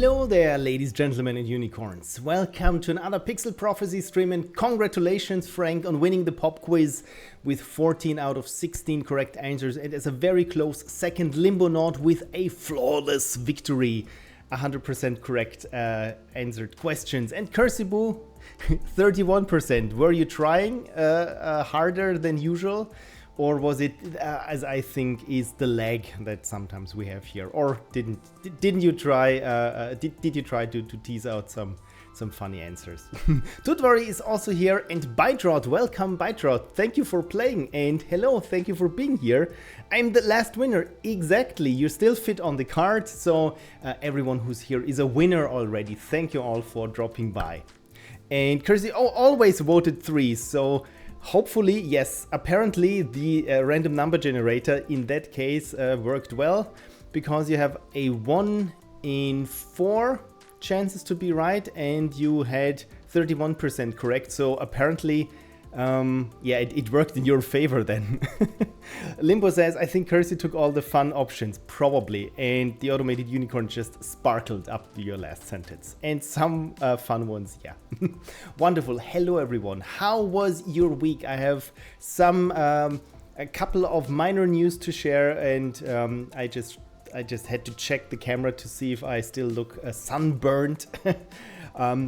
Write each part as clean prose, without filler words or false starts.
Hello there, ladies, gentlemen, and unicorns. Welcome to another Pixel Prophecy stream, and congratulations, Frank, on winning the pop quiz with 14 out of 16 correct answers, and as a very close second, Limbonaut with a flawless victory. 100% correct answered questions. And Cursibu, 31%. Were you trying harder than usual? Or was it, as I think, is the lag that sometimes we have here? Or didn't you try? Did you try to tease out some funny answers? Tutvari is also here, and Bytrot, welcome Bytrot. Thank you for playing, and hello, thank you for being here. I'm the last winner, exactly. You're still fit on the card, so everyone who's here is a winner already. Thank you all for dropping by. And Kersey always voted 3, so. Hopefully, yes, apparently the random number generator in that case worked well, because you have a 1 in 4 chances to be right, and you had 31% correct, so apparently yeah, it worked in your favor then. Limbo says, I think Kersey took all the fun options, probably, and the automated unicorn just sparkled up your last sentence. And some fun ones, yeah. Wonderful. Hello, everyone. How was your week? I have a couple of minor news to share, and I just had to check the camera to see if I still look sunburned.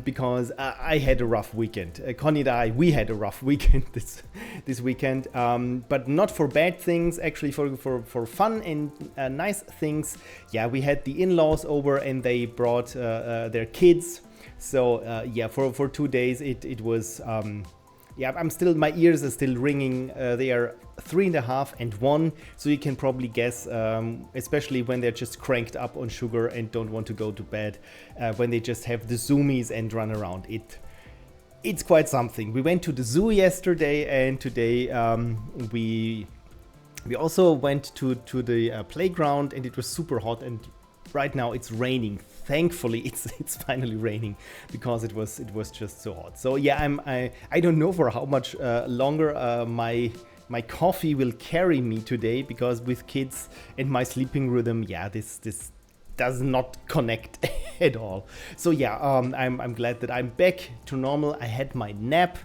Because I had a rough weekend. Connie and I, we had a rough weekend this weekend, but not for bad things, actually for fun and nice things. Yeah, we had the in-laws over, and they brought their kids. So yeah, for 2 days it was. Yeah, my ears are still ringing. They are 3.5 and 1, so you can probably guess, especially when they're just cranked up on sugar and don't want to go to bed, when they just have the zoomies and run around. It's quite something. We went to the zoo yesterday, and today we also went to the playground, and it was super hot, and right now it's raining. Thankfully, it's finally raining, because it was just so hot. So yeah, I don't know for how much longer my coffee will carry me today, because with kids and my sleeping rhythm, yeah, this does not connect at all. So yeah, I'm glad that I'm back to normal. I had my nap,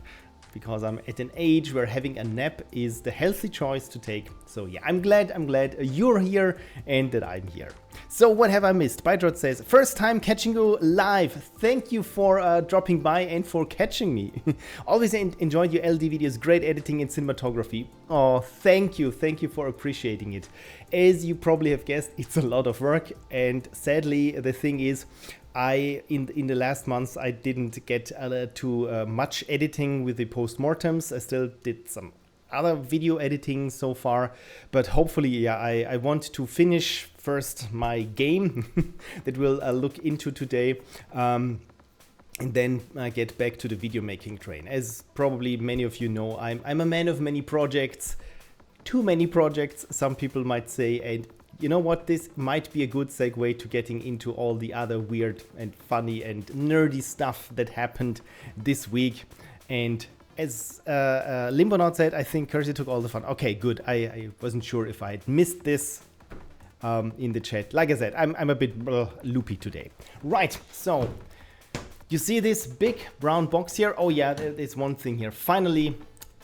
because I'm at an age where having a nap is the healthy choice to take. So yeah, I'm glad you're here and that I'm here. So what have I missed? Bytrot says, first time catching you live. Thank you for dropping by and for catching me. Always enjoyed your LD videos, great editing and cinematography. Oh, thank you for appreciating it. As you probably have guessed, it's a lot of work, and sadly the thing is, in the last months I didn't get to much editing with the postmortems. I still did some other video editing so far, but hopefully, yeah, I want to finish first my game that we'll look into today, and then get back to the video making train. As probably many of you know, I'm a man of many projects, too many projects, some people might say, and you know what, this might be a good segue to getting into all the other weird and funny and nerdy stuff that happened this week. And as Limbonaut said, I think Kersey took all the fun. Okay, good. I wasn't sure if I had missed this in the chat. Like I said, I'm a bit loopy today. Right, so you see this big brown box here? Oh yeah, there's one thing here. Finally,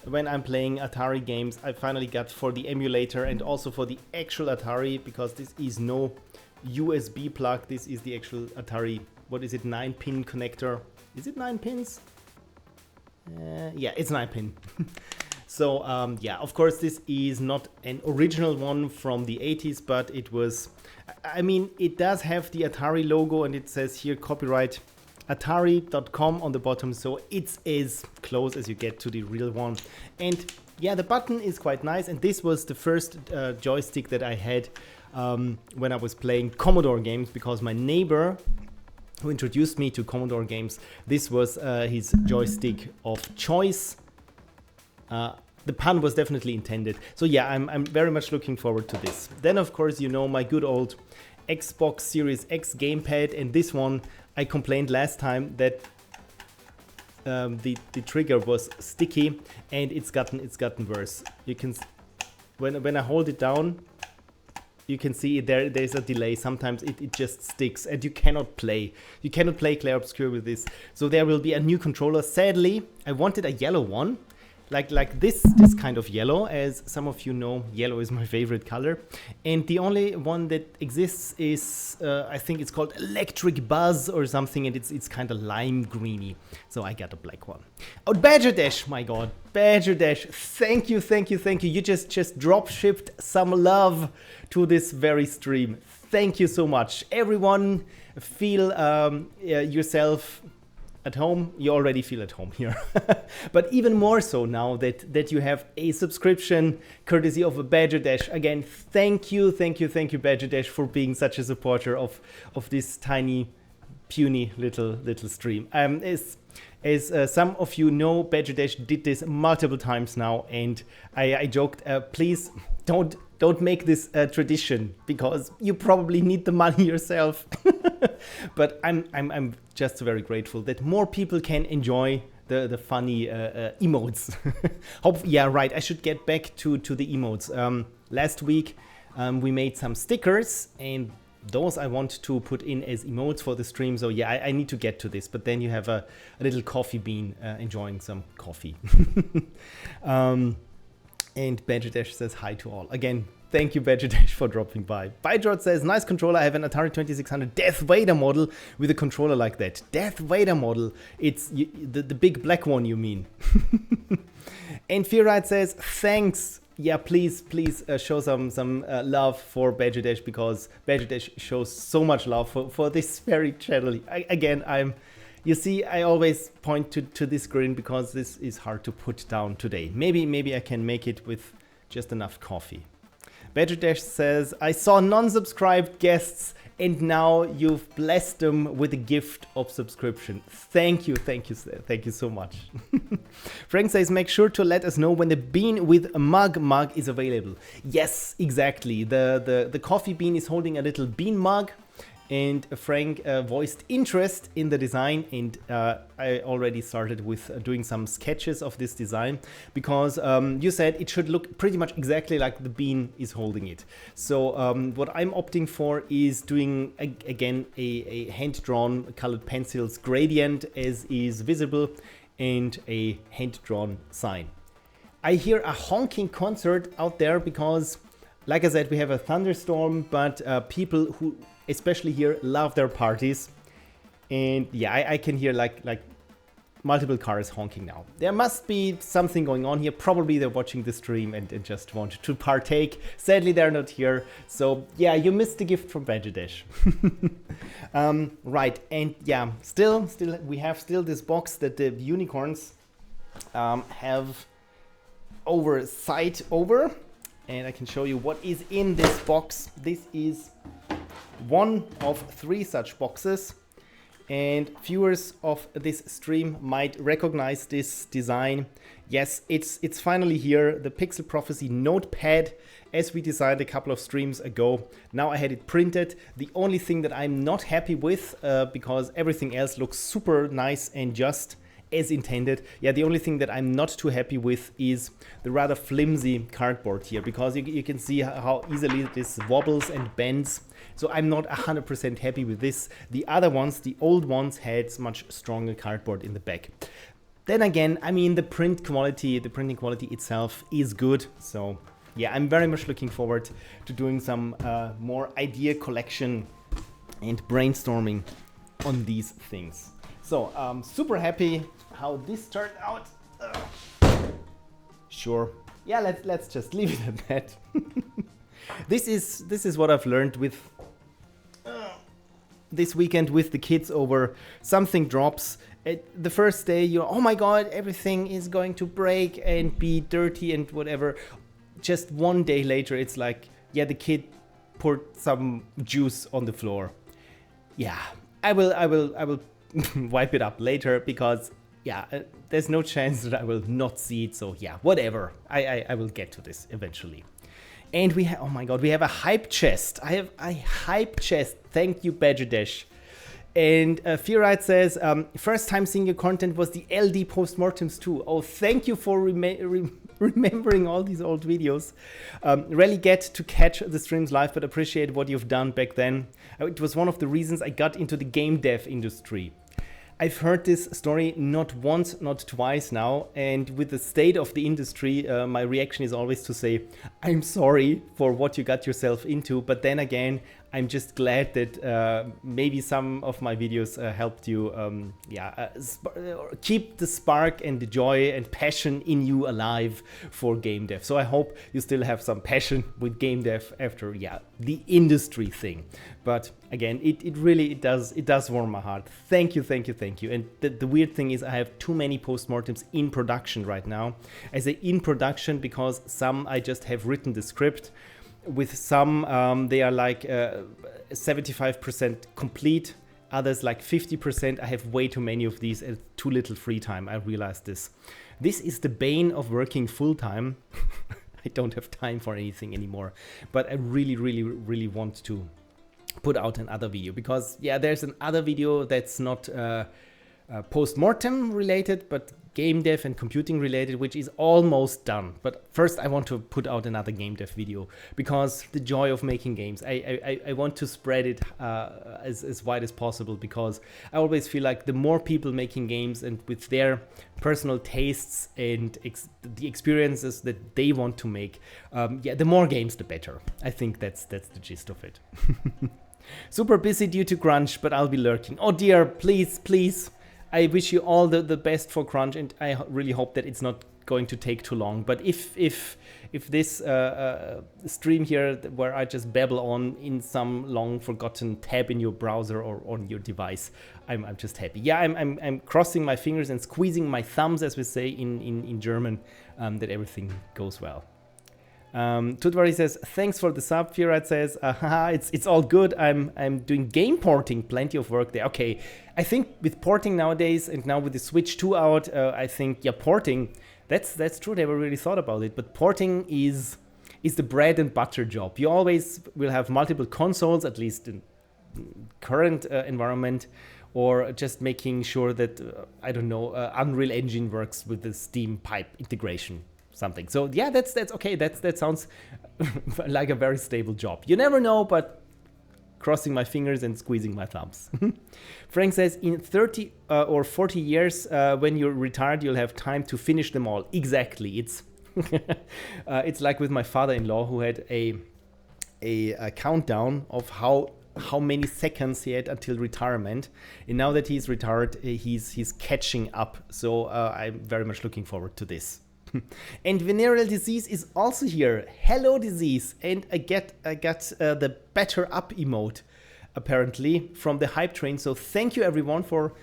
when I'm playing Atari games, I finally got for the emulator and also for the actual Atari, because this is no USB plug. This is the actual Atari, what is it, 9-pin connector? Is it 9 pins? Yeah, it's 9 pin. So yeah, of course this is not an original one from the 80s, but it was, I mean, it does have the Atari logo, and it says here copyright Atari.com on the bottom, so it's as close as you get to the real one. And yeah, the button is quite nice, and this was the first joystick that I had when I was playing Commodore games, because my neighbor who introduced me to Commodore games, this was his joystick of choice. The pun was definitely intended. So yeah, I'm very much looking forward to this. Then of course, you know, my good old Xbox Series X gamepad, and this one I complained last time that the trigger was sticky, and it's gotten worse. You can, when I hold it down, You can see there's a delay. Sometimes it just sticks and you cannot play. You cannot play Clair Obscur with this. So there will be a new controller. Sadly, I wanted a yellow one. Like this kind of yellow. As some of you know, yellow is my favorite color. And the only one that exists is, I think it's called Electric Buzz or something. And it's kind of lime greeny. So I got a black one. Oh, Badger Dash, my God. Badger Dash, thank you. You just drop shipped some love to this very stream. Thank you so much. Everyone feel yourself at home. You already feel at home here. But even more so now that you have a subscription courtesy of a Badger Dash. Again, thank you Badger Dash for being such a supporter of this tiny, puny little stream. As some of you know, Badger Dash did this multiple times now, and I joked, please don't make this a tradition, because you probably need the money yourself. But I'm just very grateful that more people can enjoy the funny emotes. Yeah, right. I should get back to the emotes. Last week we made some stickers, and those I want to put in as emotes for the stream. So yeah, I need to get to this. But then you have a little coffee bean enjoying some coffee. And Badger Dash says hi to all. Again, thank you, Badger Dash, for dropping by. Bydrod says, nice controller. I have an Atari 2600 Darth Vader model with a controller like that. Darth Vader model. It's the big black one, you mean. And Fearride says, thanks. Yeah, please show some love for Badger Dash, because Badger Dash shows so much love for this very channel. You see, I always point to this screen because this is hard to put down today. Maybe I can make it with just enough coffee. Badger Dash says, I saw non-subscribed guests and now you've blessed them with a gift of subscription. Thank you so much. Frank says, make sure to let us know when the bean with a mug is available. Yes, exactly. The coffee bean is holding a little bean mug. And Frank voiced interest in the design, and I already started with doing some sketches of this design, because you said it should look pretty much exactly like the bean is holding it. So what I'm opting for is doing again a hand-drawn colored pencils gradient as is visible, and a hand-drawn sign. I hear a honking concert out there because, like I said, we have a thunderstorm, but people who especially here love their parties, and yeah, I can hear like multiple cars honking now. There must be something going on here. Probably they're watching the stream and just want to partake. Sadly, they're not here, so yeah, you missed the gift from Badger Dash. Right, and yeah, still we have this box that the unicorns have oversight over, and I can show you what is in this box. This is one of 3 such boxes, and viewers of this stream might recognize this design. Yes, it's finally here, the Pixel Prophecy notepad, as we designed a couple of streams ago. Now I had it printed. The only thing that I'm not happy with, because everything else looks super nice and just as intended. Yeah, the only thing that I'm not too happy with is the rather flimsy cardboard here, because you can see how easily this wobbles and bends. So I'm not 100% happy with this. The other ones, the old ones, had much stronger cardboard in the back. Then again, I mean, the printing quality itself is good. So yeah, I'm very much looking forward to doing some more idea collection and brainstorming on these things. So I'm super happy how this turned out. Sure. Yeah, let's just leave it at that. This is what I've learned with this weekend with the kids over. Something drops. The first day you're, oh my god, everything is going to break and be dirty and whatever. Just one day later, it's like, yeah, the kid poured some juice on the floor. Yeah, I will wipe it up later, because yeah, there's no chance that I will not see it. So yeah, whatever. I will get to this eventually. And we have, oh my god, we have a hype chest. I have a hype chest. Thank you, Badger Dash. And Fearride says, first time seeing your content was the LD postmortems too. Oh, thank you for remembering all these old videos. Rarely get to catch the streams live, but appreciate what you've done back then. It was one of the reasons I got into the game dev industry. I've heard this story not once, not twice now, and with the state of the industry, my reaction is always to say, I'm sorry for what you got yourself into, but then again, I'm just glad that maybe some of my videos helped you keep the spark and the joy and passion in you alive for game dev. So I hope you still have some passion with game dev after the industry thing. But again, it really does warm my heart. Thank you. And the weird thing is I have too many postmortems in production right now. I say in production because some I just have written the script. With some, they are like 75% complete, others like 50%. I have way too many of these and too little free time. I realized this. This is the bane of working full time. I don't have time for anything anymore, but I really want to put out another video because there's another video that's not post-mortem related, but game dev and computing related, which is almost done. But first I want to put out another game dev video because the joy of making games, I want to spread it as wide as possible, because I always feel like the more people making games and with their personal tastes and the experiences that they want to make, the more games the better. I think that's the gist of it. Super busy due to crunch, but I'll be lurking. Oh dear, please. I wish you all the best for crunch, and I really hope that it's not going to take too long. But if this stream here where I just babble on in some long forgotten tab in your browser or on your device, I'm just happy. Yeah, I'm crossing my fingers and squeezing my thumbs, as we say in German, that everything goes well. Tutvari says, thanks for the sub. Firad says, it's all good. I'm doing game porting, plenty of work there. Okay, I think with porting nowadays, and now with the Switch 2 out, I think porting, that's true. Never really thought about it, but porting is the bread and butter job. You always will have multiple consoles, at least in current environment, or just making sure that Unreal Engine works with the Steam pipe integration. Something. So that's okay. That sounds like a very stable job. You never know, but crossing my fingers and squeezing my thumbs. Frank says, in 30 or 40 years, when you're retired, you'll have time to finish them all. Exactly. It's it's like with my father-in-law, who had a countdown of how many seconds he had until retirement, and now that he's retired, he's catching up. So I'm very much looking forward to this. And venereal disease is also here. Hello, disease. And I got the better up emote apparently from the hype train. So thank you everyone for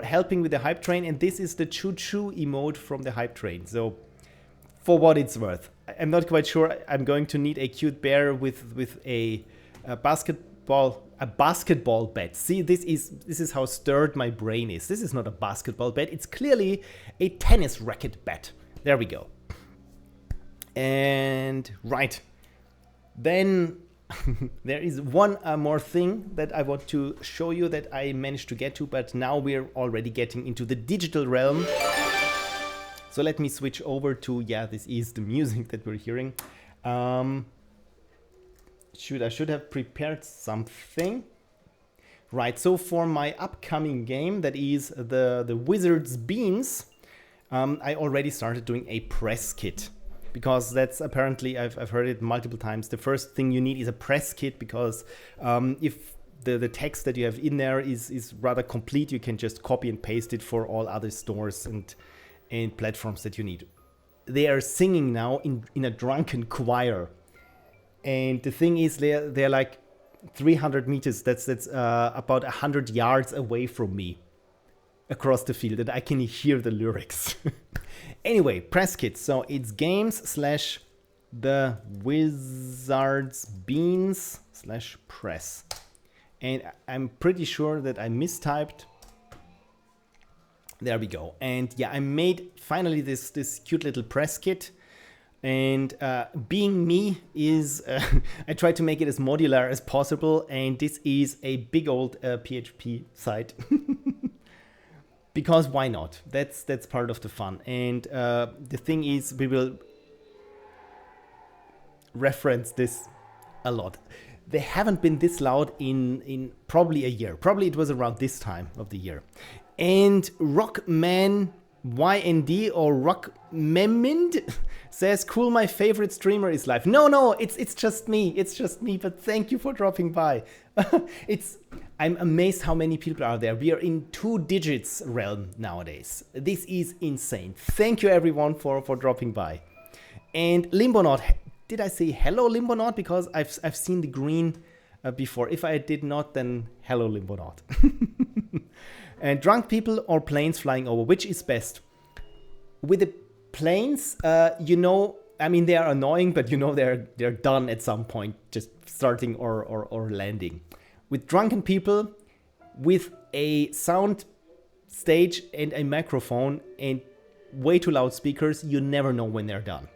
helping with the hype train. And this is the choo choo emote from the hype train. So for what it's worth, I'm not quite sure. I'm going to need a cute bear with a basketball bat. See, this is how stirred my brain is. This is not a basketball bat. It's clearly a tennis racket bat. There we go. And right, then there is one more thing that I want to show you that I managed to get to, but now we're already getting into the digital realm. So let me switch over to, this is the music that we're hearing. I should have prepared something. Right, so for my upcoming game, that is the Wizard's Beans, I already started doing a press kit, because that's apparently, I've heard it multiple times, the first thing you need is a press kit, because if the text that you have in there is rather complete, you can just copy and paste it for all other stores and platforms that you need. They are singing now in a drunken choir, and the thing is they're like 300 meters, that's about 100 yards away from me, across the field, and I can hear the lyrics. Anyway, press kit. So it's games/the Wizard's Beans /press. And I'm pretty sure that I mistyped. There we go. And I made finally this cute little press kit. And being me is, I try to make it as modular as possible. And this is a big old PHP site. Because why not? That's part of the fun. And the thing is, we will reference this a lot. They haven't been this loud in probably a year. Probably it was around this time of the year. And Rockman YND or Rockmemind says, cool, my favorite streamer is live. No, it's just me. It's just me, but thank you for dropping by. I'm amazed how many people are there. We are in 2 digits realm nowadays. This is insane. Thank you everyone for dropping by. And Limbonaut, did I say hello Limbonaut? Because I've seen the green before. If I did not, then hello Limbonaut. And drunk people or planes flying over, which is best? With the planes, you know, I mean, they are annoying, but you know they're done at some point, just starting or landing. With drunken people, with a sound stage and a microphone and way too loud speakers, you never know when they're done.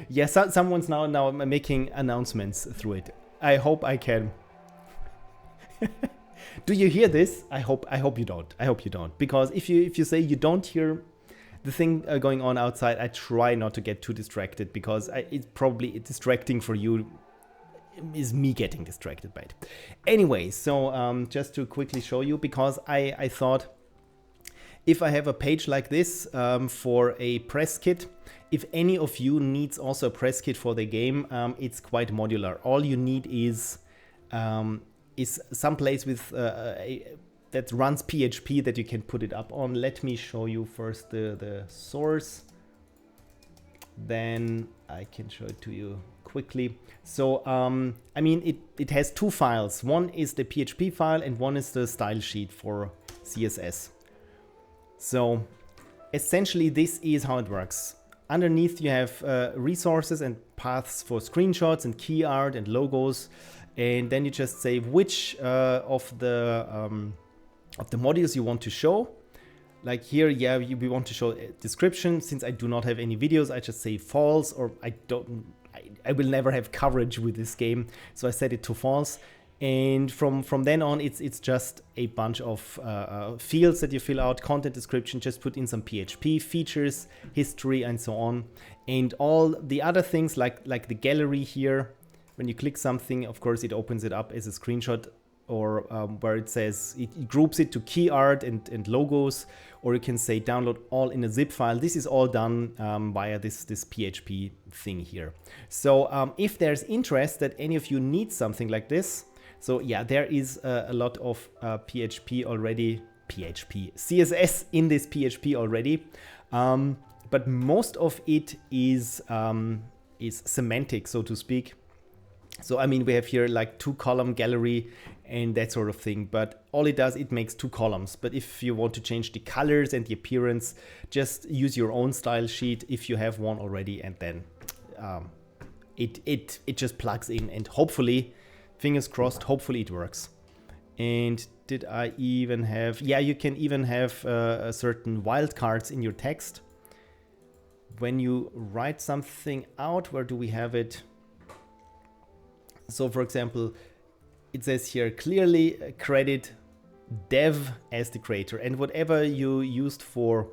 Yeah, someone's now making announcements through it. I hope I can. Do you hear this? I hope you don't. I hope you don't, because if you say you don't hear the thing going on outside, I try not to get too distracted, because it's probably distracting for you. Is me getting distracted by it. Anyway, so just to quickly show you, because I thought if I have a page like this for a press kit, if any of you needs also a press kit for the game, it's quite modular. All you need is some place with that runs PHP that you can put it up on. Let me show you first the source, then I can show it to you quickly. So I mean, it has 2 files. One is the PHP file and one is the style sheet for CSS. So essentially this is how it works. Underneath you have resources and paths for screenshots and key art and logos, and then you just say which of the modules you want to show. Like here, yeah, we want to show a description. Since I do not have any videos, I just say false, or I will never have coverage with this game, so I set it to false. And from then on, it's just a bunch of fields that you fill out, content description, just put in some PHP, features, history, and so on. And all the other things like the gallery here, when you click something, of course, it opens it up as a screenshot, or where it says, it groups it to key art and logos, or you can say download all in a zip file. This is all done via this PHP thing here. So if there's interest that any of you need something like this, so yeah, there is a lot of PHP already, CSS in this PHP already, but most of it is semantic, so to speak. So I mean, we have here like 2-column gallery and that sort of thing, but all it does, it makes 2 columns. But if you want to change the colors and the appearance, just use your own style sheet if you have one already, and then it just plugs in, and hopefully, fingers crossed, hopefully it works. And did I even have, yeah, you can even have certain wildcards in your text. When you write something out, where do we have it? So for example, it says here, clearly credit dev as the creator, and whatever you used for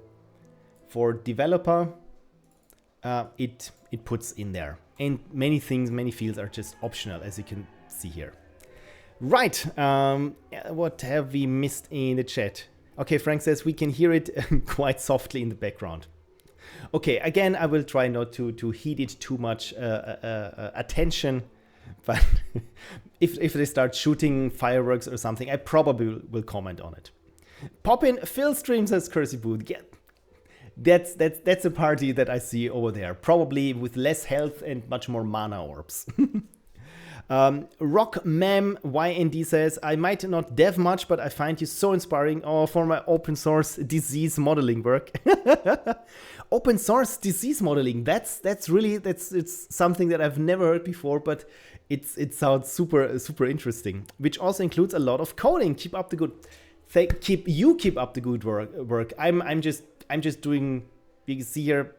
developer, it puts in there. And many things, many fields are just optional, as you can see here. Right, what have we missed in the chat? Okay, Frank says we can hear it quite softly in the background. Okay, again, I will try not to heed it too much attention, but if they start shooting fireworks or something, I probably will comment on it. Pop in Phil streams, says Cursey Boot. Yeah, that's a party that I see over there, probably with less health and much more mana orbs. Rockmem YND says, I might not dev much, but I find you so inspiring for my open source disease modeling work. Open source disease modeling, it's something that I've never heard before, but it sounds super interesting, which also includes a lot of coding. Keep up the good keep up the good work. I'm just doing, you can see here,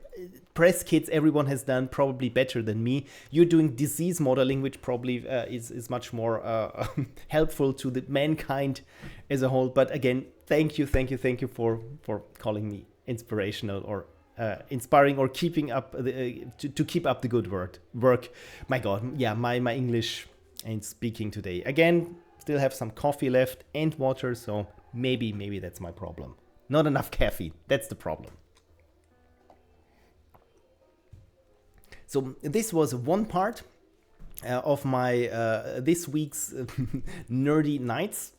press kits everyone has done probably better than me. You're doing disease modeling, which probably is much more helpful to the mankind as a whole. But again, thank you for calling me inspirational or inspiring or keeping up to keep up the good work. My God, yeah, my English ain't speaking today. Again, still have some coffee left and water, so maybe that's my problem. Not enough caffeine, that's the problem. So this was one part of my this week's nerdy nights.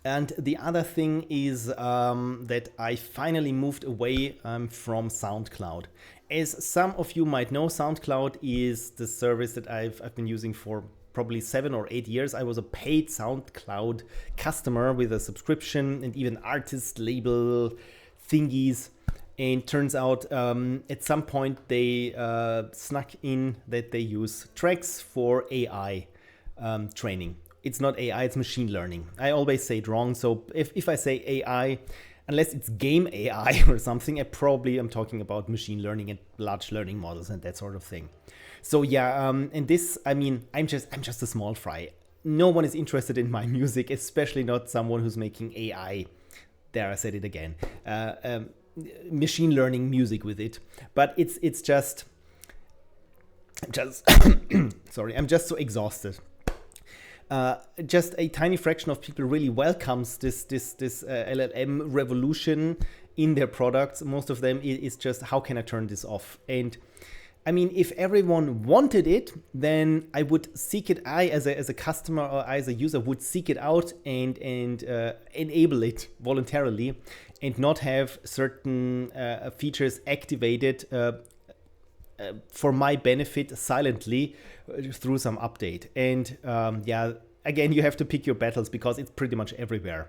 And the other thing is that I finally moved away from SoundCloud. As some of you might know, SoundCloud is the service that I've been using for probably 7 or 8 years. I was a paid SoundCloud customer with a subscription and even artist label thingies. And turns out at some point they snuck in that they use tracks for AI training. It's not AI, it's machine learning. I always say it wrong. So if I say AI, unless it's game AI or something, I'm talking about machine learning and large learning models and that sort of thing. So yeah, and this, I mean, I'm just a small fry. No one is interested in my music, especially not someone who's making AI. There, I said it again. Machine learning music with it. But it's just sorry, I'm just so exhausted. Just a tiny fraction of people really welcomes this LLM revolution in their products. Most of them is just, how can I turn this off? And I mean, if everyone wanted it, then I would seek it. I, as a customer or as a user, would seek it out and enable it voluntarily, and not have certain features activated for my benefit silently through some update. And yeah, again, you have to pick your battles because it's pretty much everywhere.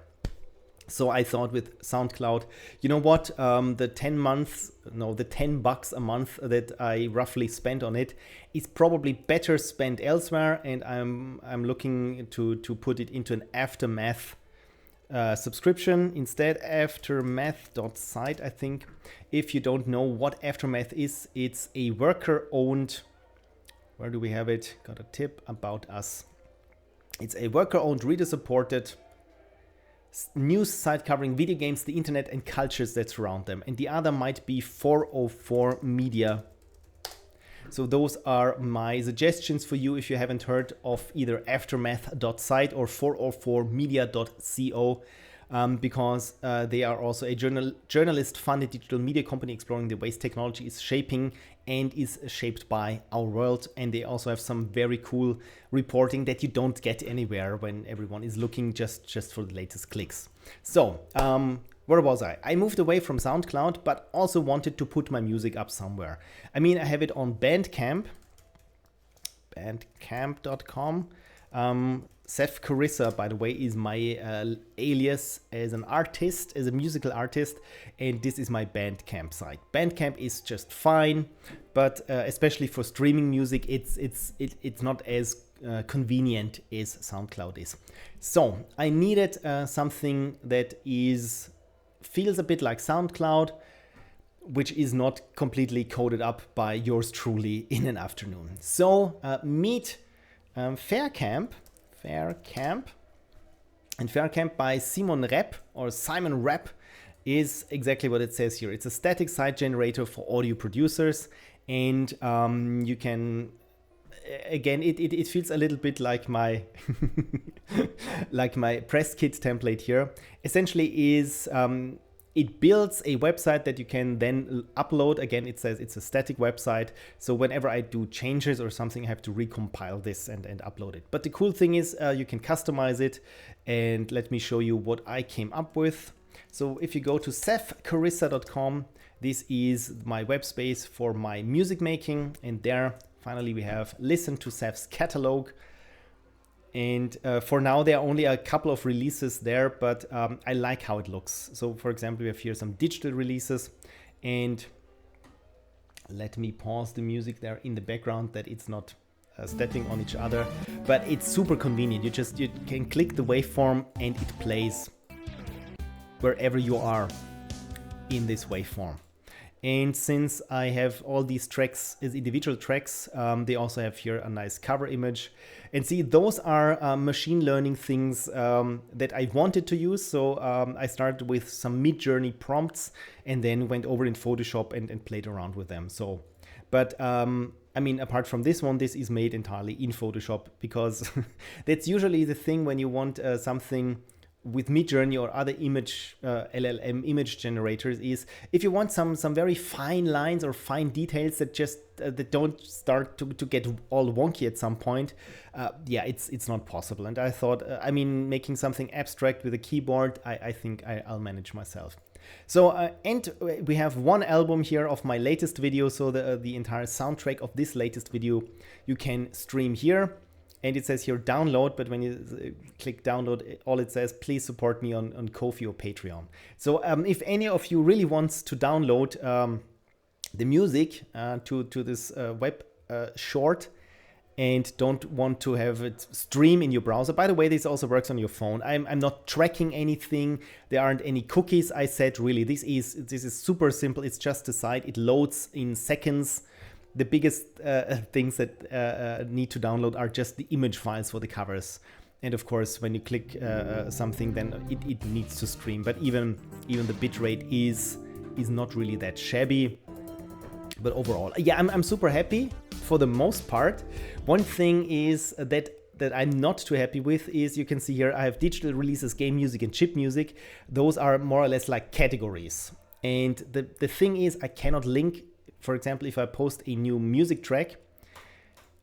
So I thought with SoundCloud, you know what, the $10 a month that I roughly spent on it is probably better spent elsewhere, and I'm looking to put it into an Aftermath subscription instead. Aftermath.site, I think. If you don't know what Aftermath is, it's a worker-owned, where do we have it? Got a tip about us. It's a worker-owned, reader-supported news site covering video games, the internet, and cultures that surround them. And the other might be 404 Media. So those are my suggestions for you if you haven't heard of either aftermath.site or 404media.co, because they are also a journalist-funded digital media company exploring the ways technology is shaping and is shaped by our world. And they also have some very cool reporting that you don't get anywhere when everyone is looking just for the latest clicks. So where was I? I moved away from SoundCloud, but also wanted to put my music up somewhere. I mean, I have it on Bandcamp, bandcamp.com. Seth Carissa, by the way, is my alias as an artist, as a musical artist, and this is my Bandcamp site. Bandcamp is just fine, but especially for streaming music, it's not as convenient as SoundCloud is. So I needed something that feels a bit like SoundCloud, which is not completely coded up by yours truly in an afternoon. So meet Faircamp. And Faircamp by Simon Rep is exactly what it says here. It's a static site generator for audio producers, and you can, again, it feels a little bit like my like my press kit template here. Essentially is it builds a website that you can then upload. Again, it says it's a static website. So whenever I do changes or something, I have to recompile this and upload it. But the cool thing is you can customize it. And let me show you what I came up with. So if you go to sethcarissa.com, this is my web space for my music making. And there, finally, we have listen to Seth's catalog. And for now, there are only a couple of releases there, but I like how it looks. So for example, we have here some digital releases, and let me pause the music there in the background that it's not stepping on each other, but it's super convenient. You can click the waveform and it plays wherever you are in this waveform. And since I have all these tracks as individual tracks, they also have here a nice cover image. And see, those are machine learning things that I wanted to use. So I started with some Midjourney prompts and then went over in Photoshop and played around with them. So, but I mean, apart from this one, this is made entirely in Photoshop, because that's usually the thing when you want something with Midjourney or other image LLM image generators, is if you want some very fine lines or fine details that just that don't start to get all wonky at some point, yeah, it's not possible. And I thought, I mean, making something abstract with a keyboard, I think I'll manage myself. So and we have one album here of my latest video, so the entire soundtrack of this latest video you can stream here. And it says here download, but when you click download, all it says, please support me on Ko-fi or Patreon. So if any of you really wants to download the music to this web short and don't want to have it stream in your browser, by the way, this also works on your phone. I'm not tracking anything. There aren't any cookies I set, really. This is super simple. It's just a site. It loads in seconds. The biggest things that need to download are just the image files for the covers. And of course, when you click something, then it needs to stream. But even the bitrate is not really that shabby. But overall, yeah, I'm super happy for the most part. One thing is that I'm not too happy with is, you can see here, I have digital releases, game music, and chip music. Those are more or less like categories. And the thing is, I cannot link. For example, if I post a new music track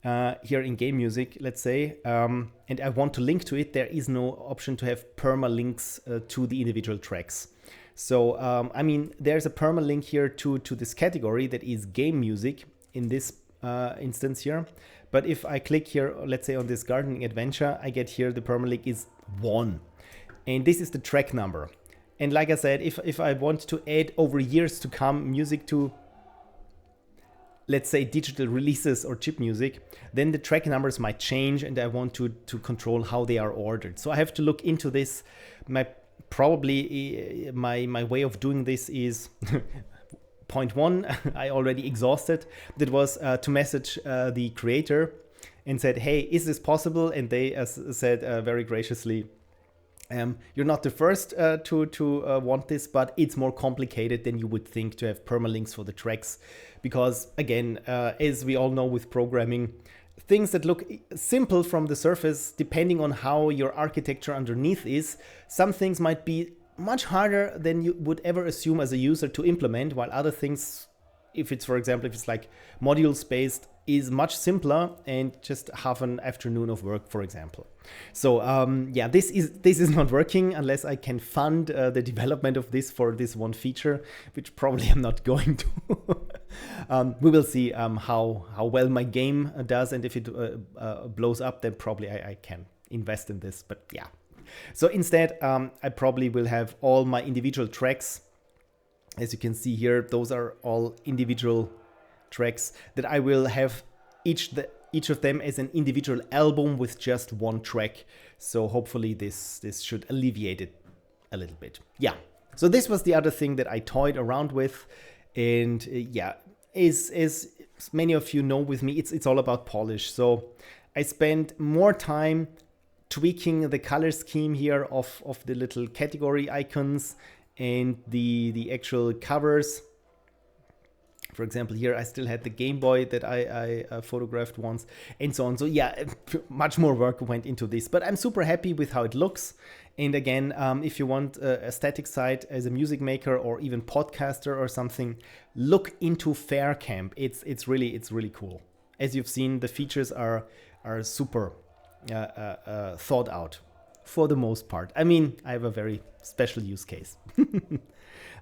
here in game music, let's say, and I want to link to it, there is no option to have permalinks to the individual tracks. So, I mean, there's a permalink here to this category that is game music in this instance here. But if I click here, let's say on this gardening adventure, I get here the permalink is 1. And this is the track number. And like I said, if I want to add over years to come music to, let's say, digital releases or chip music, then the track numbers might change, and I want to control how they are ordered. So I have to look into this. My way of doing this is point 1, I already exhausted. That was to message the creator and said, hey, is this possible? And they said very graciously, you're not the first to want this, but it's more complicated than you would think to have permalinks for the tracks. Because again, as we all know with programming, things that look simple from the surface, depending on how your architecture underneath is, some things might be much harder than you would ever assume as a user to implement, while other things, if it's, for example, if it's like modules based, is much simpler and just half an afternoon of work, for example. So yeah, this is not working unless I can fund the development of this for this one feature, which probably I'm not going to. We will see how well my game does, and if it blows up, then probably I can invest in this. But yeah, so instead I probably will have all my individual tracks. As you can see here, those are all individual tracks that I will have each of them as an individual album with just one track. So hopefully this should alleviate it a little bit. Yeah. So this was the other thing that I toyed around with, and yeah, as many of you know with me, it's all about polish. So I spent more time tweaking the color scheme here of the little category icons and the actual covers. For example, here I still had the Game Boy that I photographed once, and so on. So yeah, much more work went into this, but I'm super happy with how it looks. And again, if you want a static site as a music maker or even podcaster or something, look into FairCamp. It's really cool. As you've seen, the features are super thought out for the most part. I mean, I have a very special use case.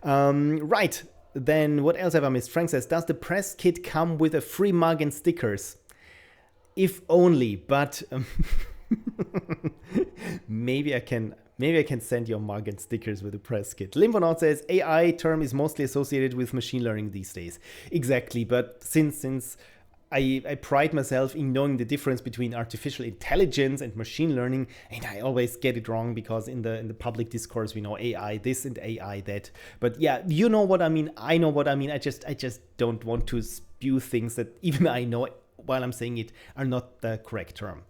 Right. Then what else have I missed? Frank says, does the press kit come with a free mug and stickers? If only, but maybe I can send you a mug and stickers with a press kit. Limbonaut says, AI term is mostly associated with machine learning these days. Exactly, but since I pride myself in knowing the difference between artificial intelligence and machine learning, and I always get it wrong because in the public discourse we know AI this and AI that. But yeah, you know what I mean. I know what I mean. I just don't want to spew things that even I know while I'm saying it are not the correct term.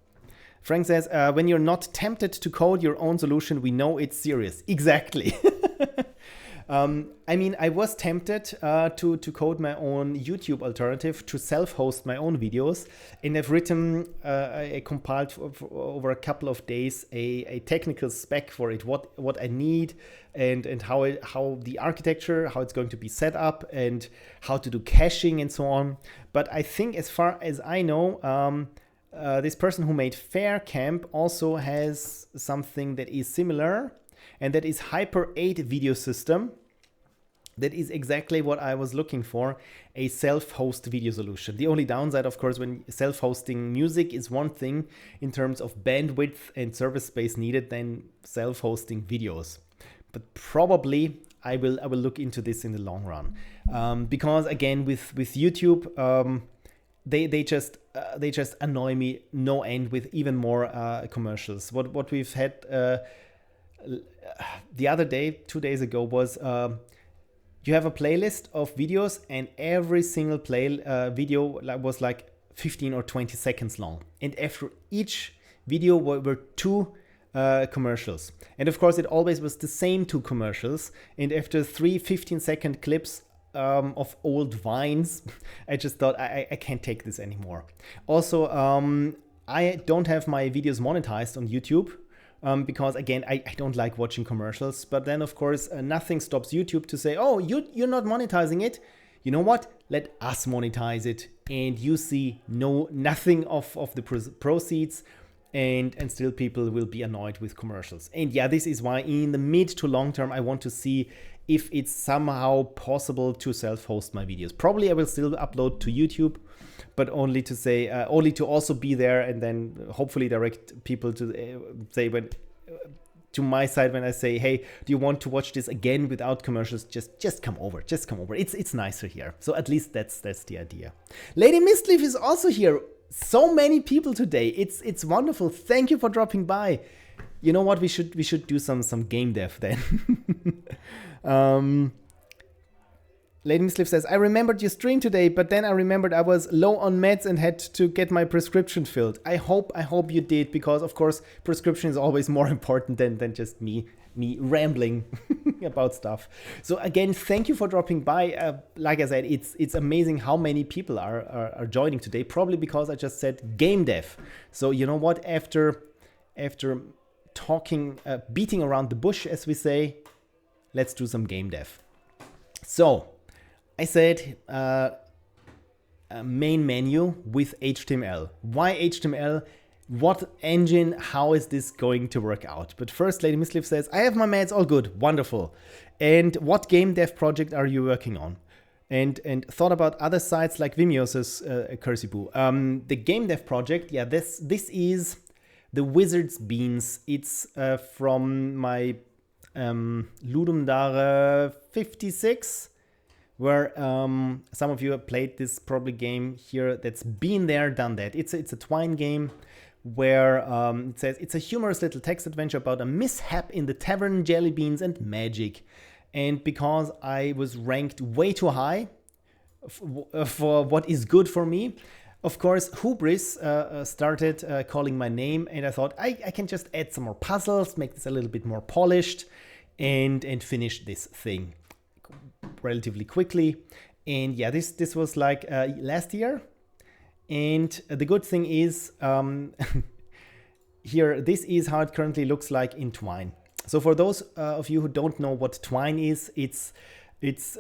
Frank says, when you're not tempted to code your own solution, we know it's serious. Exactly. I mean, I was tempted to code my own YouTube alternative, to self-host my own videos, and I've written, I compiled over a couple of days a technical spec for it, what I need, and how the architecture, how it's going to be set up, and how to do caching and so on. But I think, as far as I know, this person who made FairCamp also has something that is similar, and that is Hyper 8 video system. That is exactly what I was looking for, a self-host video solution. The only downside, of course, when self-hosting music is one thing in terms of bandwidth and server space needed than self-hosting videos. But probably I will look into this in the long run, because again, with YouTube, they just annoy me no end with even more commercials. What we've had the other day, 2 days ago, was you have a playlist of videos, and every single video was like 15 or 20 seconds long, and after each video were two commercials, and of course it always was the same two commercials, and after 3 15-second clips of old vines, I just thought I can't take this anymore. Also, I don't have my videos monetized on YouTube, because again, I don't like watching commercials. But then, of course, nothing stops YouTube to say, oh, you're not monetizing it. You know what? Let us monetize it, and you see nothing of the proceeds, and still people will be annoyed with commercials. And yeah, this is why in the mid to long term, I want to see if it's somehow possible to self-host my videos. Probably I will still upload to YouTube, but only to also be there, and then hopefully direct people to say to my side when I say, hey, do you want to watch this again without commercials? Just come over. It's nicer here. So at least that's the idea. Lady Mistleaf is also here. So many people today. It's wonderful. Thank you for dropping by. You know what? We should do some game dev then. Lady Mistleaf says, I remembered your stream today, but then I remembered I was low on meds and had to get my prescription filled. I hope you did, because of course prescription is always more important than just me rambling about stuff. So again, thank you for dropping by. Like I said, it's amazing how many people are joining today, probably because I just said game dev. So you know what, after talking, beating around the bush, as we say, let's do some game dev. So I said main menu with HTML. Why HTML? What engine? How is this going to work out? But first, Lady Mistleaf says, I have my meds, all good, wonderful. And what game dev project are you working on? And thought about other sites like Vimeo, says Cursiboo. The game dev project, yeah, this is the Wizard's Beans. It's from my Ludum Dare 56, where some of you have played this probably game here that's been there, done that. It's a Twine game where it says it's a humorous little text adventure about a mishap in the tavern, jelly beans, and magic. And because I was ranked way too high for what is good for me, of course, Hubris started calling my name, and I thought I can just add some more puzzles, make this a little bit more polished, and finish this thing relatively quickly. And yeah, this was like last year. And the good thing is here, this is how it currently looks like in Twine. So for those of you who don't know what Twine is, it's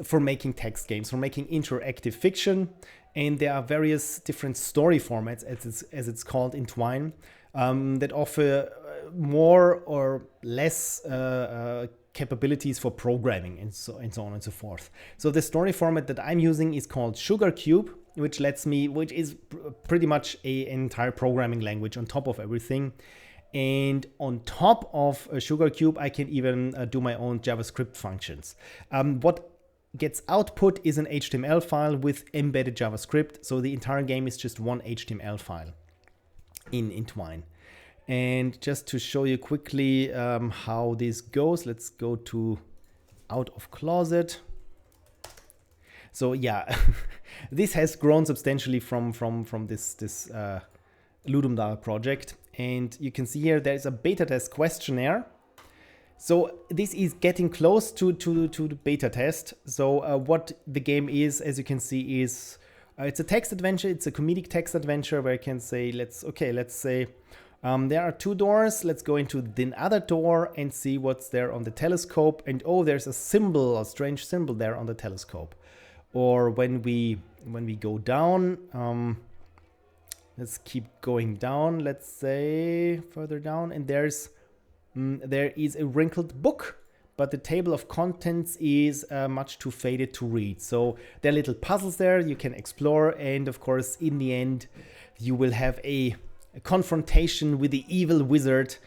for making text games, for making interactive fiction. And there are various different story formats, as it's called in Twine, that offer more or less capabilities for programming and so on and so forth. So the story format that I'm using is called Sugar Cube, which is pretty much an entire programming language on top of everything. And on top of Sugar Cube, I can even do my own JavaScript functions. What gets output is an HTML file with embedded JavaScript. So the entire game is just one HTML file in Twine. And just to show you quickly how this goes, let's go to out of closet. So yeah, this has grown substantially from this LudumDAO project. And you can see here there's a beta test questionnaire. So this is getting close to the beta test. So what the game is, as you can see, is it's a text adventure. It's a comedic text adventure where I can say, let's say there are 2 doors. Let's go into the other door and see what's there on the telescope. And oh, there's a symbol, a strange symbol there on the telescope. Or when we go down, let's keep going down. Let's say further down, and there is a wrinkled book, but the table of contents is much too faded to read. So there are little puzzles there you can explore, and of course in the end you will have a confrontation with the evil wizard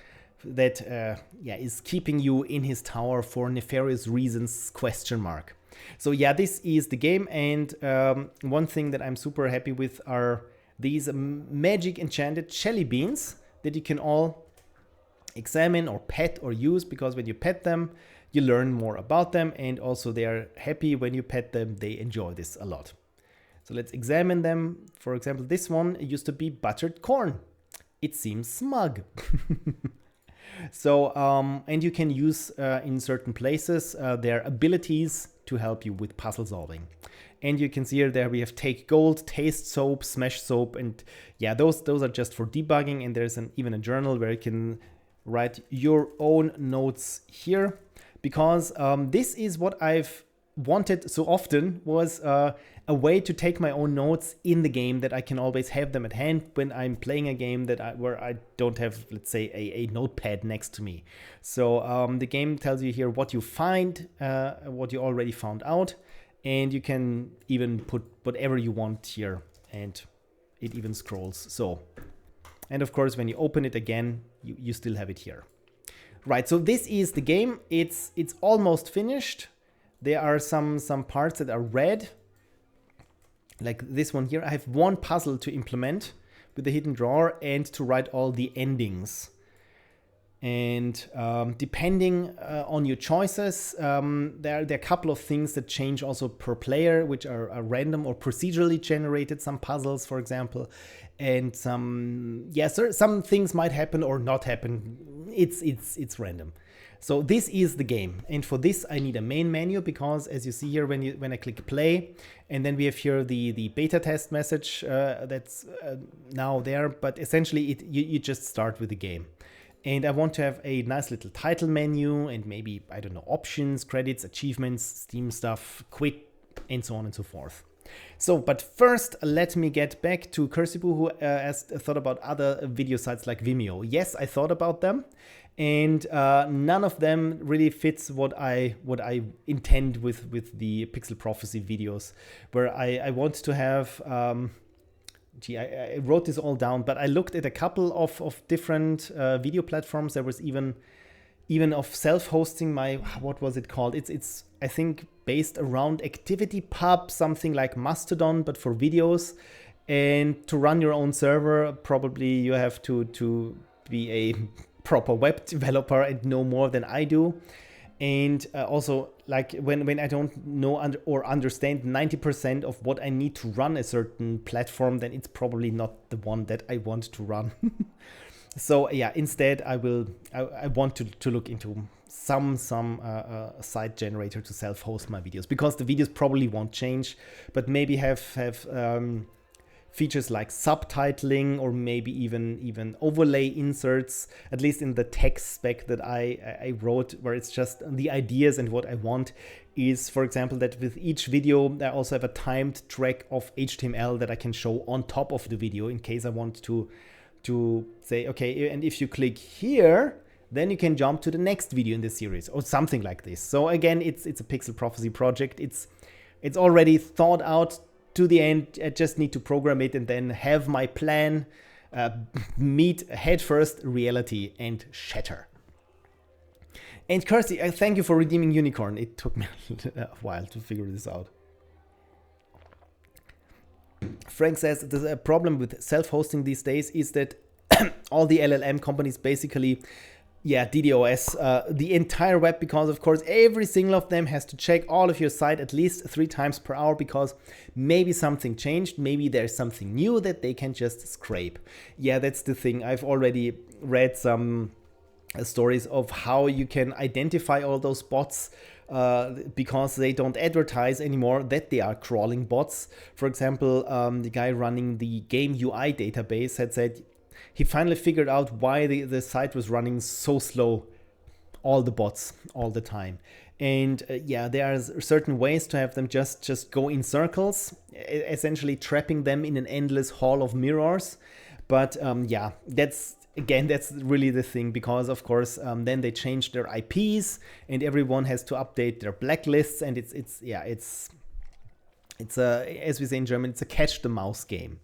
that is keeping you in his tower for nefarious reasons ? So yeah, this is the game, and one thing that I'm super happy with are these magic enchanted jelly beans that you can all examine or pet or use, because when you pet them you learn more about them, and also they are happy when you pet them. They enjoy this a lot. So let's examine them. For example, this one used to be buttered corn. It seems smug. So and you can use in certain places their abilities to help you with puzzle solving. And you can see here there we have take gold, taste soap, smash soap, and yeah, those are just for debugging. And there's even a journal where you can write your own notes here, because this is what I've wanted so often, was a way to take my own notes in the game, that I can always have them at hand when I'm playing a game where I don't have, let's say, a notepad next to me. So the game tells you here what you find, what you already found out, and you can even put whatever you want here, and it even scrolls. So, and of course when you open it again, you still have it here. Right, so this is the game. It's almost finished. There are some parts that are red, like this one here. I have one puzzle to implement with the hidden drawer and to write all the endings. And depending on your choices, there are a couple of things that change also per player, which are random or procedurally generated, some puzzles, for example. And some things might happen or not happen. It's random. So this is the game, and for this I need a main menu, because as you see here, when I click play, and then we have here the beta test message that's now there, but essentially you just start with the game. And I want to have a nice little title menu, and maybe, I don't know, options, credits, achievements, Steam stuff, quick, and so on and so forth. So, but first, let me get back to Cursibu, who thought about other video sites like Vimeo. Yes, I thought about them, and none of them really fits what I intend with the Pixel Prophecy videos, where I want to have. I wrote this all down, but I looked at a couple of different video platforms. There was even of self-hosting what was it called? It's I think based around ActivityPub, something like Mastodon, but for videos. And to run your own server, probably you have to be a proper web developer and know more than I do. And also, like when I don't know or understand 90% of what I need to run a certain platform, then it's probably not the one that I want to run. So yeah, instead I want to look into some site generator to self-host my videos, because the videos probably won't change, but maybe have features like subtitling, or maybe even overlay inserts, at least in the text spec that I wrote, where it's just the ideas. And what I want is, for example, that with each video I also have a timed track of HTML that I can show on top of the video, in case I want to say, okay, and if you click here, then you can jump to the next video in the series, or something like this. So again, it's a Pixel Prophecy project. It's already thought out to the end. I just need to program it and then have my plan meet headfirst reality and shatter. And Kirsty, I thank you for redeeming Unicorn. It took me a while to figure this out. Frank says the problem with self-hosting these days is that all the LLM companies basically, DDoS the entire web, because of course every single of them has to check all of your site at least 3 times per hour because maybe something changed, maybe there's something new that they can just scrape. Yeah, that's the thing. I've already read some stories of how you can identify all those bots because they don't advertise anymore that they are crawling bots. For example, the guy running the Game UI database had said he finally figured out why the site was running so slow, all the bots, all the time. And there are certain ways to have them just go in circles, essentially trapping them in an endless hall of mirrors. But that's really the thing, because of course then they change their IPs and everyone has to update their blacklists, and it's as we say in German, it's a catch the mouse game.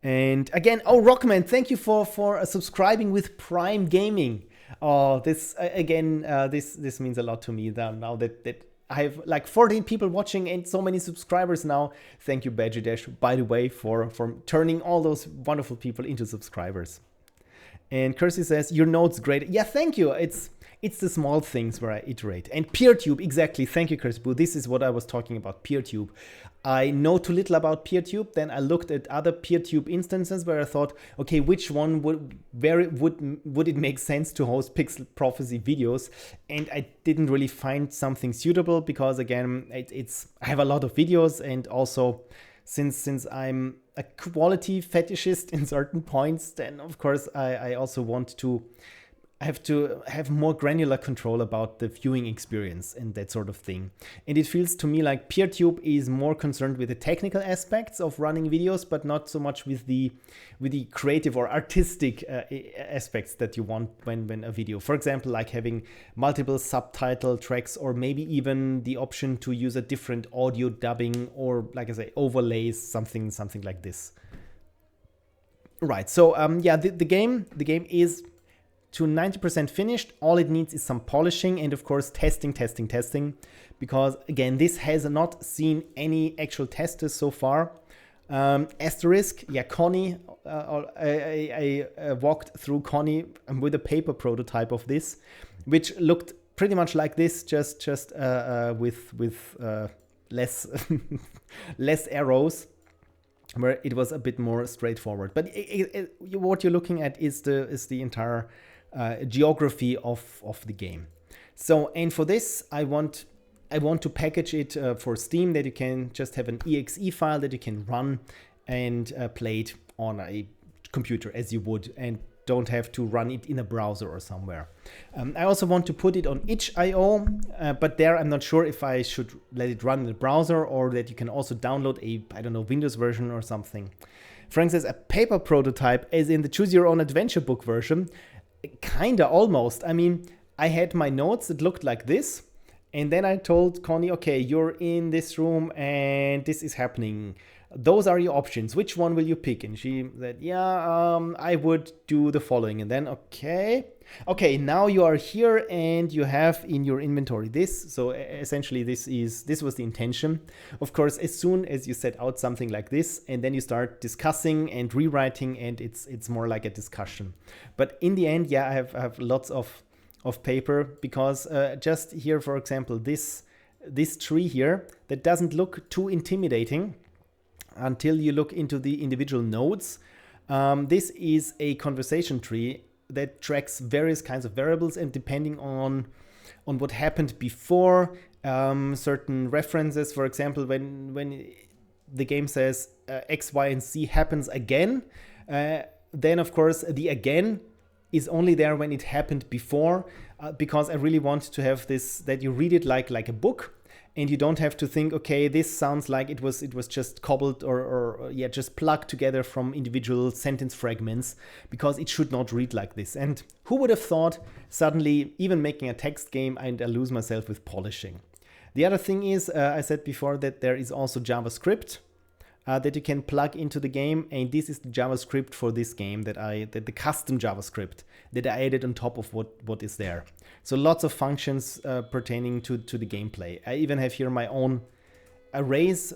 And again, Rockman, thank you for subscribing with Prime Gaming. Oh, this this means a lot to me now that I have like 14 people watching and so many subscribers now. Thank you, Badger Dash, by the way, for turning all those wonderful people into subscribers. And Kirsty says, your note's great. Yeah, thank you. It's the small things where I iterate. And PeerTube, exactly. Thank you, Kirsty. This is what I was talking about, PeerTube. I know too little about PeerTube. Then I looked at other PeerTube instances where I thought, okay, which one would it make sense to host Pixel Prophecy videos? And I didn't really find something suitable because, again, I have a lot of videos, and also since I'm a quality fetishist in certain points, then of course I also want to have more granular control about the viewing experience and that sort of thing. And it feels to me like PeerTube is more concerned with the technical aspects of running videos, but not so much with the creative or artistic aspects that you want when a video, for example, like having multiple subtitle tracks, or maybe even the option to use a different audio dubbing, or like I say, overlays, something like this. Right. So the game is to 90% finished. All it needs is some polishing and of course testing, because again, this has not seen any actual testers so far. Asterisk, Connie, I walked through Connie with a paper prototype of this, which looked pretty much like this, just with less less arrows, where it was a bit more straightforward. But what you're looking at is the entire geography of the game. So, and for this, I want to package it for Steam, that you can just have an exe file that you can run and play it on a computer as you would, and don't have to run it in a browser or somewhere. I also want to put it on itch.io, but there I'm not sure if I should let it run in the browser, or that you can also download a, Windows version or something. Frank says, a paper prototype, as in the Choose Your Own Adventure book version. Kinda, almost. I mean, I had my notes that looked like this, and then I told Connie, okay, you're in this room and this is happening. Those are your options. Which one will you pick? And she said, I would do the following. And then, okay, now you are here and you have in your inventory this. So essentially this was the intention. Of course, as soon as you set out something like this, and then you start discussing and rewriting, and it's more like a discussion. But in the end, I have lots of paper, because just here, for example, this tree here, that doesn't look too intimidating until you look into the individual nodes. This is a conversation tree that tracks various kinds of variables, and depending on what happened before, certain references, for example, when the game says X, Y, and Z happens again, then of course the again is only there when it happened before, because I really want to have this, that you read it like a book, and you don't have to think, okay, this sounds like it was just cobbled or just plugged together from individual sentence fragments, because it should not read like this. And who would have thought suddenly, even making a text game, I lose myself with polishing. The other thing is, I said before that there is also JavaScript that you can plug into the game, and this is the JavaScript for this game the custom JavaScript that I added on top of what is there. So lots of functions pertaining to the gameplay. I even have here my own arrays.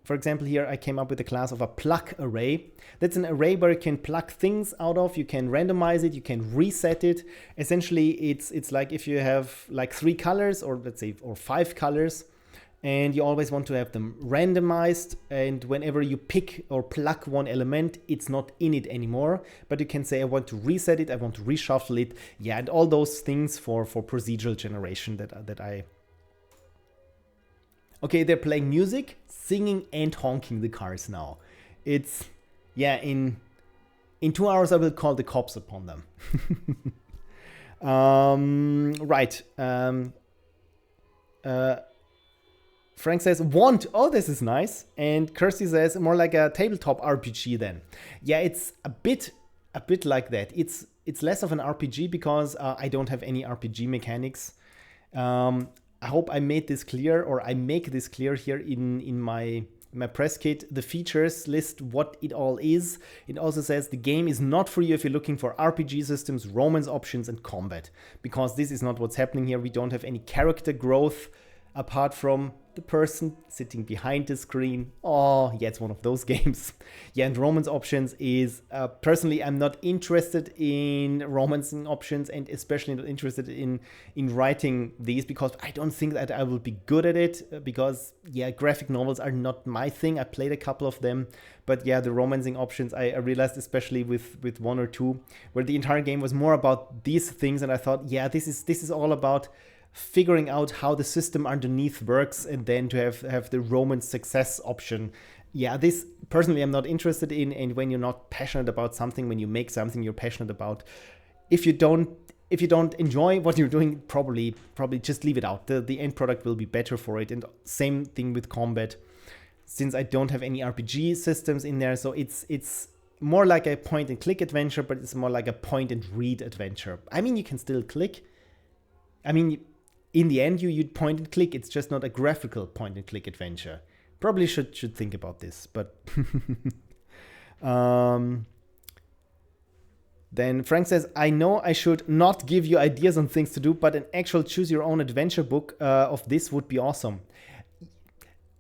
For example, here I came up with a class of a pluck array. That's an array where you can pluck things out of, you can randomize it, you can reset it. Essentially, it's like if you have like 3 colors, or let's say, or 5 colors, and you always want to have them randomized, and whenever you pick or pluck one element, it's not in it anymore, but you can say I want to reset it, I want to reshuffle it, yeah, and all those things for procedural generation that I... Okay, they're playing music, singing and honking the cars now. It's, yeah, in 2 hours I will call the cops upon them. Right. Frank says, want. Oh, this is nice. And Kirsty says, more like a tabletop RPG then. Yeah, it's a bit like that. It's less of an RPG because I don't have any RPG mechanics. I hope I made this clear, or I make this clear here in my press kit. The features list what it all is. It also says the game is not for you if you're looking for RPG systems, romance options, and combat. Because this is not what's happening here. We don't have any character growth apart from the person sitting behind the screen. Oh, yeah, it's one of those games. Yeah, and romance options is, personally, I'm not interested in romancing options, and especially not interested in writing these, because I don't think that I will be good at it, because, yeah, graphic novels are not my thing. I played a couple of them, but yeah, the romancing options, I realized, especially with 1 or 2, where the entire game was more about these things, and I thought, yeah, this is all about figuring out how the system underneath works, and then to have the romance success option. Yeah, this personally I'm not interested in, and when you're not passionate about something, when you make something you're passionate about, if you don't enjoy what you're doing, probably just leave it out. The end product will be better for it. And same thing with combat, since I don't have any RPG systems in there, so it's more like a point and click adventure, but it's more like a point and read adventure. I mean, you can still click. I mean, in the end, you'd point and click. It's just not a graphical point and click adventure. Probably should think about this, but then Frank says, I know I should not give you ideas on things to do, but an actual choose your own adventure book of this would be awesome.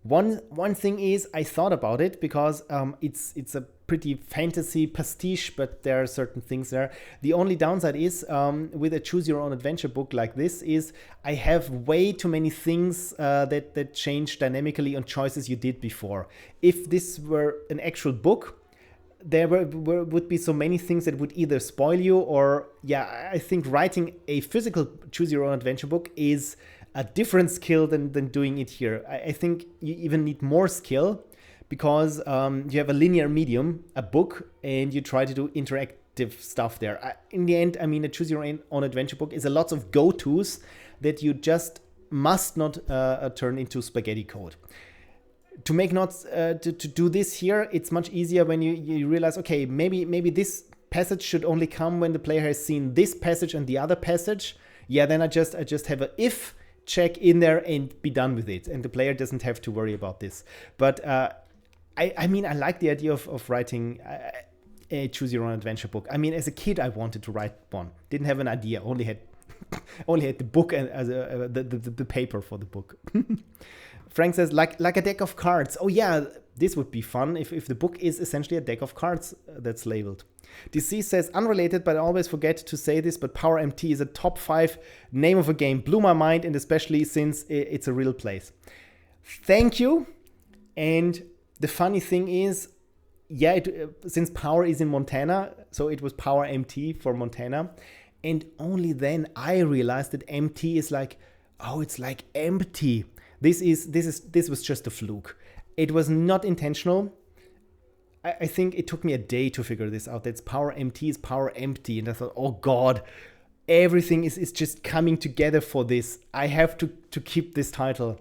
One thing is, I thought about it because it's a pretty fantasy pastiche, but there are certain things there. The only downside is with a choose your own adventure book like this is I have way too many things that change dynamically on choices you did before. If this were an actual book, there would be so many things that would either spoil you, or yeah, I think writing a physical choose your own adventure book is a different skill than doing it here. I think you even need more skill, because you have a linear medium, a book, and you try to do interactive stuff there. In the end, I mean, a choose your own adventure book is a lot of go-tos that you just must not turn into spaghetti code. To make notes, to do this here, it's much easier when you realize, okay, maybe this passage should only come when the player has seen this passage and the other passage. Yeah, then I just have a if check in there and be done with it, and the player doesn't have to worry about this. But I mean, I like the idea of writing a choose your own adventure book. I mean, as a kid, I wanted to write one. Didn't have an idea. Only had the book and the paper for the book. Frank says, like a deck of cards. Oh yeah, this would be fun if the book is essentially a deck of cards that's labeled. DC says, unrelated, but I always forget to say this, but Power MT is a top 5 name of a game. Blew my mind, and especially since it's a real place. Thank you. And the funny thing is, yeah, since Power is in Montana, so it was Power MT for Montana. And only then I realized that MT is like, oh, it's like empty. This was just a fluke. It was not intentional. I think it took me a day to figure this out. That's Power MT is Power Empty. And I thought, oh God, everything is just coming together for this. I have to keep this title.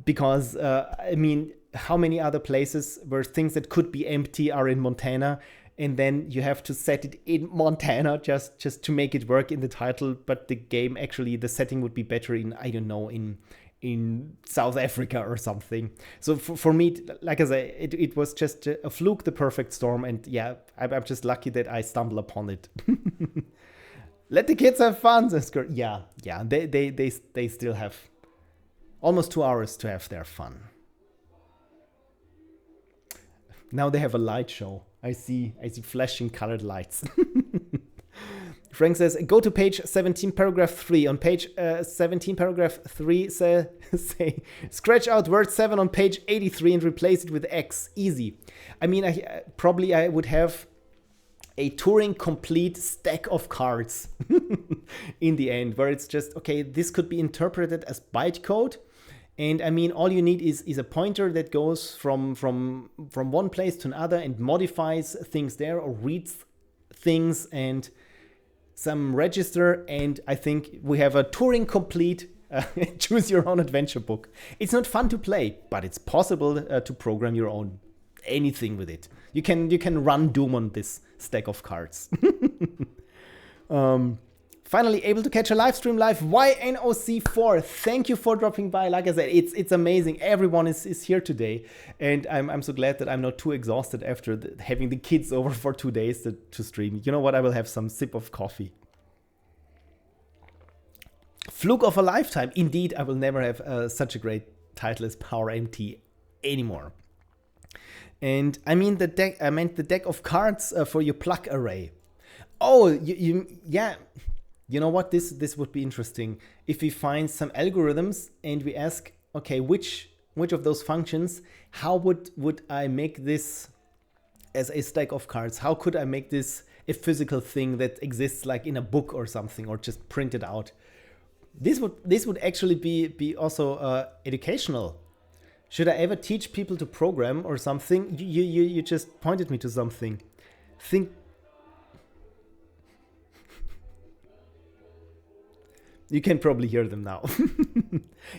Because, I mean, how many other places where things that could be empty are in Montana? And then you have to set it in Montana just to make it work in the title. But the game, actually, the setting would be better in, I don't know, in in South Africa or something. So for me, like I said, it was just a fluke, the perfect storm. And yeah, I'm just lucky that I stumbled upon it. Let the kids have fun. Yeah, they still have almost 2 hours to have their fun. Now they have a light show. I see flashing colored lights. Frank says, go to page 17, paragraph 3. On page 17, paragraph 3, say, scratch out word 7 on page 83 and replace it with X. Easy. I mean, I would have a Turing complete stack of cards in the end, where it's just, okay, this could be interpreted as bytecode. And I mean, all you need is a pointer that goes from one place to another and modifies things there or reads things and some register. And I think we have a Turing complete choose your own adventure book. It's not fun to play, but it's possible to program your own anything with it. You can run Doom on this stack of cards. Finally able to catch a live stream live. YNOC4, thank you for dropping by. Like I said, it's amazing. Everyone is here today, and I'm so glad that I'm not too exhausted after having the kids over for 2 days to stream. You know what? I will have some sip of coffee. Fluke of a lifetime. Indeed, I will never have such a great title as Power MT anymore. And I mean the deck. I meant the deck of cards for your plug array. Oh, yeah. You know what? This would be interesting if we find some algorithms and we ask, okay, which of those functions? How would I make this as a stack of cards? How could I make this a physical thing that exists like in a book or something, or just print it out? This would actually be also educational. Should I ever teach people to program or something? You just pointed me to something. Think. You can probably hear them now.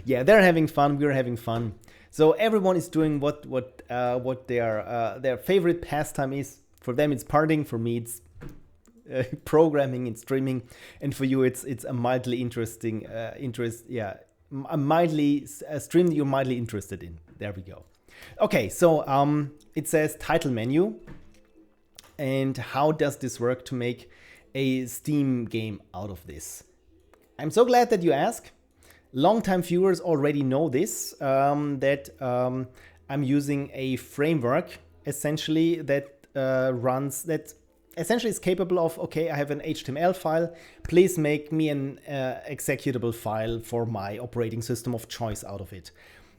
Yeah, they're having fun. We're having fun. So everyone is doing what their favorite pastime is. For them, it's partying. For me, it's programming and streaming. And for you, it's a mildly interesting a stream that you're mildly interested in. There we go. Okay, so it says title menu. And how does this work to make a Steam game out of this? I'm so glad that you ask. Longtime viewers already know this, that I'm using a framework essentially that essentially is capable of, okay, I have an HTML file, please make me an executable file for my operating system of choice out of it.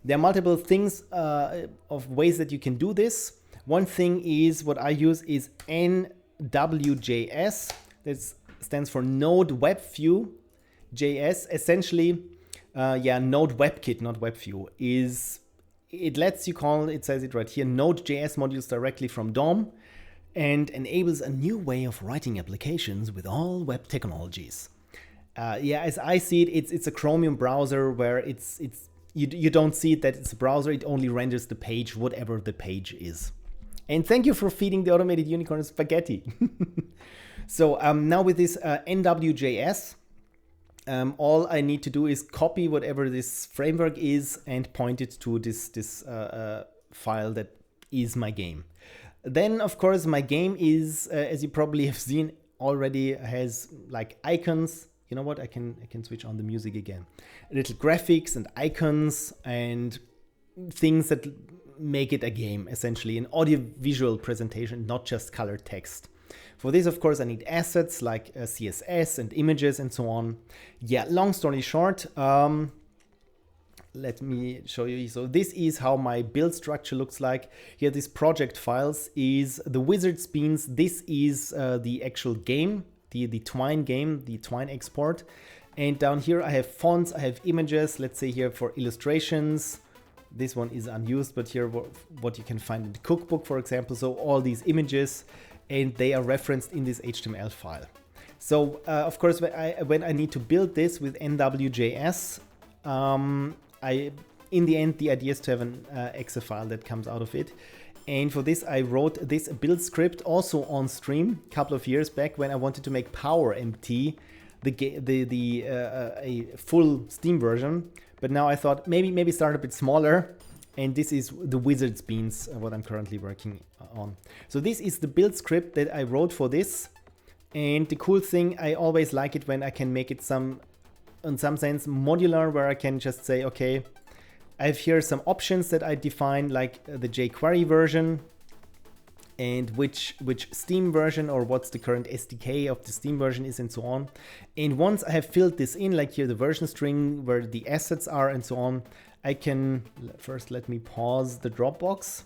There are multiple things of ways that you can do this. One thing is what I use is NWJS. That stands for Node Web View. JS, essentially, Node WebKit, not WebView, it lets you call, it says it right here, Node.js modules directly from DOM and enables a new way of writing applications with all web technologies. As I see it, it's a Chromium browser where you don't see it that it's a browser, it only renders the page, whatever the page is. And thank you for feeding the automated unicorn spaghetti. So now with this NWJS, all I need to do is copy whatever this framework is and point it to this file that is my game. Then, of course, my game is, as you probably have seen already, has like icons. You know what? I can switch on the music again. Little graphics and icons and things that make it a game, essentially an audio-visual presentation, not just colored text. For this, of course, I need assets like CSS and images and so on. Yeah, long story short, let me show you. So this is how my build structure looks like. Here, this project files is the Wizard's Beans. This is the actual game, the Twine game, the Twine export. And down here, I have fonts, I have images. Let's say here for illustrations. This one is unused, but here what you can find in the cookbook, for example. So all these images, and they are referenced in this HTML file. So of course, when I need to build this with NWJS, in the end, the idea is to have an exe file that comes out of it. And for this, I wrote this build script also on stream a couple of years back when I wanted to make Power MT, a full Steam version. But now I thought maybe start a bit smaller. And this is the Wizard's Beans, what I'm currently working on. So this is the build script that I wrote for this. And the cool thing, I always like it when I can make it in some sense modular, where I can just say, okay, I have here some options that I define, like the jQuery version and which Steam version, or what's the current SDK of the Steam version is, and so on. And once I have filled this in, like here the version string where the assets are and so on, I can first, let me pause the Dropbox,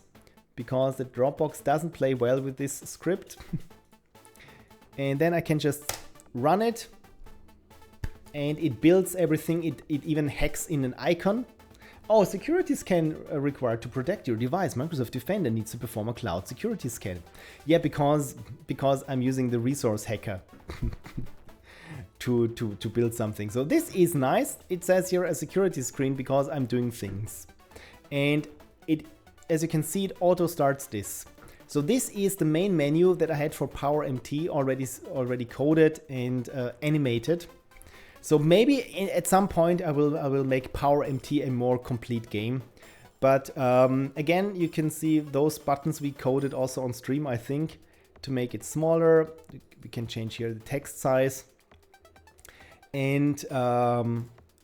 because the Dropbox doesn't play well with this script. And then I can just run it, and it builds everything. It even hacks in an icon. Oh, security scan required to protect your device. Microsoft Defender needs to perform a cloud security scan. Yeah, because I'm using the resource hacker to build something. So this is nice. It says here a security screen because I'm doing things. And it, as you can see, it auto starts this. So this is the main menu that I had for PowerMT already coded and animated. So maybe at some point I will make PowerMT a more complete game. But again, you can see those buttons we coded also on stream, I think, to make it smaller. We can change here the text size. And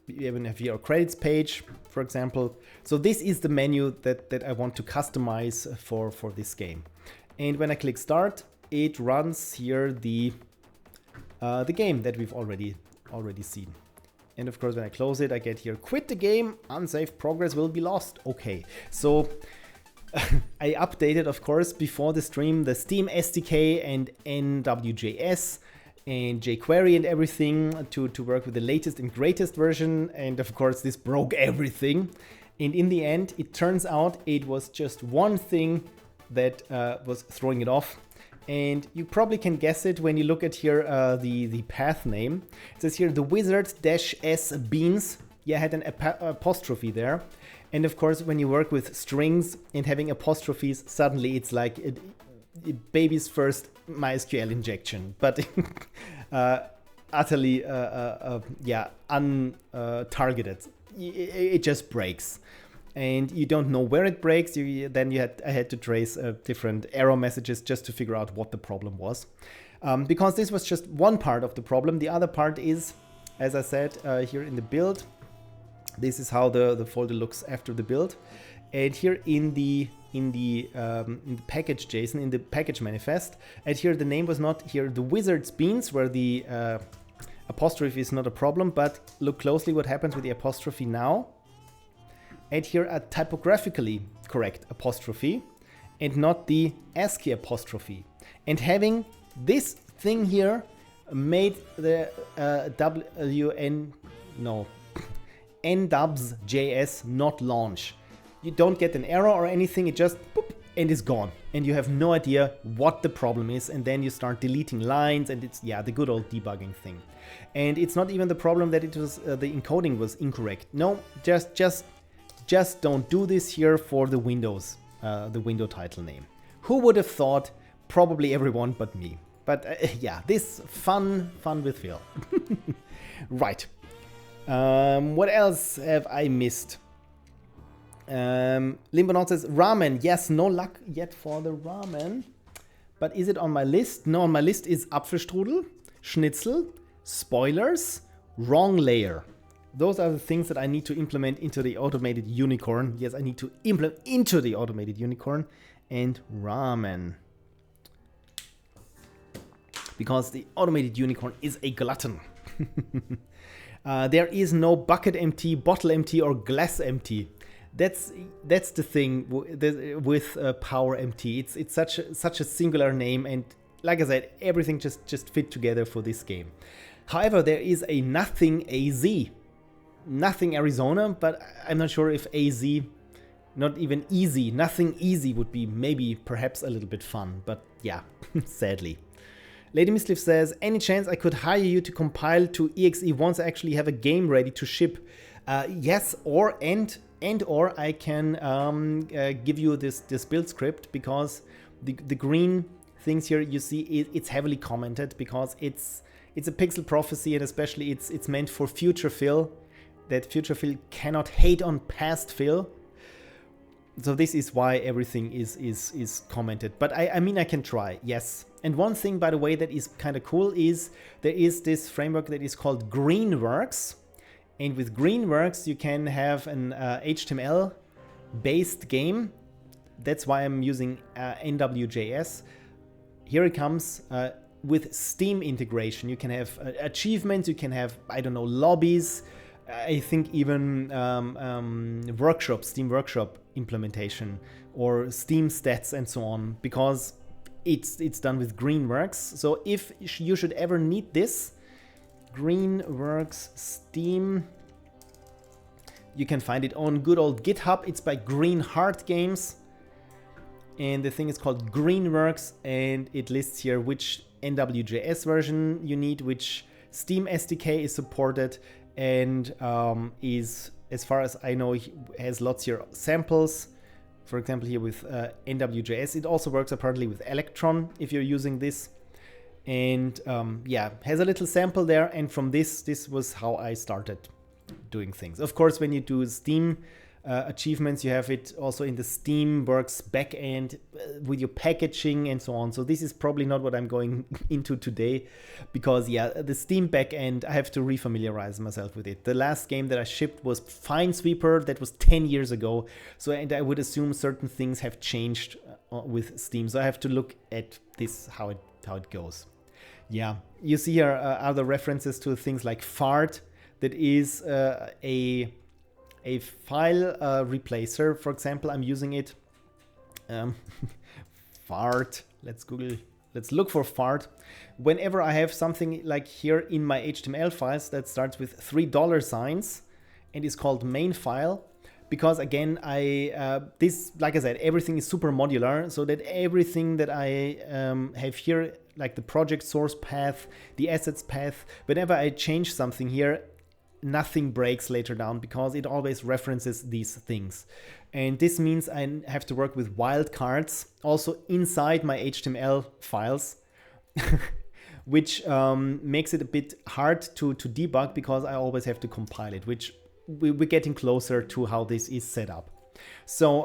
we even have here a credits page, for example. So this is the menu that I want to customize for this game. And when I click start, it runs here the game that we've already seen. And of course, when I close it, I get here, quit the game, unsafe progress will be lost. Okay, so I updated, of course, before the stream, the Steam SDK and NWJS and jQuery and everything to work with the latest and greatest version. And of course, this broke everything. And in the end, it turns out it was just one thing that was throwing it off. And you probably can guess it when you look at here the path name. It says here the wizard-s beans. Yeah, I had an apostrophe there. And of course, when you work with strings and having apostrophes, suddenly it's like baby's first MySQL injection. But utterly, untargeted. It just breaks. And you don't know where it breaks. I had to trace different error messages just to figure out what the problem was. Because this was just one part of the problem. The other part is, as I said, here in the build. This is how the folder looks after the build. And here in the package JSON, in the package manifest, and here the name was not here the Wizard's Beans, where the apostrophe is not a problem. But look closely what happens with the apostrophe now. And here a typographically correct apostrophe and not the ASCII apostrophe. And having this thing here made the ndubs.js not launch. You don't get an error or anything, it just boop, and is gone. And you have no idea what the problem is, and then you start deleting lines, and it's, yeah, the good old debugging thing. And it's not even the problem that it was the encoding was incorrect. No, just don't do this here for the Windows, the window title name. Who would have thought? Probably everyone but me. But yeah, this fun with Phil. Right. What else have I missed? Limbonaut says ramen. Yes, no luck yet for the ramen. But is it on my list? No, on my list is Apfelstrudel, Schnitzel, spoilers, wrong layer. Those are the things that I need to implement into the automated unicorn. Yes, I need to implement into the automated unicorn and ramen. Because the automated unicorn is a glutton. There is no bucket empty, bottle empty, or glass empty. That's the thing with PowerMT. It's such a singular name, and like I said, everything just fit together for this game. However, there is a nothing AZ. Nothing Arizona, but I'm not sure if AZ, not even easy, nothing easy would be maybe perhaps a little bit fun, but yeah, sadly. Lady Misliff says, any chance I could hire you to compile to EXE once I actually have a game ready to ship? Yes, or I can give you this build script, because the green things here you see, it's heavily commented because it's a Pixel Prophecy, and especially it's meant for future Phil. that future Phil cannot hate on past Phil. So this is why everything is commented. But I mean, I can try, yes. And one thing, by the way, that is kind of cool is there is this framework that is called Greenworks. And with Greenworks, you can have an HTML-based game. That's why I'm using NWJS. Here it comes with Steam integration. You can have achievements, you can have, I don't know, lobbies, I think even Steam Workshop implementation, or Steam stats and so on, because it's done with Greenworks. So if you should ever need this, Greenworks Steam, you can find it on good old GitHub. It's by Greenheart Games, and the thing is called Greenworks, and it lists here which NWJS version you need, which Steam SDK is supported, and is, as far as I know, has lots of samples. For example, here with NWJS, it also works apparently with Electron if you're using this. And yeah, has a little sample there, and from this was how I started doing things. Of course, when you do Steam achievements, you have it also in the Steamworks backend with your packaging and so on. So this is probably not what I'm going into today, because yeah, the Steam backend, I have to refamiliarize myself with it. The last game that I shipped was Finesweeper. That was 10 years ago. So, and I would assume certain things have changed with Steam. So I have to look at this, how it goes. Yeah, you see here other references to things like Fart. That is a file replacer. For example, I'm using it. Fart. Let's look for Fart. Whenever I have something like here in my HTML files that starts with $3 and is called main file, because again, this, like I said, everything is super modular, so that everything that I have here, like the project source path, the assets path, whenever I change something here, nothing breaks later down, because it always references these things. And this means I have to work with wildcards also inside my HTML files, which makes it a bit hard to debug, because I always have to compile it, which we're getting closer to how this is set up. So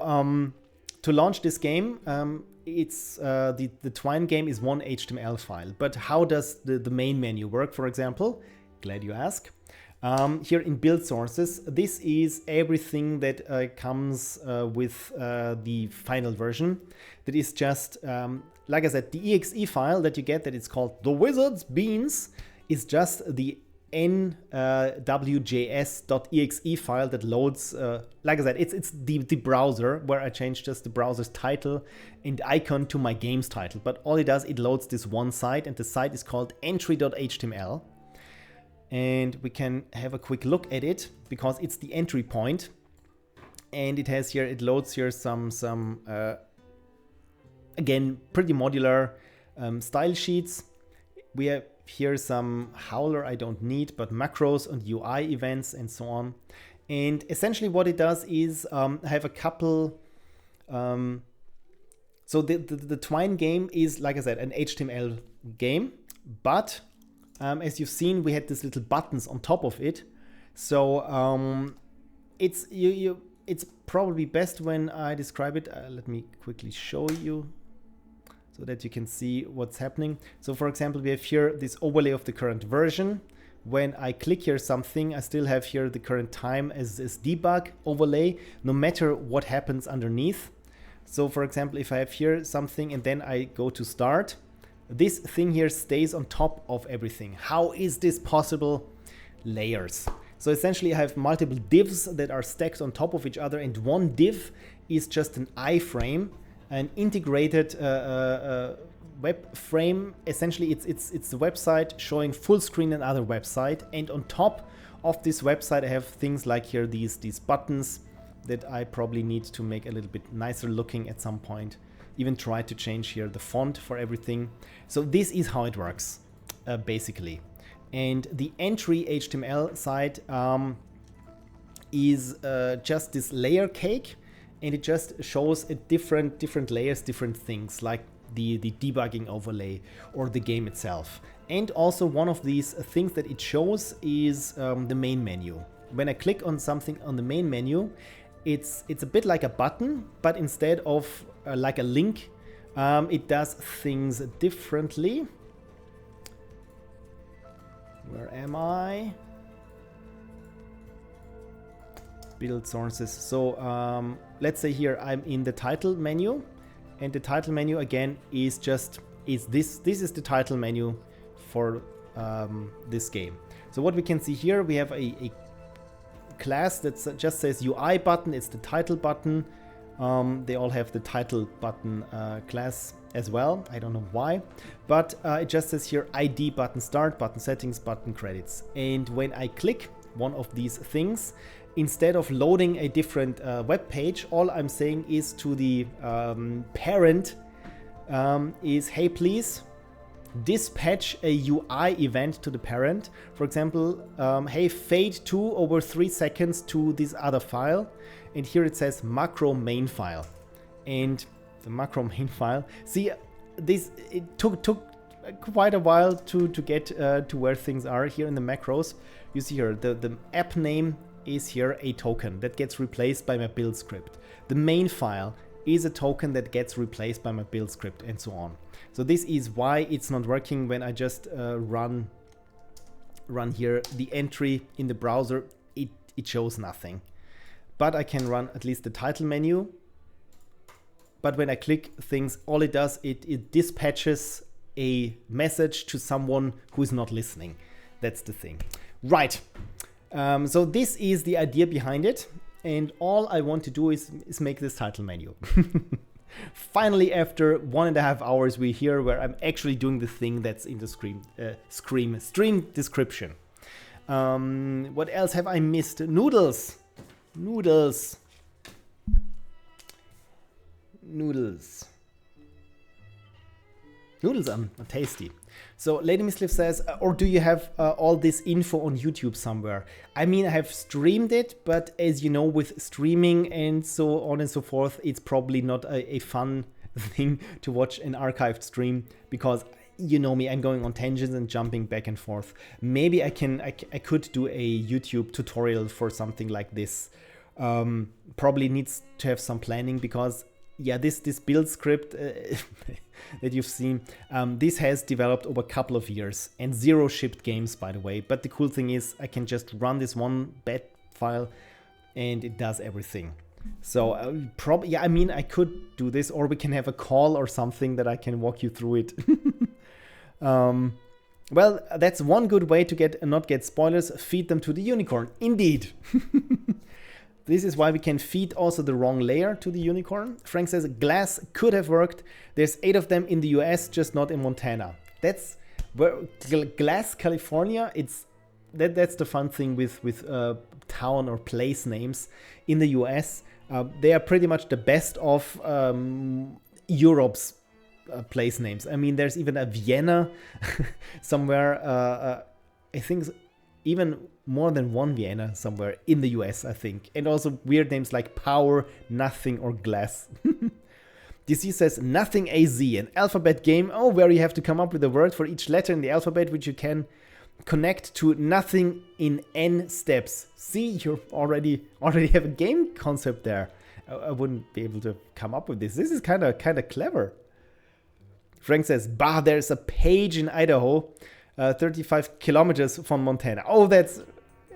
to launch this game, it's the Twine game is one HTML file. But how does the main menu work, for example? Glad you ask. Here in build sources, this is everything that comes with the final version. That is just, like I said, the exe file that you get, that it's called the Wizard's Beans, is just the nwjs.exe file that loads, like I said, it's the browser, where I changed just the browser's title and icon to my game's title. But all it does, it loads this one site, and the site is called entry.html. And we can have a quick look at it, because it's the entry point, and it has here, it loads here some again, pretty modular style sheets. We have here some Howler I don't need, but macros and UI events and so on. And essentially what it does is I have a couple, so the Twine game is, like I said, an HTML game, but as you've seen, we had these little buttons on top of it. So it's probably best when I describe it. Let me quickly show you so that you can see what's happening. So for example, we have here this overlay of the current version. When I click here something, I still have here the current time as debug overlay, no matter what happens underneath. So for example, if I have here something and then I go to start, this thing here stays on top of everything. How is this possible? Layers. So essentially I have multiple divs that are stacked on top of each other, and one div is just an iframe, an integrated web frame. Essentially it's the website showing full screen another website, and on top of this website I have things like here these buttons that I probably need to make a little bit nicer looking at some point. Even try to change here the font for everything. So this is how it works, basically. And the entry HTML side is just this layer cake, and it just shows different layers, different things, like the debugging overlay or the game itself. And also one of these things that it shows is the main menu. when I click on something on the main menu, it's a bit like a button, but instead of like a link, it does things differently. Where am I? Build sources. So let's say here I'm in the title menu, and the title menu again is this is the title menu for this game. So what we can see here, we have a class that just says UI button. It's the title button. They all have the title button class as well. I don't know why, but it just says here ID button, start button, settings button, credits. And when I click one of these things, instead of loading a different web page, all I'm saying is to the parent is, hey, please dispatch a UI event to the parent. For example, hey, fade 2 over 3 seconds to this other file. And here it says macro main file. And the macro main file, see, it took quite a while to get to where things are here in the macros. You see here, the app name is here a token that gets replaced by my build script. The main file is a token that gets replaced by my build script, and so on. So this is why it's not working when I just run here the entry in the browser. It shows nothing. But I can run at least the title menu. But when I click things, all it does, it dispatches a message to someone who is not listening. That's the thing. Right. So this is the idea behind it. And all I want to do is make this title menu. Finally, after 1.5 hours, we're here where I'm actually doing the thing that's in the stream description. What else have I missed? Noodles. Noodles are tasty. So Lady Misliff says, or do you have all this info on YouTube somewhere? I mean, I have streamed it, but as you know, with streaming and so on and so forth, it's probably not a fun thing to watch an archived stream, because you know me, I'm going on tangents and jumping back and forth. Maybe I could do a YouTube tutorial for something like this. Probably needs to have some planning, because yeah, this build script that you've seen, this has developed over a couple of years and 0 shipped games, by the way. But the cool thing is I can just run this one bat file and it does everything. So probably, yeah, I mean, I could do this, or we can have a call or something that I can walk you through it. Well, that's one good way to not get spoilers. Feed them to the unicorn. Indeed. This is why we can feed also the wrong layer to the unicorn. Frank says glass could have worked. There's 8 of them in the US, just not in Montana. That's where Glass, California. That's the fun thing with town or place names in the US. They are pretty much the best of Europe's place names. I mean, there's even a Vienna somewhere. I think even more than one Vienna somewhere in the US, I think. And also weird names like Power, Nothing, or Glass. DC says Nothing AZ, an alphabet game, where you have to come up with a word for each letter in the alphabet, which you can connect to nothing in n steps. See, you already have a game concept there. I wouldn't be able to come up with this. This is kind of clever. Frank says, bah, there's a page in Idaho, 35 kilometers from Montana. Oh, that's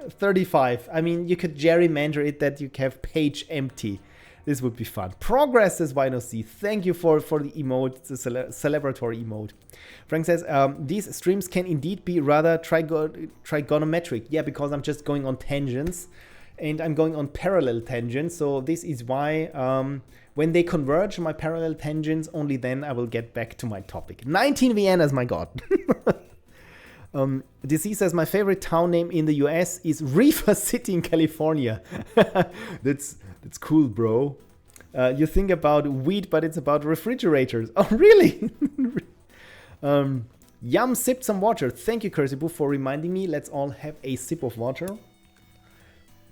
35. I mean, you could gerrymander it that you have page empty. This would be fun. Progress, says YNOC. Thank you for the emote, the celebratory emote. Frank says, these streams can indeed be rather trigonometric. Yeah, because I'm just going on tangents and I'm going on parallel tangents. So this is why when they converge my parallel tangents, only then I will get back to my topic. 19 Viennas, my God. DC says, my favorite town name in the US is Reefer City in California. That's cool, bro. You think about weed, but it's about refrigerators. Oh, really? Yum, sipped some water. Thank you, Cursibu, for reminding me. Let's all have a sip of water.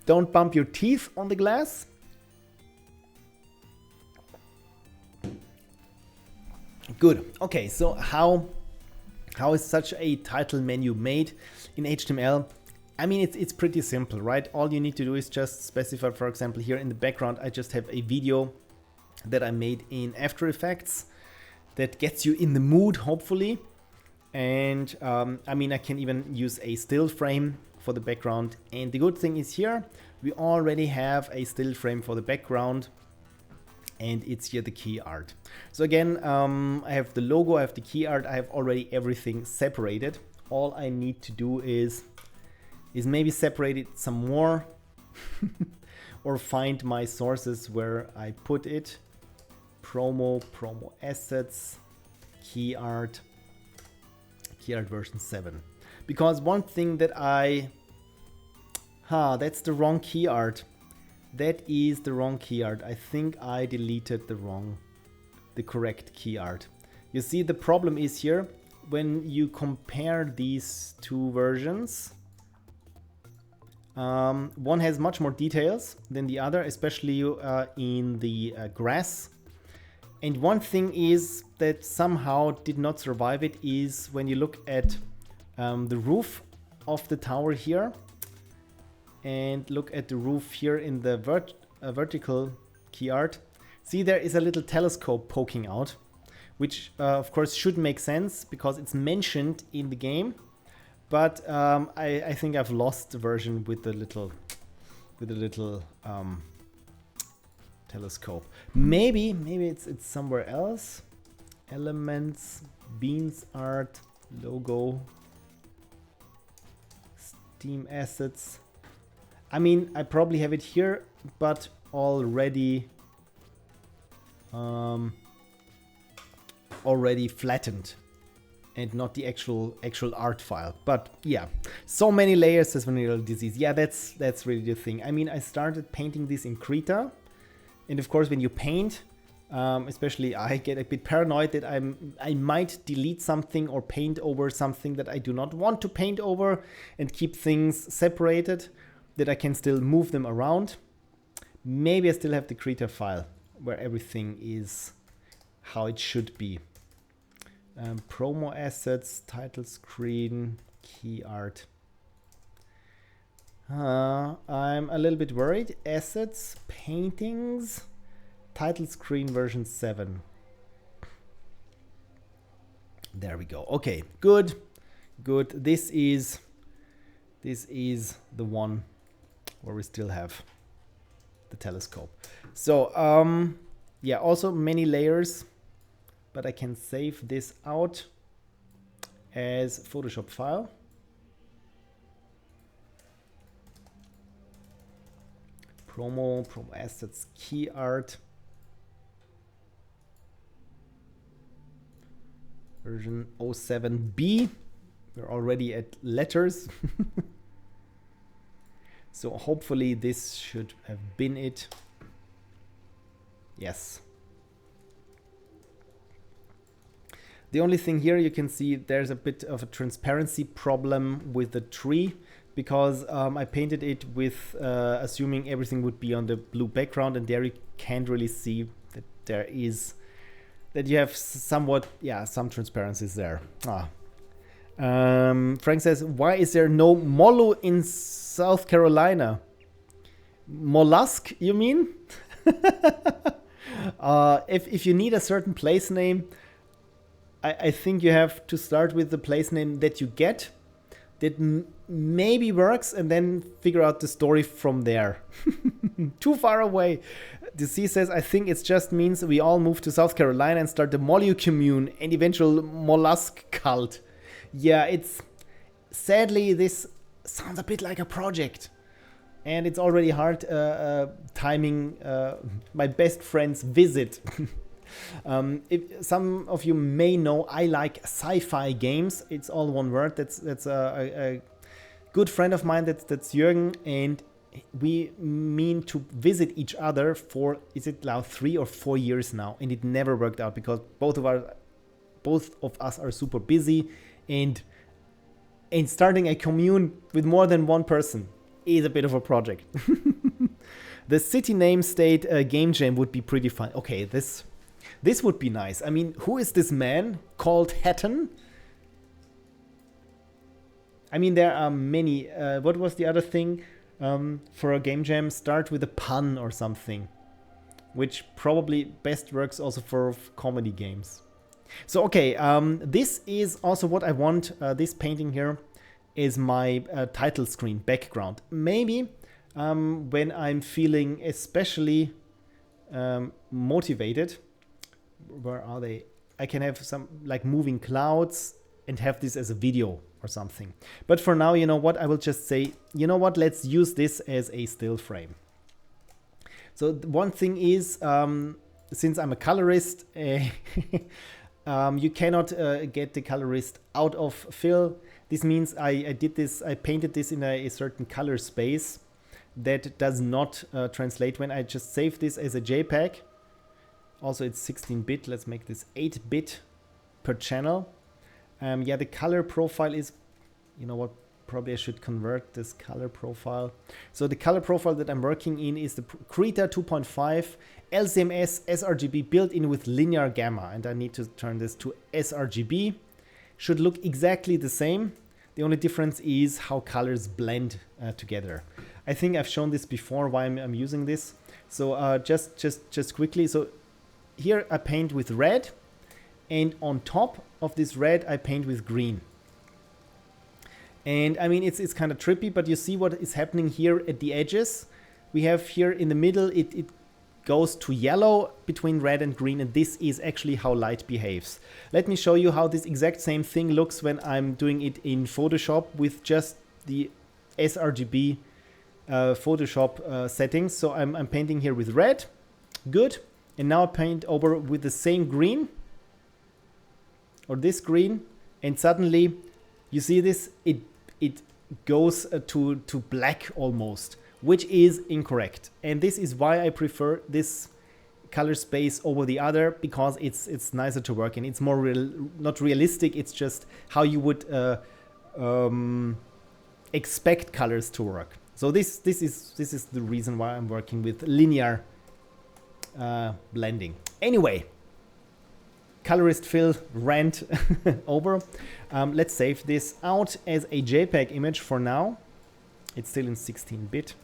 Don't bump your teeth on the glass. Good. Okay, so how is such a title menu made in HTML? I mean, it's pretty simple, right? All you need to do is just specify, for example, here in the background, I just have a video that I made in After Effects that gets you in the mood, hopefully. And I mean, I can even use a still frame for the background. And the good thing is here, we already have a still frame for the background. And it's here the key art. So again, I have the logo, I have the key art, I have already everything separated. All I need to do is maybe separate it some more or find my sources where I put it. Promo assets, key art version 7. Because one thing that that's the wrong key art. That is the wrong key art. I think I deleted the correct key art. You see, the problem is here, when you compare these two versions, one has much more details than the other, especially in the grass. And one thing is that somehow did not survive it is when you look at the roof of the tower here and look at the roof here in the vertical key art. See, there is a little telescope poking out, which of course should make sense because it's mentioned in the game. But I think I've lost the version with the little telescope. Maybe it's somewhere else. Elements, beans art, logo, Steam assets. I mean, I probably have it here, but already flattened and not the actual art file. But yeah, so many layers as venereal disease. Yeah, that's really the thing. I mean, I started painting this in Krita, and of course, when you paint, especially I get a bit paranoid that I might delete something or paint over something that I do not want to paint over, and keep things separated, that I can still move them around. Maybe I still have the Krita file where everything is how it should be. Promo assets, title screen, key art. I'm a little bit worried. Assets, paintings, title screen version 7. There we go. Okay, good. This is the one where we still have the telescope. So yeah, also many layers, but I can save this out as Photoshop file. Promo assets, key art, version 07B. We're already at letters. So hopefully this should have been it. Yes. The only thing here you can see there's a bit of a transparency problem with the tree, because I painted it with assuming everything would be on the blue background, and there you can't really see that that you have somewhat, yeah, some transparencies there. Frank says, why is there no Molu in South Carolina? Mollusk, you mean? If you need a certain place name, I think you have to start with the place name that you get, that maybe works, and then figure out the story from there. Too far away. The C says, I think it just means we all move to South Carolina and start the Molu commune and eventual mollusk cult. Yeah, sadly, this sounds a bit like a project. And it's already hard timing my best friend's visit. If some of you may know, I like sci-fi games. It's all one word. That's a good friend of mine. That's Jürgen, and we mean to visit each other for, is it now 3 or 4 years now, and it never worked out because both of us are super busy, and starting a commune with more than one person is a bit of a project. The city name state game jam would be pretty fun. Okay, this would be nice. I mean, who is this man called Hatton? I mean, there are many. What was the other thing for a game jam? Start with a pun or something, which probably best works also for comedy games. So, okay, this is also what I want. This painting here is my title screen background. Maybe when I'm feeling especially motivated, where are they? I can have some like moving clouds and have this as a video or something. But for now, you know what? I will just say, you know what? Let's use this as a still frame. So one thing is, since I'm a colorist, you cannot get the colorist out of fill. This means I painted this in a certain color space that does not translate when I just save this as a JPEG. Also, it's 16-bit. Let's make this 8-bit per channel. Yeah, the color profile is, you know what, probably I should convert this color profile. So the color profile that I'm working in is the Krita 2.5 LCMS sRGB built in with linear gamma. And I need to turn this to sRGB. Should look exactly the same. The only difference is how colors blend together. I think I've shown this before why I'm using this. So just quickly. So here I paint with red, and on top of this red I paint with green. And I mean, it's kind of trippy, but you see what is happening here at the edges. We have here in the middle, it goes to yellow between red and green, and this is actually how light behaves. Let me show you how this exact same thing looks when I'm doing it in Photoshop with just the sRGB Photoshop settings. So I'm painting here with red, good. And now I paint over with the same green, or this green, and suddenly you see this, it goes to black almost, which is incorrect. And this is why I prefer this color space over the other, because it's nicer to work in. It's more not realistic, it's just how you would expect colors to work. So this is the reason why I'm working with linear blending. Anyway, colorist Phil rant over. Let's save this out as a JPEG image for now. It's still in 16-bit.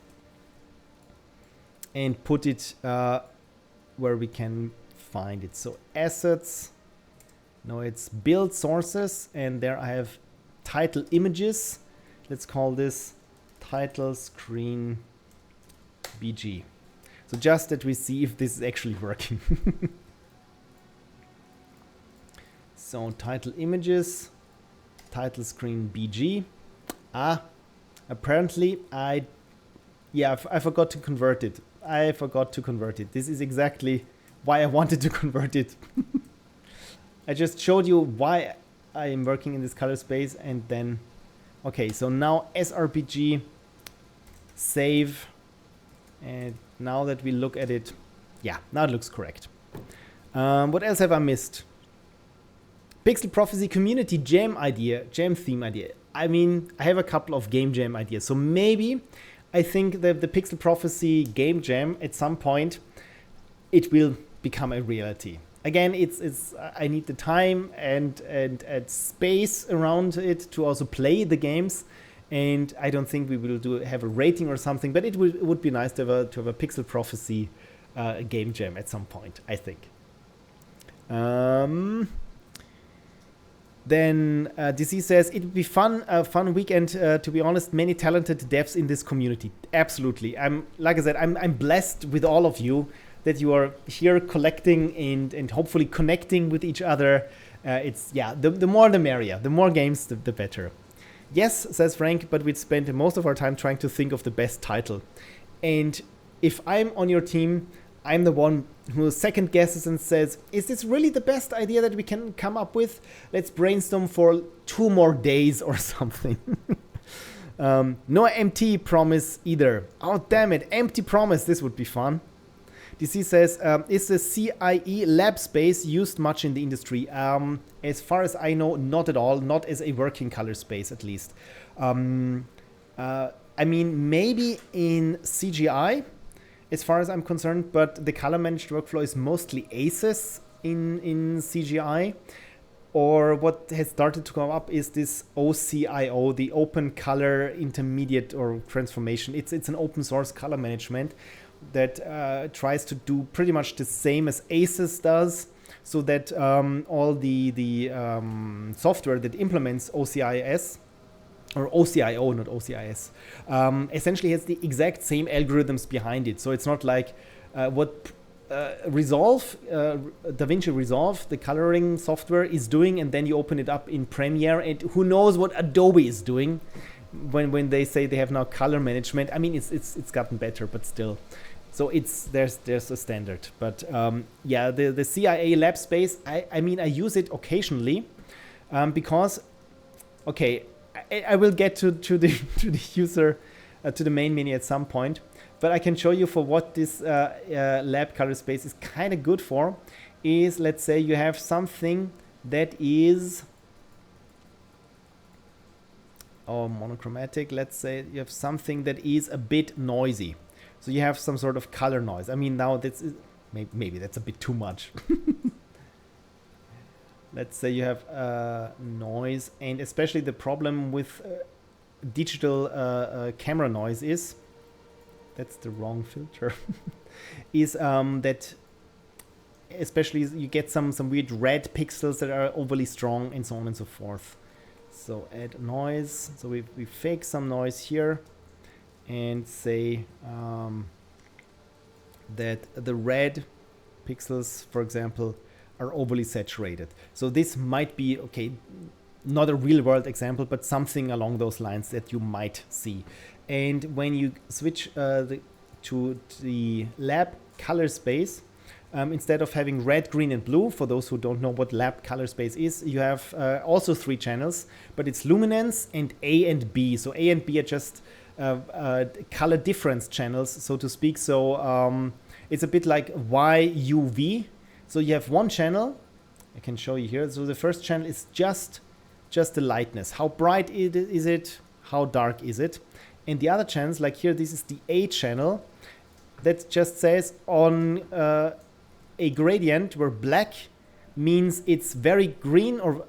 And put it where we can find it. So assets, no, it's build sources, and there I have title images. Let's call this title screen BG. So just that we see if this is actually working. So title images, title screen BG. Apparently I forgot to convert it. This is exactly why I wanted to convert it. I just showed you why I am working in this color space, and then, okay, so now sRPG, save, and now that we look at it, yeah, now it looks correct. What else have I missed? Pixel Prophecy community jam theme idea. I mean, I have a couple of game jam ideas. So maybe I think that the Pixel Prophecy game jam at some point, it will become a reality. Again, I need the time and space around it to also play the games. And I don't think we will have a rating or something, but it would be nice to have a Pixel Prophecy game jam at some point, I think. Then DC says, it would be a fun weekend, to be honest, many talented devs in this community. Absolutely. Like I said, I'm blessed with all of you that you are here collecting and hopefully connecting with each other. The more the merrier. The more games, the better. Yes, says Frank, but we'd spend most of our time trying to think of the best title. And if I'm on your team, I'm the one who second guesses and says, is this really the best idea that we can come up with? Let's brainstorm for 2 more days or something. No empty promise either. Oh, damn it. Empty promise. This would be fun. DC says, is the CIE lab space used much in the industry? As far as I know, not at all. Not as a working color space, at least. I mean, maybe in CGI, as far as I'm concerned, but the color managed workflow is mostly ACES in CGI. Or what has started to come up is this OCIO, the Open Color Intermediate or Transformation. It's an open source color management that tries to do pretty much the same as ACES does, so that all the software that implements OCIS, or OCIO, not OCIS, essentially has the exact same algorithms behind it. So it's not like what Resolve, DaVinci Resolve, the coloring software, is doing, and then you open it up in Premiere, and who knows what Adobe is doing when they say they have now color management. I mean, it's gotten better, but still. So there's a standard. But yeah, the CIA lab space, I mean, I use it occasionally because, okay, I will get to the user, to the main menu at some point. But I can show you for what this lab color space is kind of good for is, let's say you have something that is monochromatic. Let's say you have something that is a bit noisy. So you have some sort of color noise. I mean, now that's maybe that's a bit too much. Let's say you have noise, and especially the problem with digital camera noise is, that's the wrong filter, is that especially you get some weird red pixels that are overly strong and so on and so forth. So add noise. So we fake some noise here and say that the red pixels, for example, are overly saturated. So this might be, okay, not a real world example, but something along those lines that you might see. And when you switch to the lab color space, instead of having red, green, and blue, for those who don't know what lab color space is, you have also 3 channels, but it's luminance and A and B. So A and B are just color difference channels, so to speak. So it's a bit like YUV. So you have one channel, I can show you here. So the first channel is just the lightness. How bright is it? How dark is it? And the other channels, like here, this is the A channel, that just says on a gradient where black means it's very green or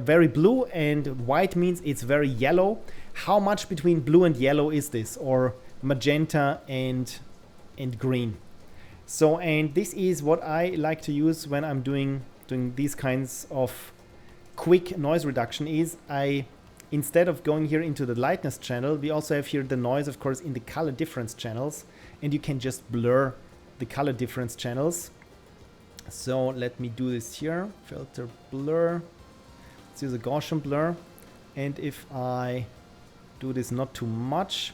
very blue, and white means it's very yellow. How much between blue and yellow is this, or magenta and green? So, and this is what I like to use when I'm doing these kinds of quick noise reduction. Is instead of going here into the lightness channel, we also have here the noise, of course, in the color difference channels, and you can just blur the color difference channels. So let me do this here, filter blur. Let's use a Gaussian blur. And if I do this not too much,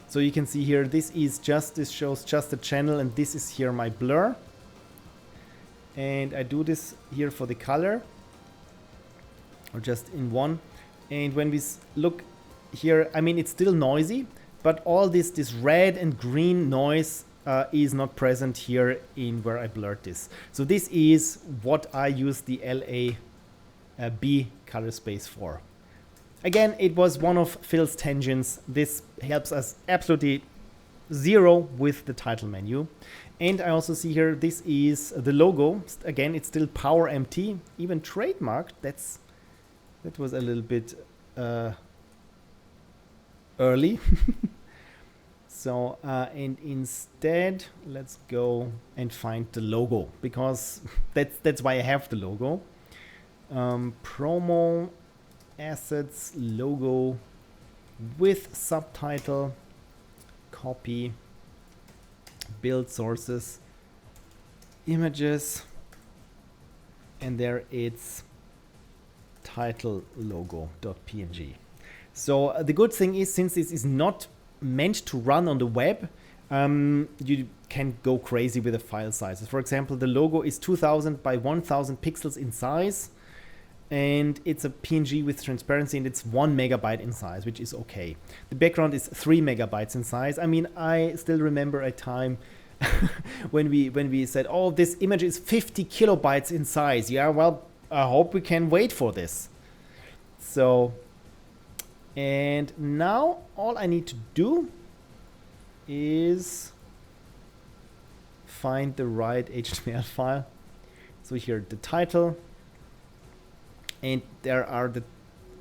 so you can see here, this shows just the channel, and this is here my blur. And I do this here for the color, or just in one. And when we look here, I mean, it's still noisy, but all this red and green noise is not present here in where I blurred this. So this is what I use the LAB color space for. Again, it was one of Phil's tangents. This helps us absolutely zero with the title menu. And I also see here, this is the logo. Again, it's still Power MT, even trademarked. That was a little bit early. So, and instead, let's go and find the logo, because that's why I have the logo. Promo, assets, logo with subtitle, copy, build sources, images, and there it's title logo.png. So the good thing is, since this is not meant to run on the web, you can go crazy with the file sizes. For example, the logo is 2000 by 1000 pixels in size, and it's a PNG with transparency, and it's 1 megabyte in size, which is okay. The background is 3 megabytes in size. I mean, I still remember a time when we said, oh, this image is 50 kilobytes in size. Yeah, well, I hope we can wait for this. So, and now all I need to do is find the right HTML file. So here, the title, And there are the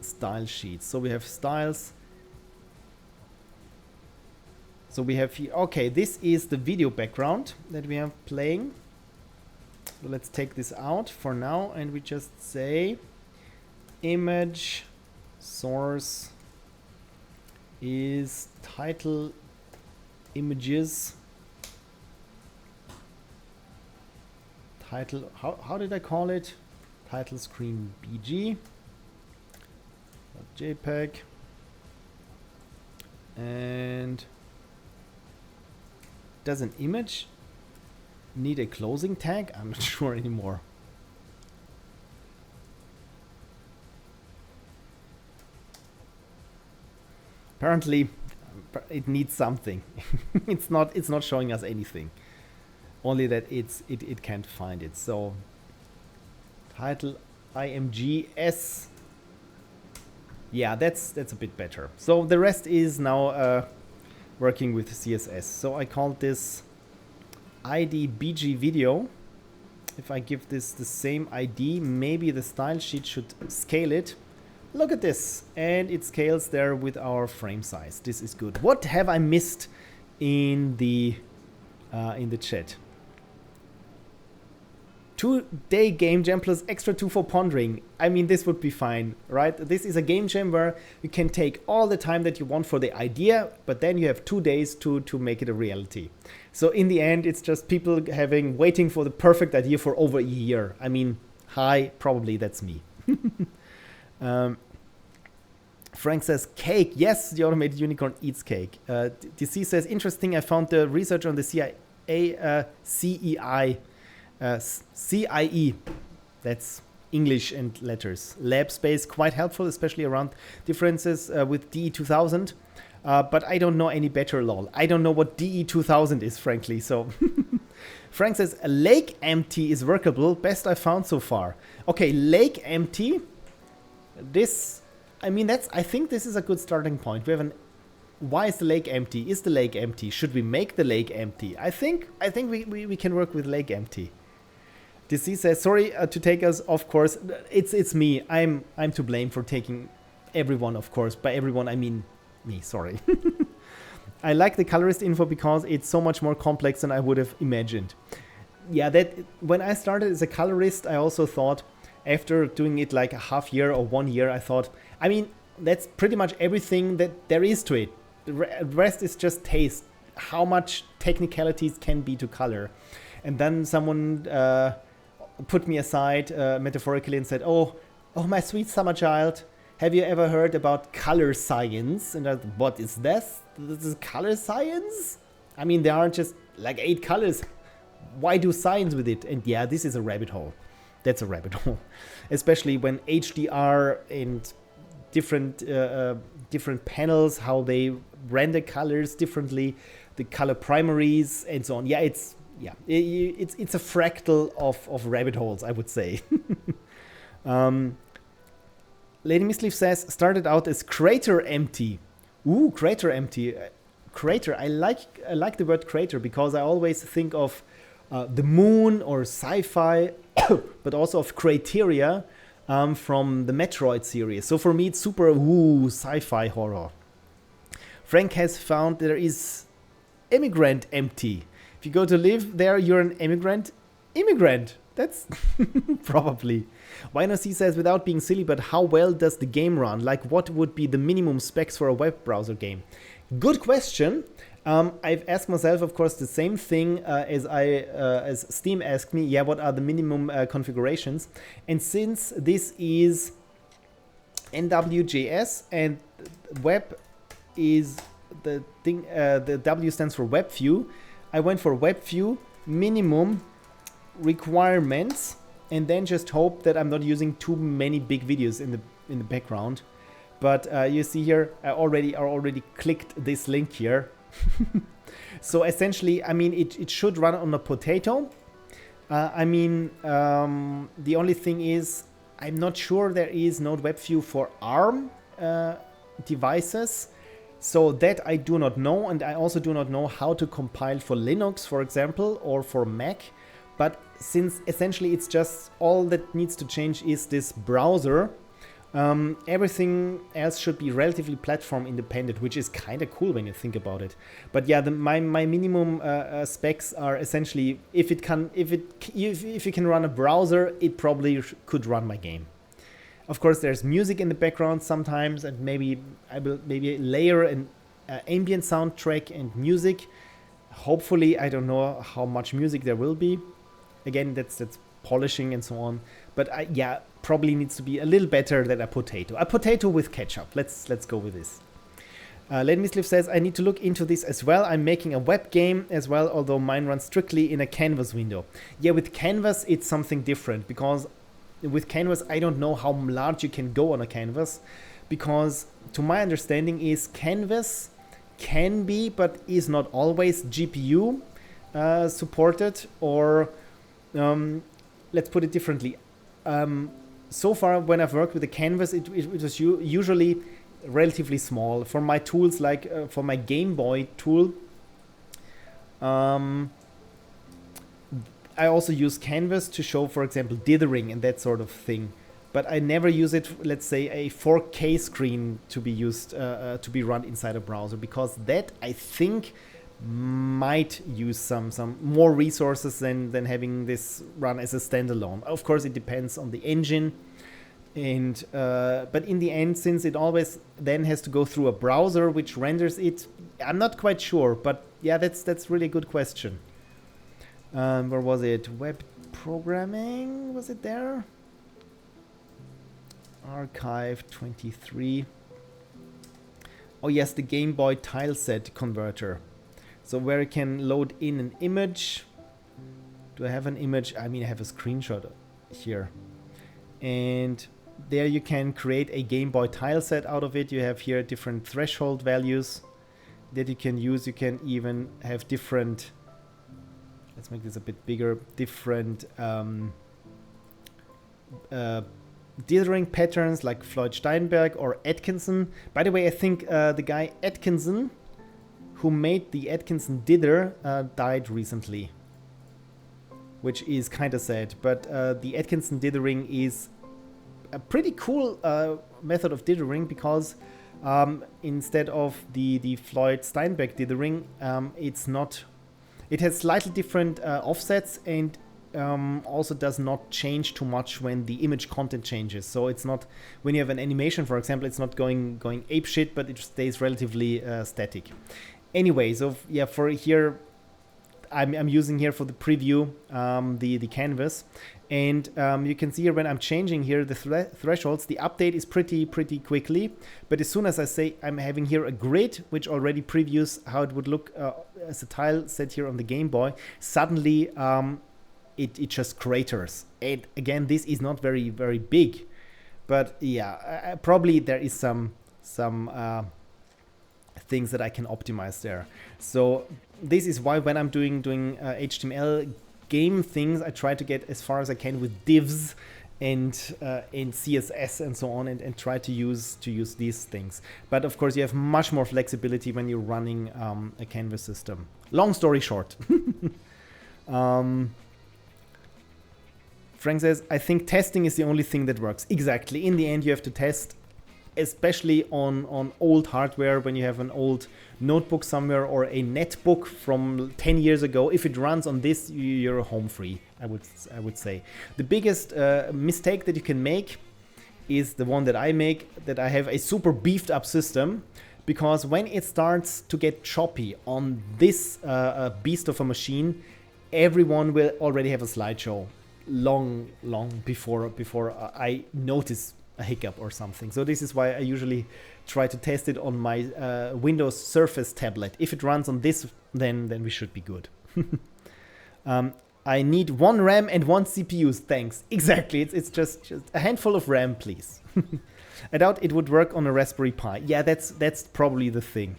style sheets. So we have styles. So we have here, okay, this is the video background that we have playing. So let's take this out for now, and we just say image source is title images. Title, how did I call it? Title screen BG. JPEG. And does an image need a closing tag? I'm not sure anymore. Apparently it needs something. it's not showing us anything. Only that it can't find it. So title imgs. Yeah, that's a bit better. So the rest is now working with CSS. So I called this ID BG video. If I give this the same ID, maybe the style sheet should scale it. Look at this, and it scales there with our frame size. This is good. What have I missed in the chat? 2-day game jam plus extra 2 for pondering. I mean, this would be fine, right? This is a game jam where you can take all the time that you want for the idea, but then you have 2 days to make it a reality. So in the end, it's just people waiting for the perfect idea for over a year. I mean, hi, probably that's me. Frank says cake. Yes, the automated unicorn eats cake. DC says interesting. I found the research on the CIE. That's English and letters. Lab space quite helpful, especially around differences with DE2000. But I don't know any better, lol. I don't know what DE2000 is, frankly. So Frank says a lake empty is workable. Best I found so far. Okay, lake empty. This, I mean, I think this is a good starting point. We have why is the lake empty? Is the lake empty? Should we make the lake empty? I think we can work with lake empty. DC says sorry to take us, of course. It's me. I'm to blame for taking everyone, of course. By everyone I mean me. Sorry. I like the colorist info because it's so much more complex than I would have imagined. Yeah, that when I started as a colorist, I also thought, after doing it like a half year or 1 year, I thought, I mean, that's pretty much everything that there is to it. The rest is just taste. How much technicalities can be to color. And then someone put me aside metaphorically and said, oh, my sweet summer child, have you ever heard about color science? And I thought, what is this? This is color science? I mean, there aren't just like 8 colors. Why do science with it? And yeah, this is a rabbit hole. That's a rabbit hole. Especially when HDR and different panels, how they render colors differently, the color primaries and so on. Yeah, it's a fractal of rabbit holes, I would say. Lady Misleaf says, started out as crater empty. Ooh, crater empty. Crater, I like the word crater because I always think of the moon or sci-fi, but also of Crateria from the Metroid series. So for me, it's super sci-fi horror. Frank has found there is immigrant empty. If you go to live there, you're an immigrant. That's probably. Winoc says, without being silly, but how well does the game run? Like, what would be the minimum specs for a web browser game? Good question. I've asked myself, of course, the same thing as Steam asked me. Yeah, what are the minimum configurations? And since this is NWJS and web is the thing, the W stands for WebView. I went for WebView minimum requirements, and then just hope that I'm not using too many big videos in the background. But you see here, I already clicked this link here. So essentially, I mean, it should run on a potato. The only thing is, I'm not sure there is Node WebView for ARM devices. So that I do not know, and I also do not know how to compile for Linux, for example, or for Mac. But since essentially it's just all that needs to change is this browser, everything else should be relatively platform independent, which is kind of cool when you think about it. But yeah, my minimum specs are essentially if you can run a browser, it probably could run my game. Of course, there's music in the background sometimes, and maybe I will layer an ambient soundtrack and music. Hopefully, I don't know how much music there will be. Again, that's polishing and so on. But yeah, probably needs to be a little better than a potato. A potato with ketchup. Let's go with this. Ledmisliv says, I need to look into this as well. I'm making a web game as well, although mine runs strictly in a canvas window. Yeah, with canvas, it's something different, because with canvas, I don't know how large you can go on a canvas, because to my understanding is canvas can be, but is not always GPU supported, or let's put it differently. So far, when I've worked with the canvas, it was usually relatively small. For my tools, like for my Game Boy tool, I also use canvas to show, for example, dithering and that sort of thing. But I never use it, let's say, a 4K screen to be used, to be run inside a browser, because that, I think, might use some more resources than having this run as a standalone. Of course, it depends on the engine. And but in the end, since it always then has to go through a browser which renders it, I'm not quite sure. But yeah, that's really a good question. Where was it? Web programming, was it there? Archive 23. Oh yes, the Game Boy tileset converter. So where you can load in an image. Do I have an image? I mean, I have a screenshot here. And there you can create a Game Boy tileset out of it. You have here different threshold values that you can use. You can even have different, let's make this a bit bigger, different dithering patterns like Floyd Steinberg or Atkinson. By the way, I think the guy Atkinson, who made the Atkinson dither, died recently, which is kind of sad. But the Atkinson dithering is a pretty cool method of dithering, because instead of the Floyd Steinberg dithering, it has slightly different offsets, and also does not change too much when the image content changes. So it's not, when you have an animation, for example, it's not going apeshit, but it stays relatively static. Anyway, so yeah, for here, I'm using here for the preview the canvas, and you can see here when I'm changing here the thresholds, the update is pretty quickly. But as soon as I say I'm having here a grid which already previews how it would look as a tile set here on the Game Boy, suddenly it just craters. And again, this is not very big, but yeah, probably there is some things that I can optimize there. So this is why when I'm doing HTML game things, I try to get as far as I can with divs and CSS and so on, and try to use these things. But of course, you have much more flexibility when you're running a canvas system. Long story short. Frank says, I think testing is the only thing that works. Exactly. In the end, you have to test, especially on old hardware. When you have an old notebook somewhere or a netbook from 10 years ago, if it runs on this, you're home free, I would say. The biggest mistake that you can make is the one that I make, that I have a super beefed up system, because when it starts to get choppy on this beast of a machine, everyone will already have a slideshow long before I notice a hiccup or something. So this is why I usually try to test it on my Windows Surface tablet. If it runs on this, then we should be good. I need 1 RAM and 1 CPU. Thanks. Exactly. It's just a handful of RAM, please. I doubt it would work on a Raspberry Pi. Yeah, that's probably the thing.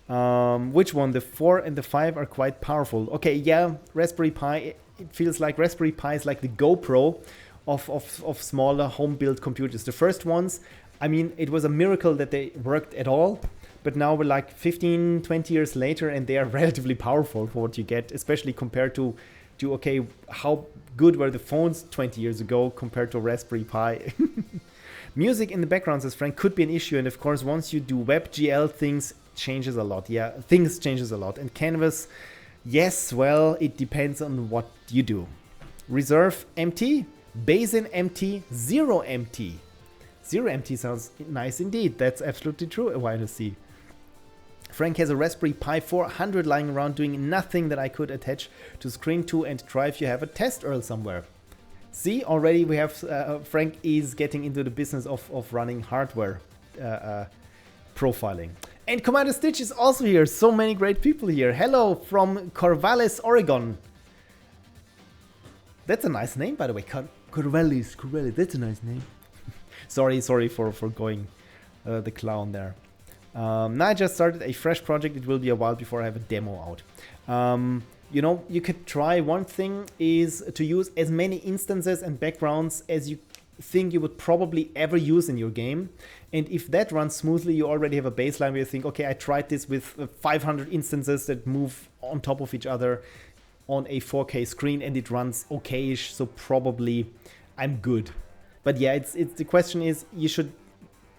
Which one? The 4 and the 5 are quite powerful. Okay, yeah, Raspberry Pi. It feels like Raspberry Pi is like the GoPro of smaller home-built computers. The first ones, I mean, it was a miracle that they worked at all. but now we're like 15, 20 years later, and they are relatively powerful for what you get, especially compared to okay, how good were the phones 20 years ago compared to Raspberry Pi. Music in the background, says Frank, could be an issue, and of course once you do WebGL, things changes a lot. Yeah, things changes a lot. And Canvas, yes, well, it depends on what you do. Reserve empty, basin empty, zero empty. Zero empty sounds nice indeed. That's absolutely true, Y2C. Frank has a Raspberry Pi 400 lying around doing nothing that I could attach to screen to and try if you have a test URL somewhere. See, already we have Frank is getting into the business of running hardware profiling. And Commander Stitch is also here. So many great people here. Hello from Corvallis, Oregon. That's a nice name, by the way. Corvallis, that's a nice name. sorry for going the clown there. Now I just started a fresh project. It will be a while before I have a demo out. You know, you could try. One thing is to use as many instances and backgrounds as you think you would probably ever use in your game. And if that runs smoothly, you already have a baseline where you think, okay, I tried this with 500 instances that move on top of each other on a 4K screen and it runs okay-ish, so probably I'm good. But yeah, it's the question is you should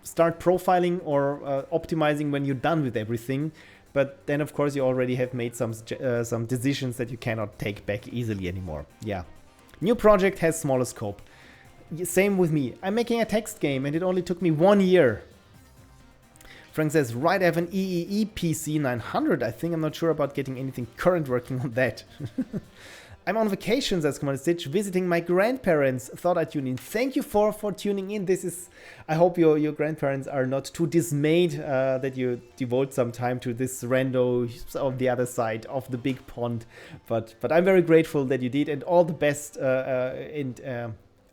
start profiling or optimizing when you're done with everything. But then, of course, you already have made some decisions that you cannot take back easily anymore. Yeah. New project has smaller scope. Same with me. I'm making a text game and it only took me 1 year. Frank says, right, I have an EEE PC 900. I think I'm not sure about getting anything current working on that. I'm on vacation, says Commander Stitch, visiting my grandparents. Thought I'd tune in. Thank you for tuning in. This is, I hope your grandparents are not too dismayed that you devote some time to this rando on the other side of the big pond. But I'm very grateful that you did, and all the best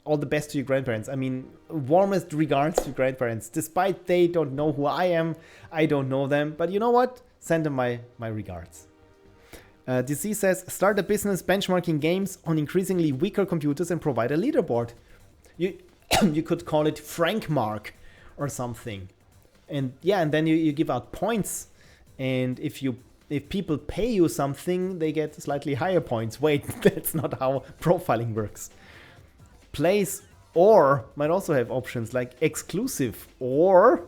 all the best to your grandparents. I mean, warmest regards to grandparents. Despite they don't know who I am, I don't know them. But you know what? Send them my regards. DC says, start a business benchmarking games on increasingly weaker computers and provide a leaderboard. You you could call it Frank Mark or something. And yeah, and then you give out points. And if people pay you something, they get slightly higher points. Wait, that's not how profiling works. Place or might also have options like exclusive or,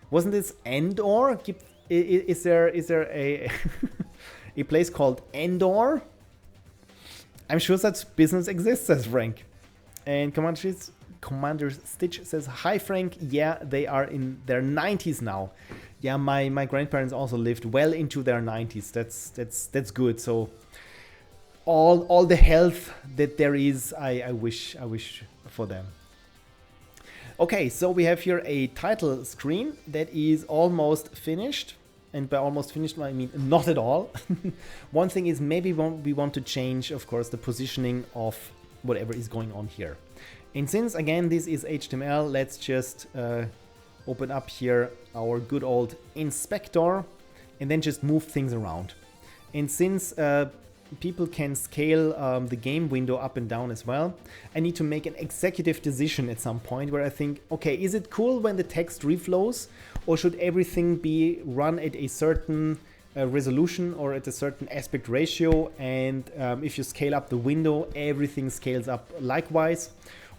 wasn't this and or? Is there a a place called Endor? I'm sure such business exists, says Frank. And Commander Stitch says, hi Frank, yeah, they are in their 90s now. Yeah, my grandparents also lived well into their 90s. That's good. So all the health that there is, I wish for them. Okay, so we have here a title screen that is almost finished. And by almost finished, I mean not at all. One thing is maybe we want to change, of course, the positioning of whatever is going on here. And since, again, this is HTML, let's just open up here our good old inspector and then just move things around. And since people can scale the game window up and down as well, I need to make an executive decision at some point where I think, okay, is it cool when the text reflows, or should everything be run at a certain resolution or at a certain aspect ratio, and if you scale up the window, everything scales up likewise?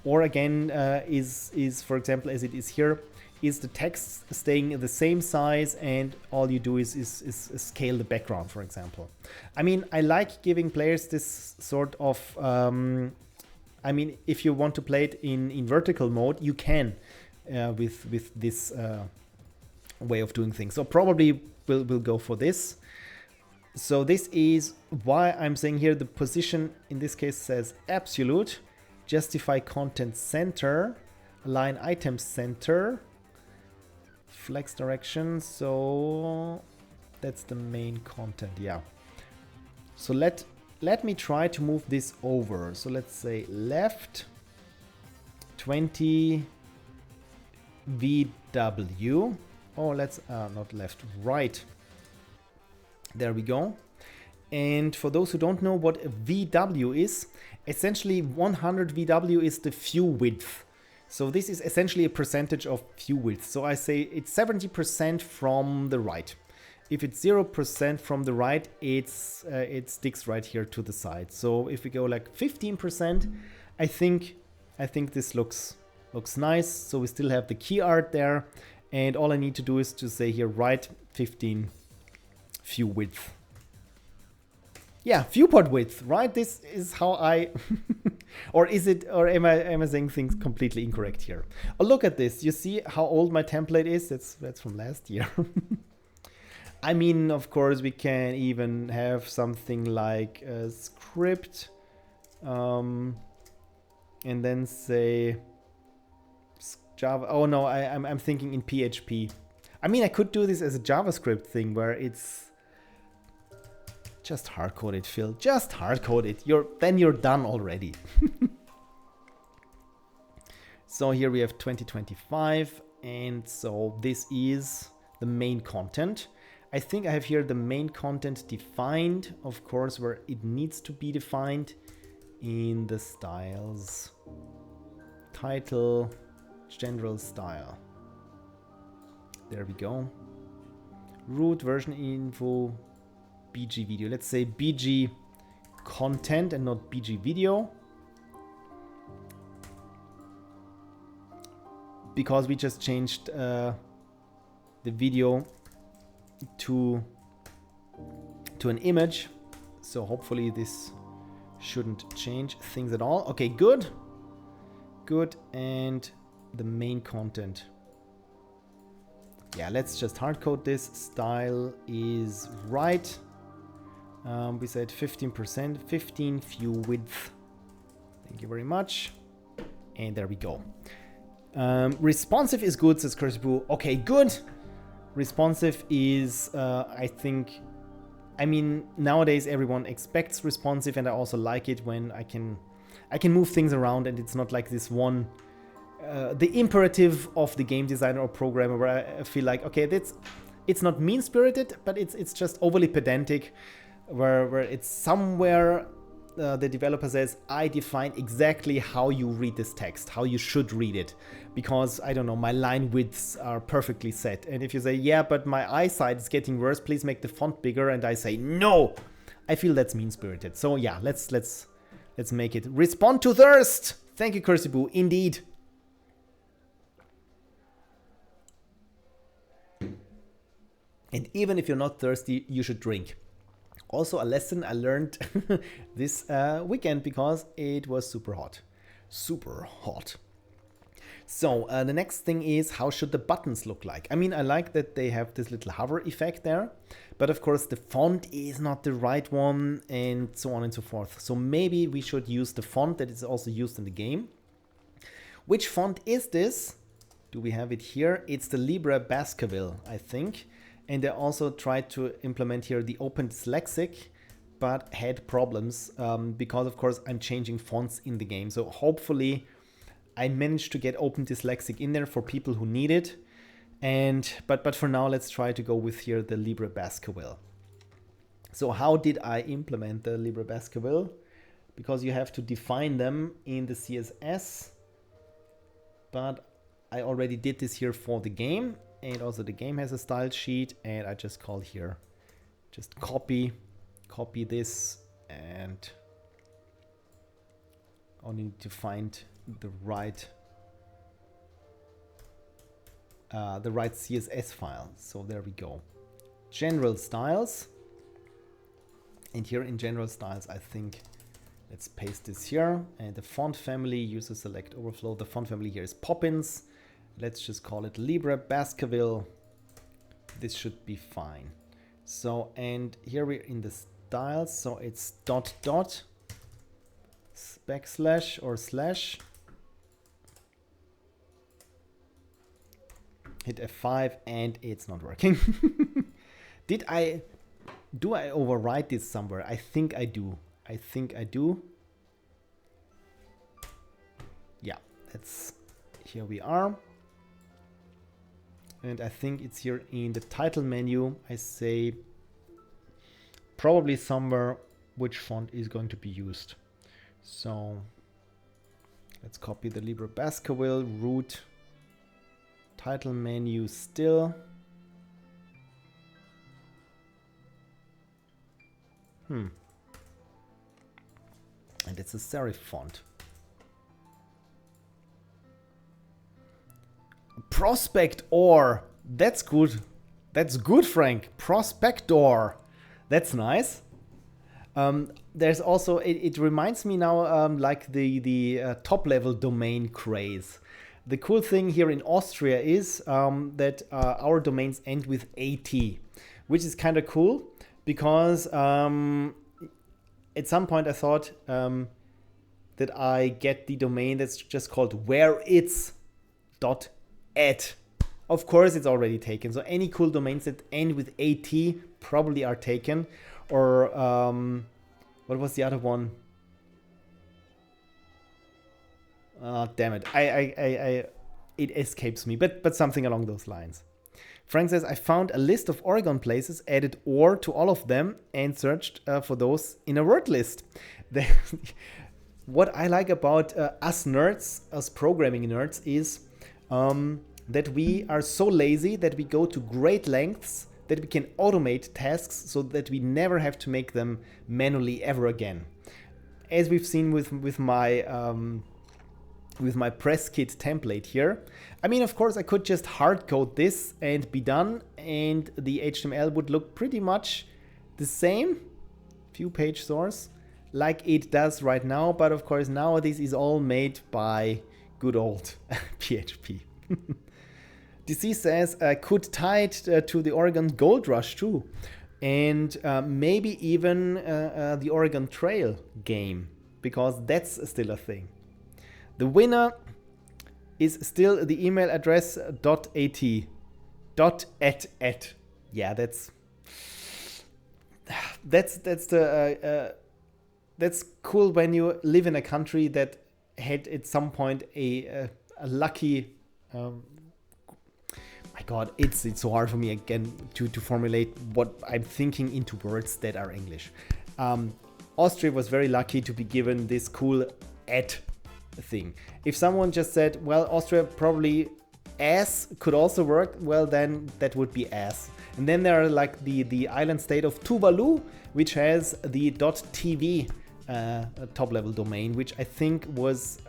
Or again, is for example, as it is here, is the text staying the same size and all you do is scale the background, for example. I mean, I like giving players this sort of, I mean, if you want to play it in vertical mode, you can with this way of doing things. So probably we'll go for this. So this is why I'm saying here the position in this case says absolute, justify content center, align item center, flex direction. So that's the main content. Yeah. So let me try to move this over. So let's say left 20 VW. Oh, let's not left, right. There we go. And for those who don't know what a VW is, essentially 100 VW is the view width. So this is essentially a percentage of view width. So I say it's 70% from the right. If it's 0% from the right, it sticks right here to the side. So if we go like 15%, I think this looks nice. So we still have the key art there, and all I need to do is to say here right 15 view width. Yeah, viewport width, right? This is how I or is it, or am I saying things completely incorrect here? Oh, look at this. You see how old my template is? That's from last year. I mean, of course, we can even have something like a script, and then say Java. Oh no, I'm thinking in PHP. I mean, I could do this as a JavaScript thing where it's just hard-code it, Phil. Just hard-code it. Then you're done already. So here we have 2025, and so this is the main content. I think I have here the main content defined, of course, where it needs to be defined in the styles. Title, general style. There we go. Root, version info, BG video. Let's say BG content and not BG video. Because we just changed the video to an image. So hopefully this shouldn't change things at all. Okay, good. Good, and the main content. Yeah, let's just hard code this. Style is right. We said 15%, 15 view width. Thank you very much. And there we go. Responsive is good, says Cursiboo. Okay, good. Responsive is, I think, I mean, nowadays everyone expects responsive, and I also like it when I can move things around and it's not like this one, the imperative of the game designer or programmer where I feel like, okay, it's not mean-spirited, but it's just overly pedantic, where it's somewhere the developer says, I define exactly how you read this text, how you should read it, because, I don't know, my line widths are perfectly set. And if you say, yeah, but my eyesight is getting worse, please make the font bigger, and I say, no, I feel that's mean-spirited. So yeah, let's make it respond to thirst. Thank you, Cursiboo. Indeed. And even if you're not thirsty, you should drink. Also a lesson I learned this weekend because it was super hot. Super hot. So the next thing is, how should the buttons look like? I mean, I like that they have this little hover effect there, but of course the font is not the right one, and so on and so forth. So maybe we should use the font that is also used in the game. Which font is this? Do we have it here? It's the Libre Baskerville, I think. And they also tried to implement here the Open Dyslexic, but had problems because, of course, I'm changing fonts in the game. So hopefully I managed to get Open Dyslexic in there for people who need it. But for now, let's try to go with here the Libre Baskerville. So how did I implement the Libre Baskerville? Because you have to define them in the CSS. But I already did this here for the game. And also the game has a style sheet, and I just call here, just copy this, and only need to find the right CSS file. So there we go. General styles, and here in general styles, I think let's paste this here, and the font family, user select overflow. The font family here is Poppins. Let's just call it Libre Baskerville. This should be fine. So, and here we're in the styles. So it's dot backslash or slash. Hit F5 and it's not working. Do I overwrite this somewhere? I think I do. Yeah, here we are. And I think it's here in the title menu. I say probably somewhere which font is going to be used. So Let's copy the Libre Baskerville root. Title menu still. And it's a serif font. Prospector. That's good. That's good, Frank. Prospector. That's nice. There's also, it reminds me now like the top level domain craze. The cool thing here in Austria is that our domains end with AT, which is kind of cool because at some point I thought that I get the domain that's just called whereits.at. Of course, it's already taken. So any cool domains that end with AT probably are taken. Or what was the other one? Damn it! It escapes me. But something along those lines. Frank says, I found a list of Oregon places, added OR to all of them, and searched for those in a word list. What I like about us nerds, us programming nerds, is that we are so lazy that we go to great lengths that we can automate tasks so that we never have to make them manually ever again. As we've seen with my press kit template here. I mean, of course, I could just hard code this and be done, and the HTML would look pretty much the same, few page source, like it does right now. But of course, nowadays is all made by good old PHP. DC says, could tie it to the Oregon Gold Rush too, and maybe even the Oregon Trail game, because that's still a thing. The winner is still the email address .at. Yeah, that's cool when you live in a country that had at some point a lucky. My God, it's so hard for me again to formulate what I'm thinking into words that are English. Austria was very lucky to be given this cool at thing. If someone just said, well, Austria probably ass could also work, well, then that would be ass. And then there are like the island state of Tuvalu, which has the .tv top level domain, which I think was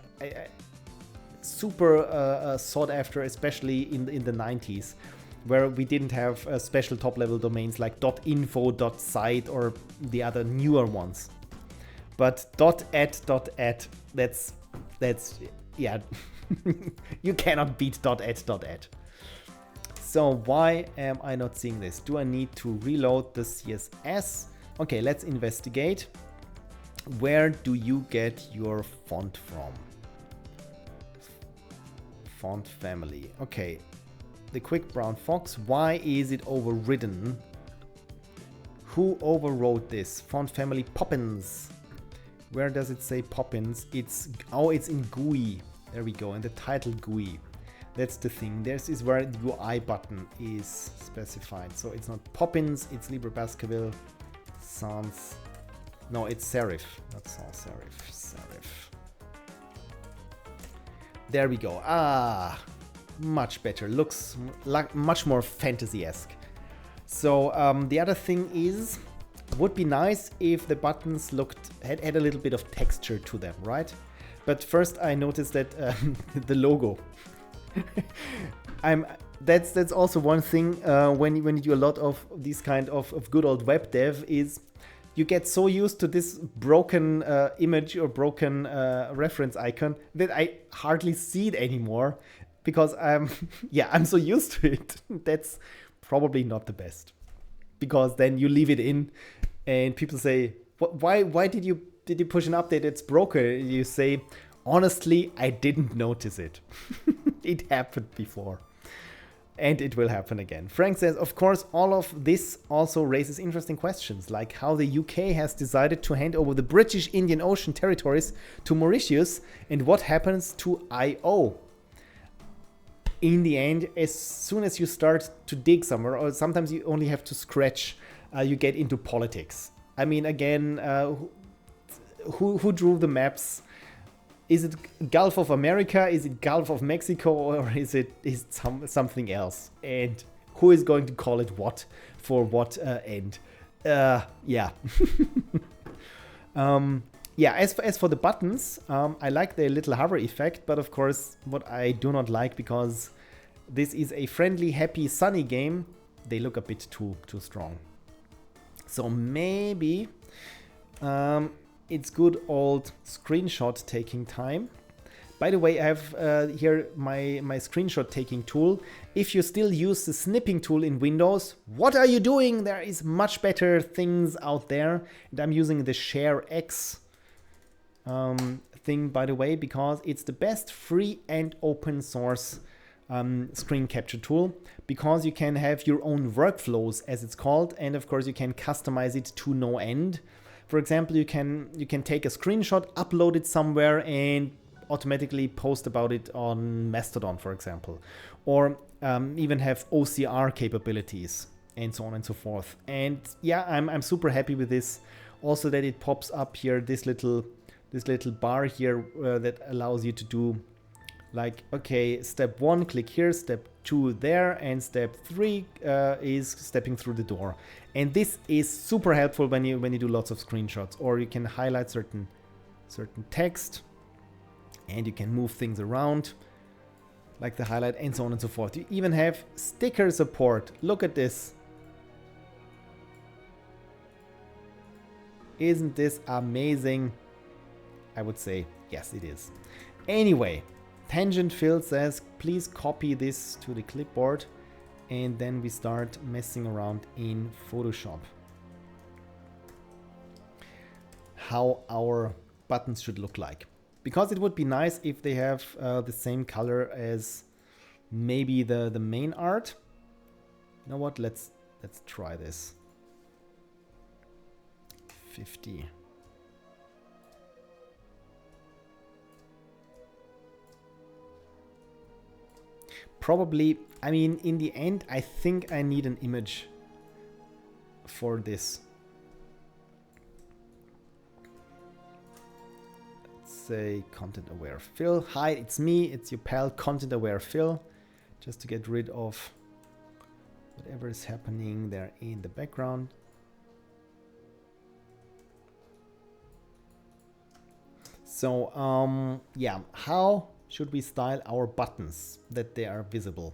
super sought after, especially in the 90s, where we didn't have special top level domains like .info, .site, or the other newer ones. But .at, that's yeah, you cannot beat .at. So why am I not seeing this? Do I need to reload the CSS? Okay, let's investigate. Where do you get your font from? Font family. Okay, the Quick Brown Fox. Why is it overridden? Who overrode this? Font family Poppins. Where does it say Poppins? It's in GUI. There we go. And the title GUI. That's the thing. This is where the UI button is specified. So it's not Poppins, it's Libre Baskerville. Sans. No, it's serif. Not sans serif. Serif. There we go. Ah, much better. Looks like much more fantasy-esque. So the other thing is, would be nice if the buttons had a little bit of texture to them, right? But first I noticed that the logo. That's also one thing when you do a lot of these kind of good old web dev is you get so used to this broken image or broken reference icon that I hardly see it anymore because I'm so used to it. That's probably not the best, because then you leave it in and people say, why did you push an update? It's broken. You say, honestly, I didn't notice it. It happened before. And it will happen again. Frank says, of course, all of this also raises interesting questions, like how the UK has decided to hand over the British Indian Ocean territories to Mauritius, and what happens to I/O. In the end, as soon as you start to dig somewhere, or sometimes you only have to scratch, you get into politics. I mean, again, who drew the maps? Is it Gulf of America? Is it Gulf of Mexico? Or is it something else? And who is going to call it what for what end? Yeah. Yeah, as for the buttons, I like the little hover effect, but of course what I do not like, because this is a friendly, happy, sunny game, they look a bit too strong. So maybe it's good old screenshot taking time. By the way, I have here my screenshot taking tool. If you still use the snipping tool in Windows, what are you doing? There is much better things out there. And I'm using the Share X thing, by the way, because it's the best free and open source screen capture tool, because you can have your own workflows, as it's called, and of course you can customize it to no end. For example, you can take a screenshot, upload it somewhere, and automatically post about it on Mastodon, for example, or even have OCR capabilities, and so on and so forth. And yeah, I'm super happy with this. Also, that it pops up here this little bar here that allows you to do, like, okay, step 1, click here, step 2 there, and step 3 is stepping through the door. And this is super helpful when you do lots of screenshots, or you can highlight certain text, and you can move things around, like the highlight, and so on and so forth. You even have sticker support. Look at this. Isn't this amazing? I would say yes, it is. Anyway, Tangent Phil says, please copy this to the clipboard, and then we start messing around in Photoshop. How our buttons should look like. Because it would be nice if they have the same color as maybe the main art. You know what? Let's try this. 50. Probably, I mean, in the end, I think I need an image for this. Let's say content aware Phil. Hi, it's me, it's your pal, content aware Phil. Just to get rid of whatever is happening there in the background. So, yeah, how should we style our buttons that they are visible?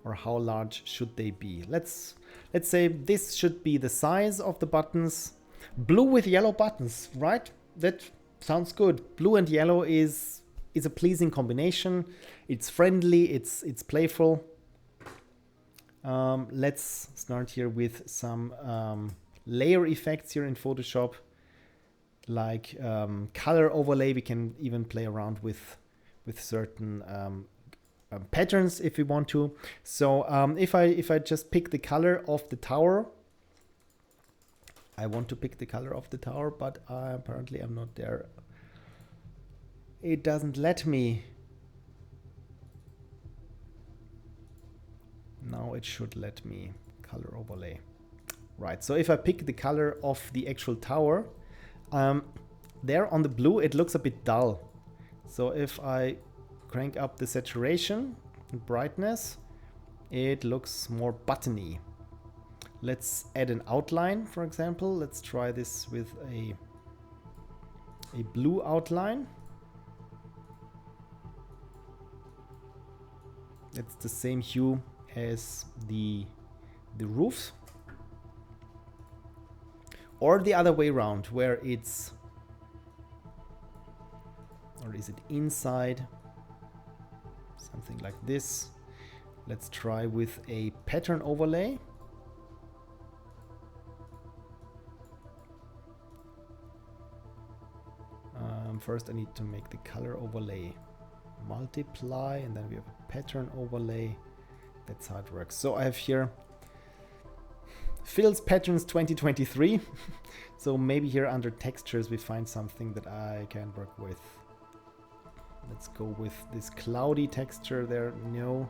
Or how large should they be? Let's say this should be the size of the buttons. Blue with yellow buttons, right? That sounds good. Blue and yellow is a pleasing combination. It's friendly, it's playful. Let's start here with some layer effects here in Photoshop. Like color overlay, we can even play around with certain patterns if we want to. So if I just pick the color of the tower, I want to pick the color of the tower, but apparently I'm not there. It doesn't let me. Now it should let me. Color overlay. Right, so if I pick the color of the actual tower, there on the blue it looks a bit dull. So if I crank up the saturation and brightness, it looks more buttony. Let's add an outline, for example. Let's try this with a blue outline. It's the same hue as the roof. Or the other way around, where it's, or is it inside? Something like this. Let's try with a pattern overlay. First I need to make the color overlay multiply, and then we have a pattern overlay. That's how it works. So I have here Phil's Patterns 2023. So maybe here under textures we find something that I can work with. Let's go with this cloudy texture there. No.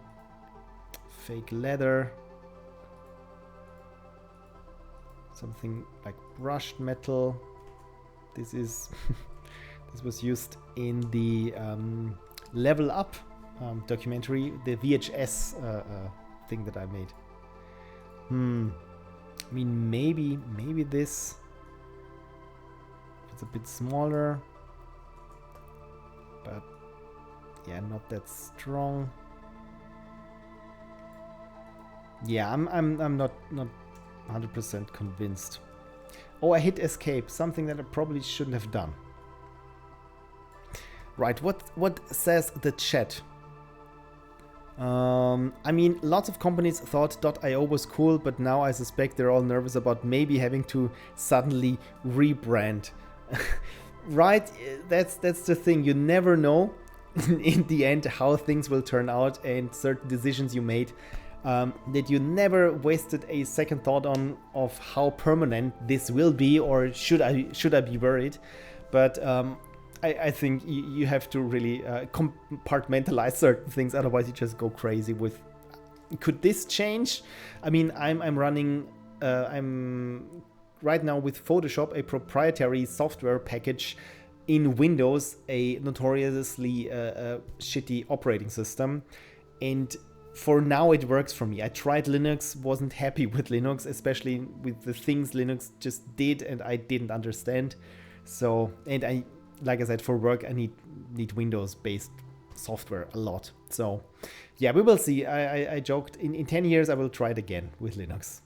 Fake leather. Something like brushed metal. This is This was used in the Level Up documentary, the VHS thing that I made. I mean, maybe this. It's a bit smaller, but yeah, not that strong. Yeah, I'm not 100% convinced. Oh, I hit escape, something that I probably shouldn't have done. Right, what says the chat? I mean, lots of companies thought .io was cool, but now I suspect they're all nervous about maybe having to suddenly rebrand. Right, that's the thing. You never know in the end how things will turn out, and certain decisions you made that you never wasted a second thought on of how permanent this will be, or should I be worried. But I think you have to really compartmentalize certain things, otherwise you just go crazy with, could this change? I mean, I'm running, I'm right now with Photoshop, a proprietary software package in Windows, a notoriously shitty operating system, and for now it works for me. I tried Linux, wasn't happy with Linux, especially with the things Linux just did and I didn't understand. So, and like I said, for work I need Windows-based software a lot. So yeah, we will see. I joked, in 10 years I will try it again with Linux.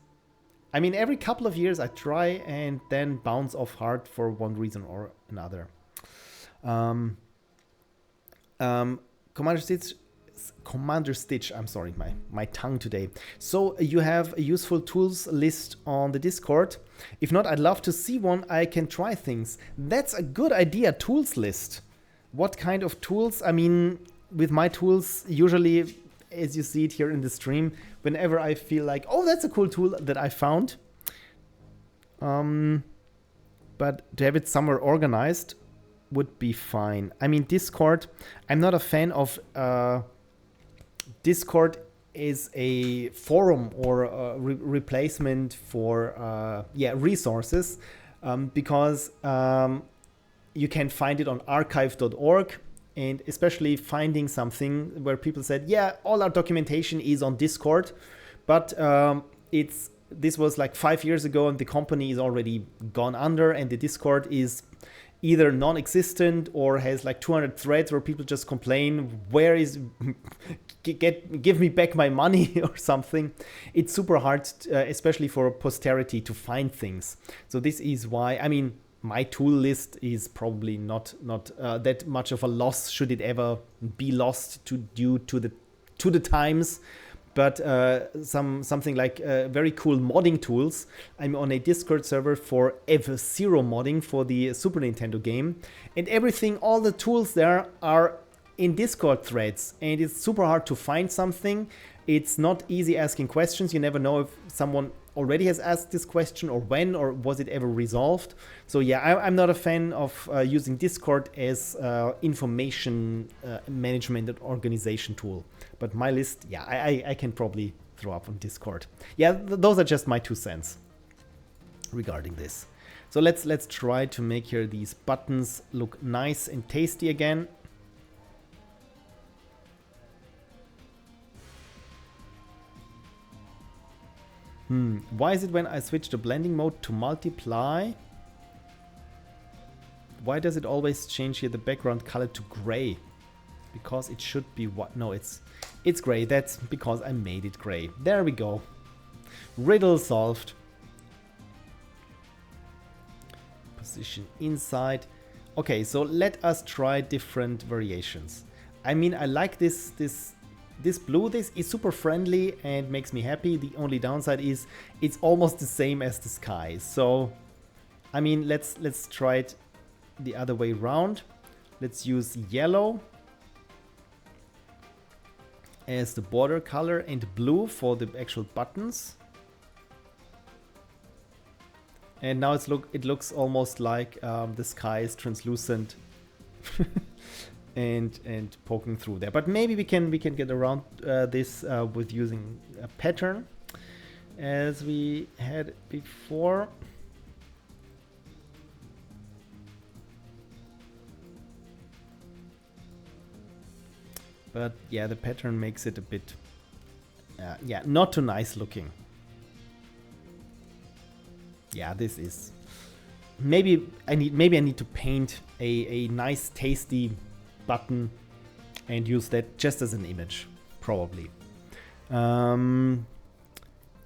I mean, every couple of years I try and then bounce off hard for one reason or another. Commander Stitch, I'm sorry, my tongue today. So you have a useful tools list on the Discord. If not, I'd love to see one. I can try things. That's a good idea, tools list. What kind of tools? I mean, with my tools, usually, as you see it here in the stream, whenever I feel like, oh, that's a cool tool that I found. But to have it somewhere organized would be fine. I mean, Discord, I'm not a fan of... Discord is a forum or a replacement for resources, because you can find it on archive.org, and especially finding something where people said, yeah, all our documentation is on Discord, but this was like 5 years ago and the company is already gone under, and the Discord is either non-existent or has like 200 threads where people just complain, where is give me back my money or something. It's super hard, especially for posterity, to find things. So this is why, I mean, my tool list is probably not that much of a loss, should it ever be lost due to the times. But something like very cool modding tools. I'm on a Discord server for F-Zero modding for the Super Nintendo game. And everything, all the tools there are in Discord threads. And it's super hard to find something. It's not easy asking questions. You never know if someone already has asked this question or when, or was it ever resolved. So yeah, I'm not a fan of using Discord as information management and organization tool. But my list, yeah, I can probably throw up on Discord. Yeah, those are just my 2 cents regarding this. So let's try to make here these buttons look nice and tasty again. Why is it when I switch the blending mode to multiply? Why does it always change here the background color to gray? Because it should be what? No, it's gray. That's because I made it gray. There we go. Riddle solved. Position inside. Okay, so let us try different variations. I mean, I like this blue. This is super friendly and makes me happy. The only downside is it's almost the same as the sky. So, I mean, let's try it the other way around. Let's use yellow as the border color and blue for the actual buttons. And now it looks almost like the sky is translucent and poking through there. But maybe we can get around this with using a pattern as we had before. But yeah, the pattern makes it a bit, yeah, not too nice looking. Yeah, this is, maybe I need to paint a nice tasty button and use that just as an image, probably.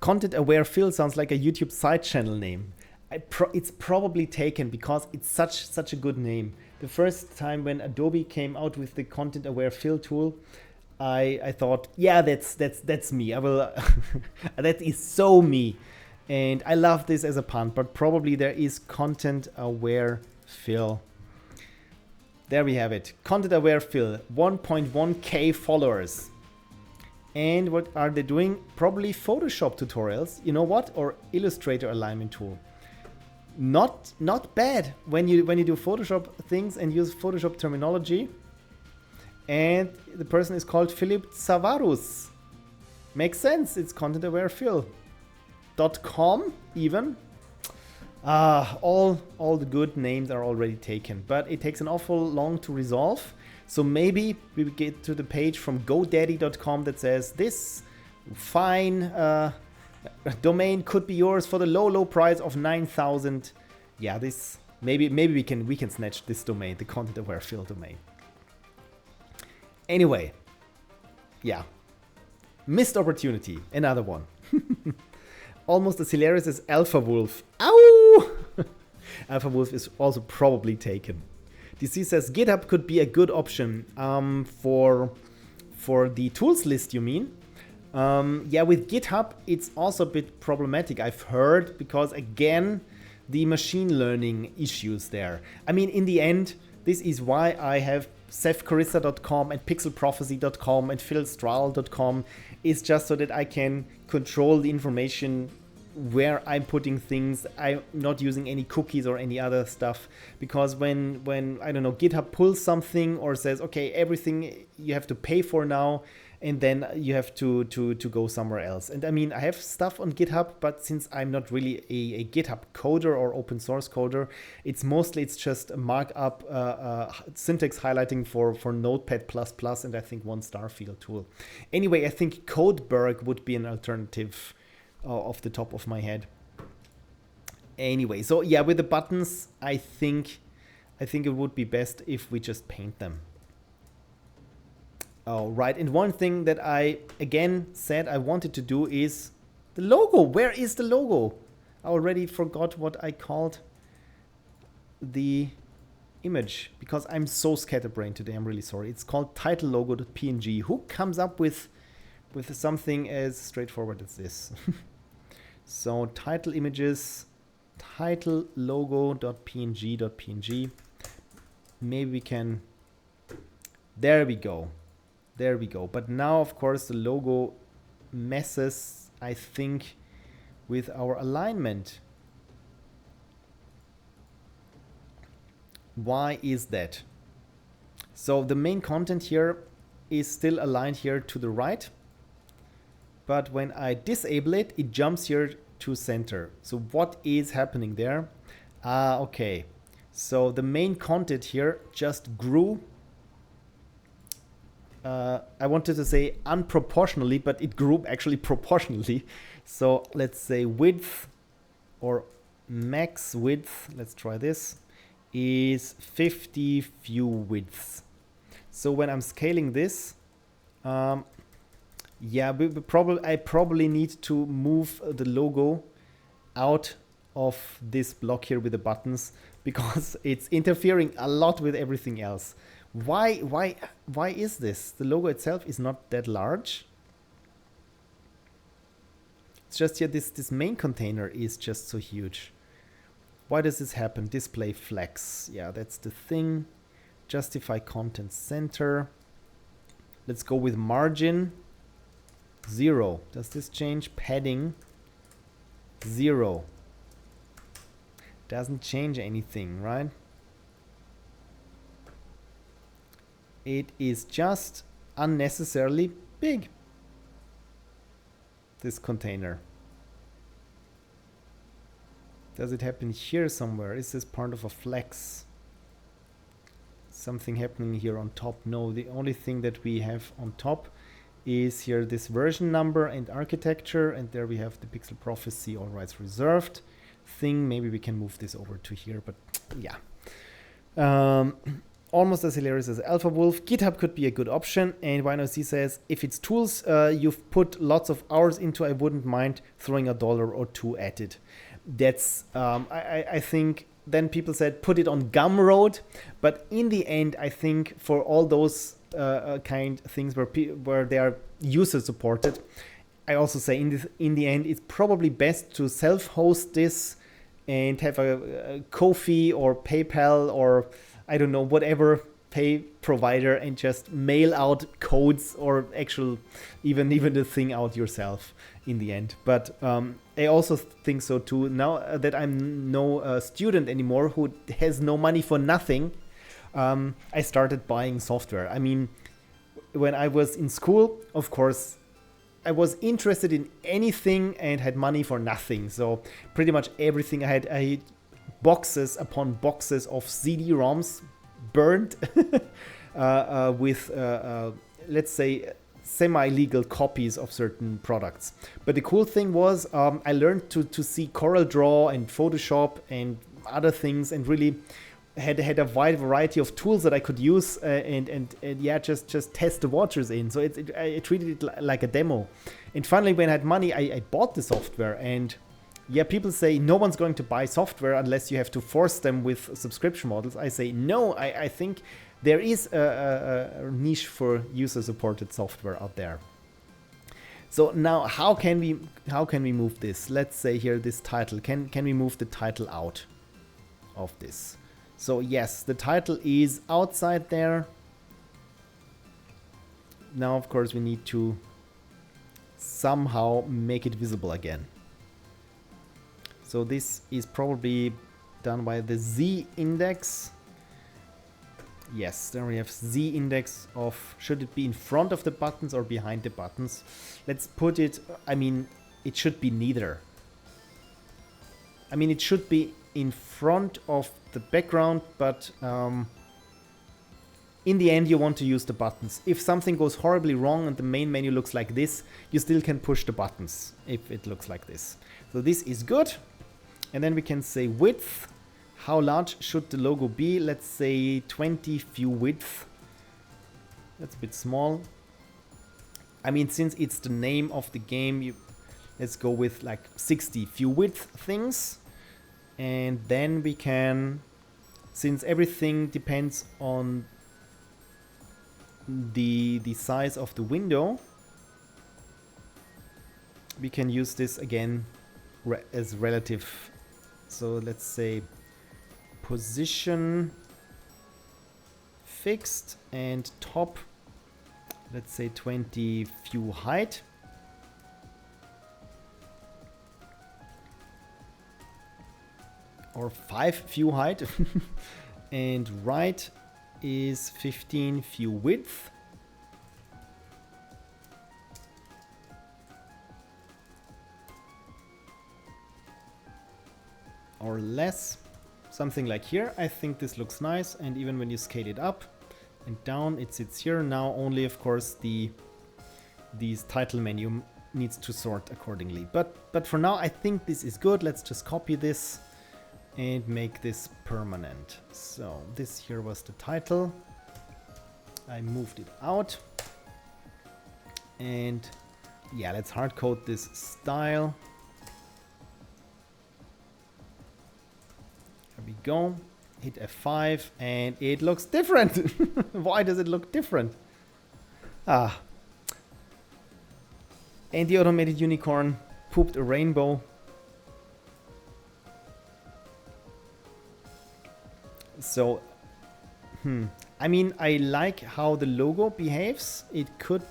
Content aware fill sounds like a YouTube side channel name. It's probably taken because it's such a good name. The first time when Adobe came out with the content aware fill tool, I thought, yeah, that's me. I will that is so me. And I love this as a pun, but probably there is content aware fill. There we have it. Content aware fill, 1.1k followers. And what are they doing? Probably Photoshop tutorials. You know what? Or Illustrator alignment tool. Not bad when you do Photoshop things and use Photoshop terminology. And the person is called Philip Savarus. Makes sense. It's content aware fill.com even. All the good names are already taken, but it takes an awful long to resolve. So maybe we get to the page from GoDaddy.com that says this fine domain could be yours for the low price of 9,000. Yeah, this maybe we can snatch this domain, the content aware fill domain. Anyway, yeah, missed opportunity, another one. Almost as hilarious as Alpha Wolf. Ow! Alpha Wolf is also probably taken. DC says GitHub could be a good option for the tools list, you mean? Yeah, with GitHub, it's also a bit problematic, I've heard, because again, the machine learning issues there. I mean, in the end, this is why I have SethCarissa.com and PixelProphecy.com and PhilStrahl.com, is just so that I can control the information where I'm putting things. I'm not using any cookies or any other stuff, because when I don't know, GitHub pulls something or says, okay, everything you have to pay for now, and then you have to go somewhere else. And I mean, I have stuff on GitHub, but since I'm not really a GitHub coder or open source coder, it's just a markup syntax highlighting for Notepad++ and I think one Starfield tool. Anyway, I think Codeberg would be an alternative off the top of my head. Anyway, so yeah, with the buttons, I think it would be best if we just paint them. Oh, right. And one thing that I, again, said I wanted to do is the logo. Where is the logo? I already forgot what I called the image because I'm so scatterbrained today. I'm really sorry. It's called titlelogo.png. Who comes up with something as straightforward as this? So title images, titlelogo.png.png. Maybe we can, there we go. There we go. But now, of course, the logo messes, I think, with our alignment. Why is that? So the main content here is still aligned here to the right. But when I disable it, it jumps here to center. So what is happening there? Okay. So the main content here just grew. I wanted to say unproportionally, but it grew actually proportionally. So let's say width or max width, let's try this, is 50 view widths. So when I'm scaling this, yeah, I probably need to move the logo out of this block here with the buttons because it's interfering a lot with everything else. Why is this? The logo itself is not that large. It's just here this main container is just so huge. Why does this happen? Display flex. Yeah, that's the thing. Justify content center. Let's go with margin 0. Does this change? Padding 0. Doesn't change anything, right? It is just unnecessarily big, this container. Does it happen here somewhere? Is this part of a flex? something happening here on top? No, the only thing that we have on top is here this version number and architecture, and there we have the Pixel Prophecy all rights reserved thing. Maybe we can move this over to here, but yeah. Almost as hilarious as Alpha Wolf. GitHub could be a good option, and YNOC says, if it's tools you've put lots of hours into, I wouldn't mind throwing $1 or $2 at it. That's, I think, then people said put it on Gumroad, but in the end, I think for all those kind things where they are user supported, I also say in the end, it's probably best to self-host this and have a Ko-fi or PayPal or I don't know, whatever pay provider, and just mail out codes or actual even the thing out yourself in the end. But I also think so too. Now that I'm no student anymore who has no money for nothing, I started buying software. I mean, when I was in school, of course, I was interested in anything and had money for nothing. So pretty much everything I had boxes upon boxes of CD-ROMs burned with, let's say, semi-legal copies of certain products. But the cool thing was I learned to see CorelDRAW and Photoshop and other things, and really had a wide variety of tools that I could use and yeah, just test the waters in. So I treated it like a demo. And finally, when I had money, I bought the software. And yeah, people say no one's going to buy software unless you have to force them with subscription models. I say no, I think there is a niche for user-supported software out there. So now, how can we move this? Let's say here this title. Can we move the title out of this? So yes, the title is outside there. Now, of course, we need to somehow make it visible again. So this is probably done by the Z index. Yes, there we have Z index of, should it be in front of the buttons or behind the buttons? Let's put it, I mean, it should be neither. I mean, it should be in front of the background, but in the end you want to use the buttons. If something goes horribly wrong and the main menu looks like this, you still can push the buttons if it looks like this. So this is good. And then we can say width. How large should the logo be? Let's say 20 view width. That's a bit small. I mean, since it's the name of the game, let's go with like 60 view width things. And then we can, since everything depends on the size of the window, we can use this again as relative. So let's say position fixed and top, let's say 20 view height. Or 5 view height. And right is 15 view width. Or less, something like here. I think this looks nice, and even when you scale it up and down, it sits here. Now only, of course, these title menu needs to sort accordingly. But for now, I think this is good. Let's just copy this and make this permanent. So this here was the title. I moved it out, and yeah, let's hard code this style. There we go. Hit F5 and it looks different. Why does it look different? Ah. And the automated unicorn pooped a rainbow. So, I mean, I like how the logo behaves. It could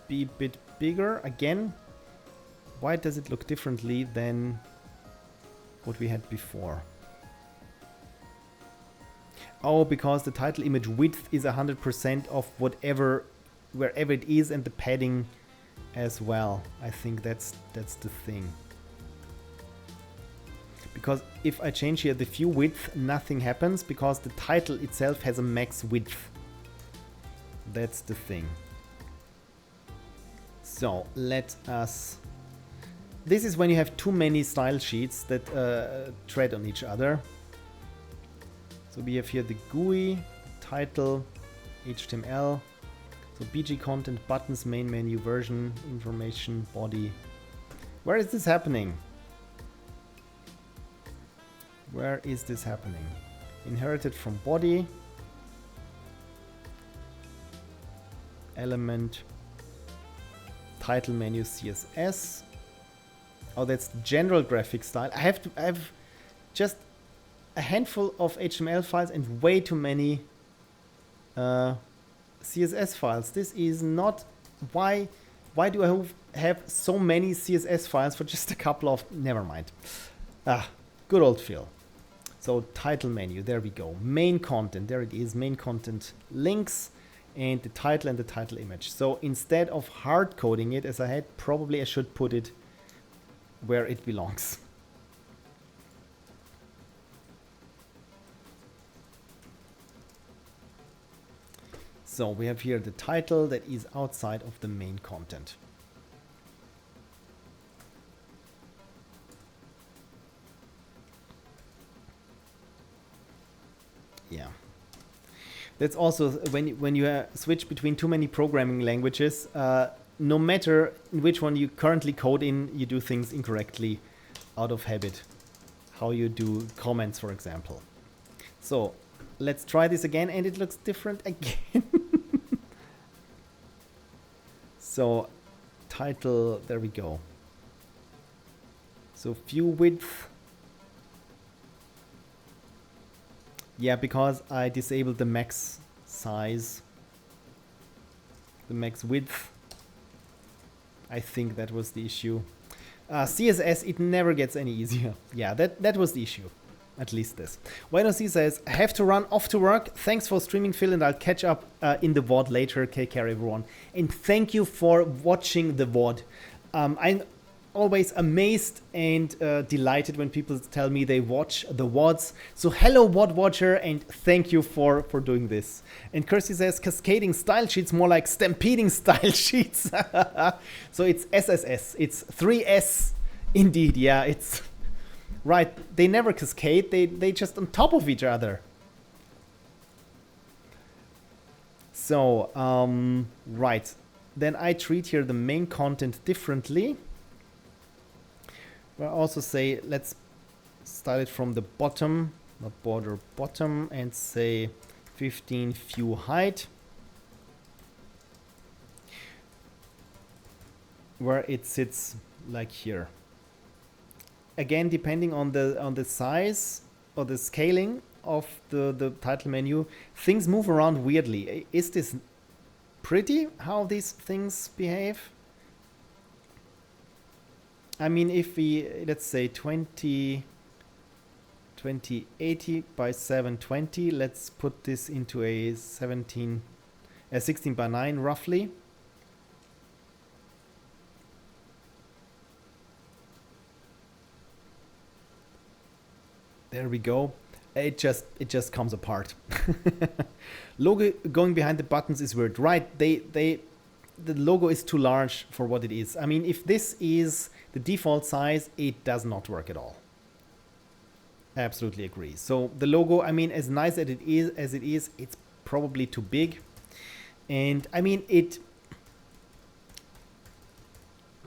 be a bit bigger. Again, why does it look differently than what we had before? Oh, because the title image width is 100% of whatever, wherever it is, and the padding as well. I think that's the thing. Because if I change here the view width, nothing happens because the title itself has a max width. That's the thing. So let us... This is when you have too many style sheets that tread on each other. So we have here the GUI, title, HTML. So BG content, buttons, main menu, version, information, body. Where is this happening? Where is this happening? Inherited from body. Element. Title menu CSS. Oh, that's the general graphic style. I have just a handful of HTML files and way too many CSS files. This is not... Why do I have so many CSS files for just a couple of... Never mind. Ah, good old Phil. So title menu, there we go. Main content, there it is. Main content links and the title and the title image. So instead of hard coding it as I had, probably I should put it where it belongs. So we have here the title that is outside of the main content. Yeah. That's also when you switch between too many programming languages, no matter in which one you currently code in, you do things incorrectly out of habit. How you do comments, for example. So let's try this again, and it looks different again. So title, there we go. So view width. Yeah, because I disabled the max size, the max width. I think that was the issue. CSS, it never gets any easier. Yeah, that was the issue. At least this. Wayno says, I have to run off to work. Thanks for streaming, Phil, and I'll catch up in the VOD later. Take care, everyone. And thank you for watching the VOD. I'm always amazed and delighted when people tell me they watch the VODs. So hello, VOD watcher, and thank you for doing this. And Kirsty says, cascading style sheets, more like stampeding style sheets. So it's SSS. It's 3S. Indeed, yeah, it's... Right, they never cascade, they just on top of each other. So, right. Then I treat here the main content differently. I'll also say, let's start it from the bottom, not border, bottom, and say 15 view height. Where it sits like here. Again, depending on the size or the scaling of the title menu, things move around weirdly. Is this pretty how these things behave? I mean, if we, let's say 2080 by 720, let's put this into a 16 by 9 roughly. There we go. It just comes apart. Logo going behind the buttons is weird, right? The logo is too large for what it is. I mean, if this is the default size, it does not work at all. I absolutely agree. So the logo, I mean, as nice as it is, it's probably too big. And I mean,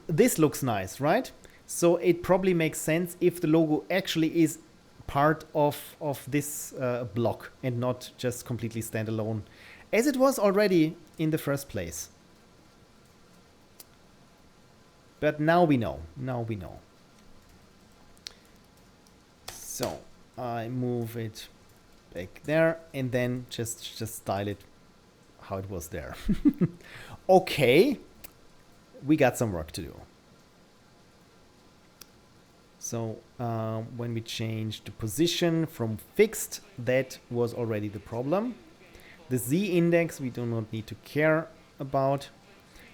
this looks nice, right? So it probably makes sense if the logo actually is part of this block and not just completely standalone, as it was already in the first place. But now we know. Now we know. So I move it back there and then just style it how it was there. Okay, we got some work to do. So when we change the position from fixed, that was already the problem. The Z index we do not need to care about.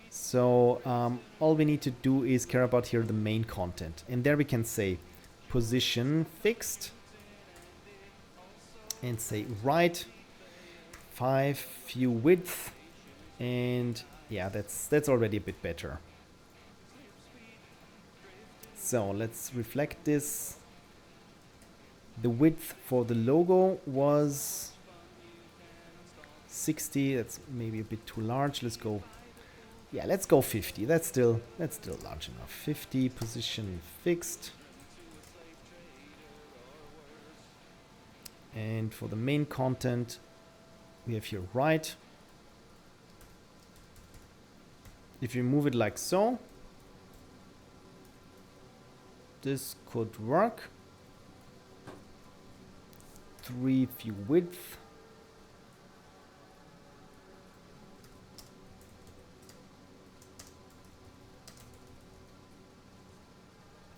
So all we need to do is care about here the main content. And there we can say position fixed and say right, 5 view width, and yeah, that's already a bit better. So let's reflect this. The width for the logo was 60. That's maybe a bit too large. Let's go, yeah, let's go 50. That's still large enough. 50, position fixed. And for the main content, we have here right. If you move it like so, this could work. 3 view width.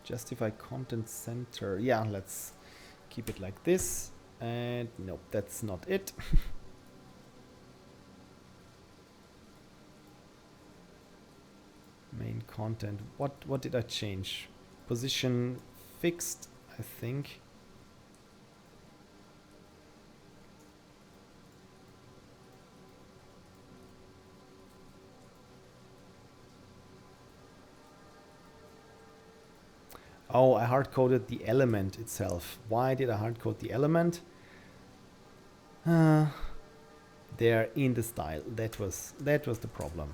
Justify content center. Yeah, let's keep it like this. And nope, that's not it. Main content. What did I change? Position fixed, I think. Oh, I hard-coded the element itself. Why did I hard-code the element? They're in the style. That was the problem.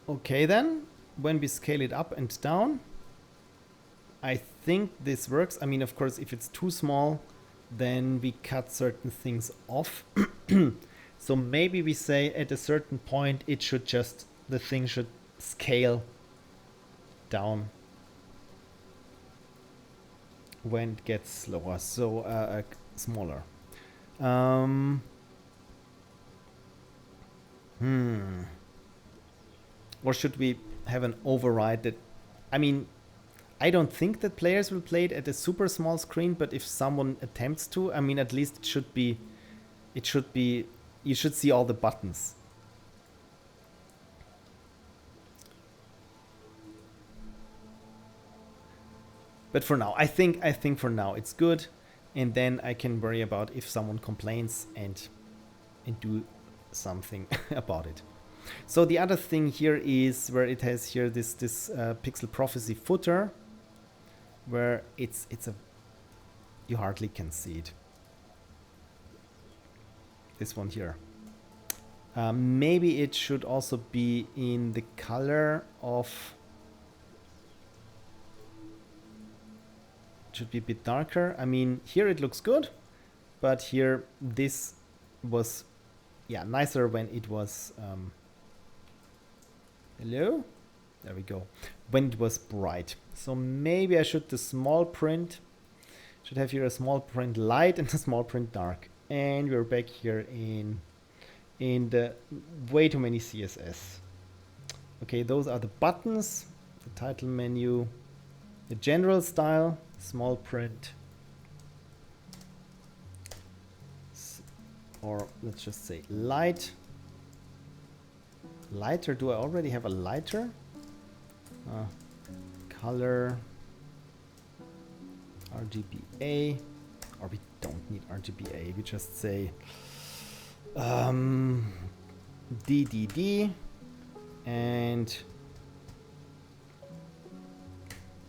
Okay, then when we scale it up and down, I think this works. I mean, of course, if it's too small, then we cut certain things off. So maybe we say at a certain point it should just, the thing should scale down when it gets slower, so smaller. Or should we have an override that, I mean, I don't think that players will play it at a super small screen, but if someone attempts to, I mean, at least it should be, you should see all the buttons. But for now, I think for now it's good, and then I can worry about if someone complains and do something about it. So the other thing here is where it has here this Pixel Prophecy footer, where it's a, you hardly can see it. This one here. Maybe it should also be in the color of, should be a bit darker. I mean, here it looks good, but here this was, yeah, nicer when it was hello, there we go, when it was bright. So maybe I should, the small print should have here a small print light and a small print dark, and we're back here in the way too many CSS. Okay, those are the buttons, the title menu, the general style, small print, or let's just say light. Lighter, do I already have a lighter? Color, RGBA, or we don't need RGBA, we just say DDD, and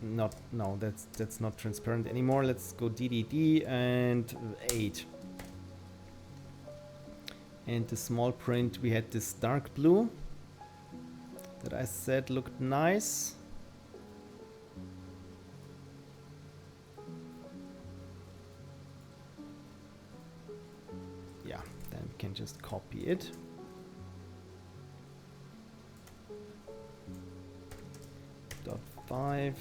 no, that's not transparent anymore. Let's go DDD and 8. And the small print, we had this dark blue that I said looked nice. Yeah, then we can just copy it. .5.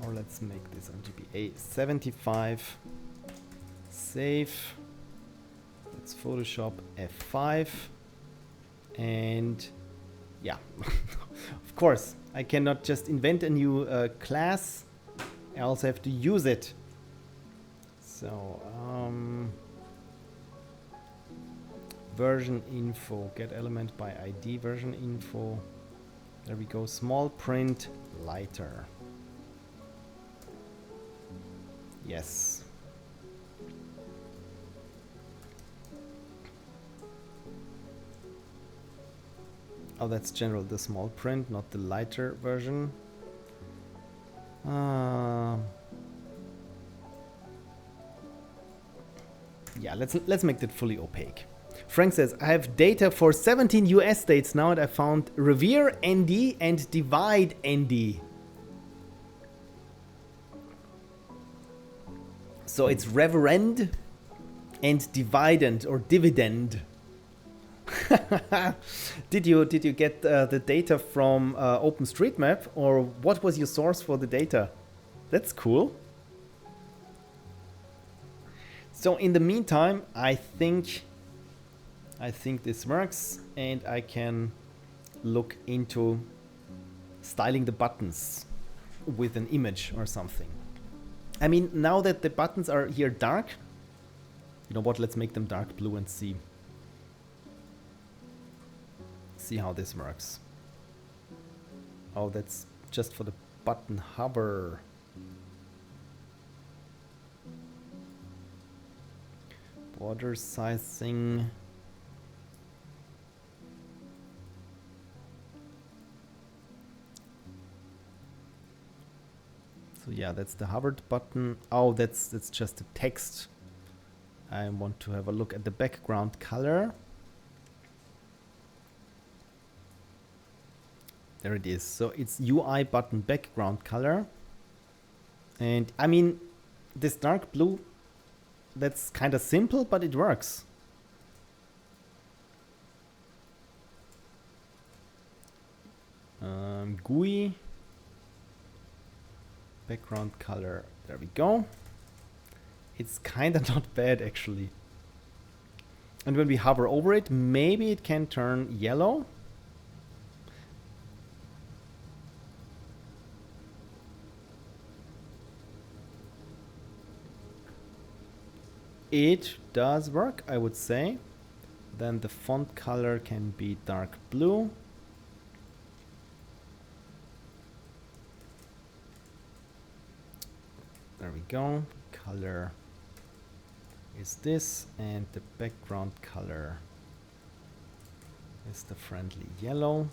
Or let's make this RGBA 75. Save. Let's Photoshop F5. And yeah, of course, I cannot just invent a new class. I also have to use it. So, version info, get element by ID, version info. There we go, small print, lighter. Yes. Oh, that's general, the small print, not the lighter version. Yeah, let's make that fully opaque. Frank says, I have data for 17 US states now, and I found Revere ND and Divide ND. So it's reverend and dividend or dividend. Did you get the data from OpenStreetMap, or what was your source for the data? That's cool. So in the meantime, I think this works, and I can look into styling the buttons with an image or something. I mean, now that the buttons are here dark, you know what, let's make them dark blue and see how this works. Oh, that's just for the button hover. Border sizing. So yeah, that's the hovered button. Oh, that's just the text. I want to have a look at the background color. There it is. So it's UI button background color. And I mean, this dark blue, that's kind of simple, but it works. GUI. Background color. There we go. It's kind of not bad, actually. And when we hover over it, maybe it can turn yellow. It does work, I would say. Then the font color can be dark blue. There we go. Color is this, and the background color is the friendly yellow.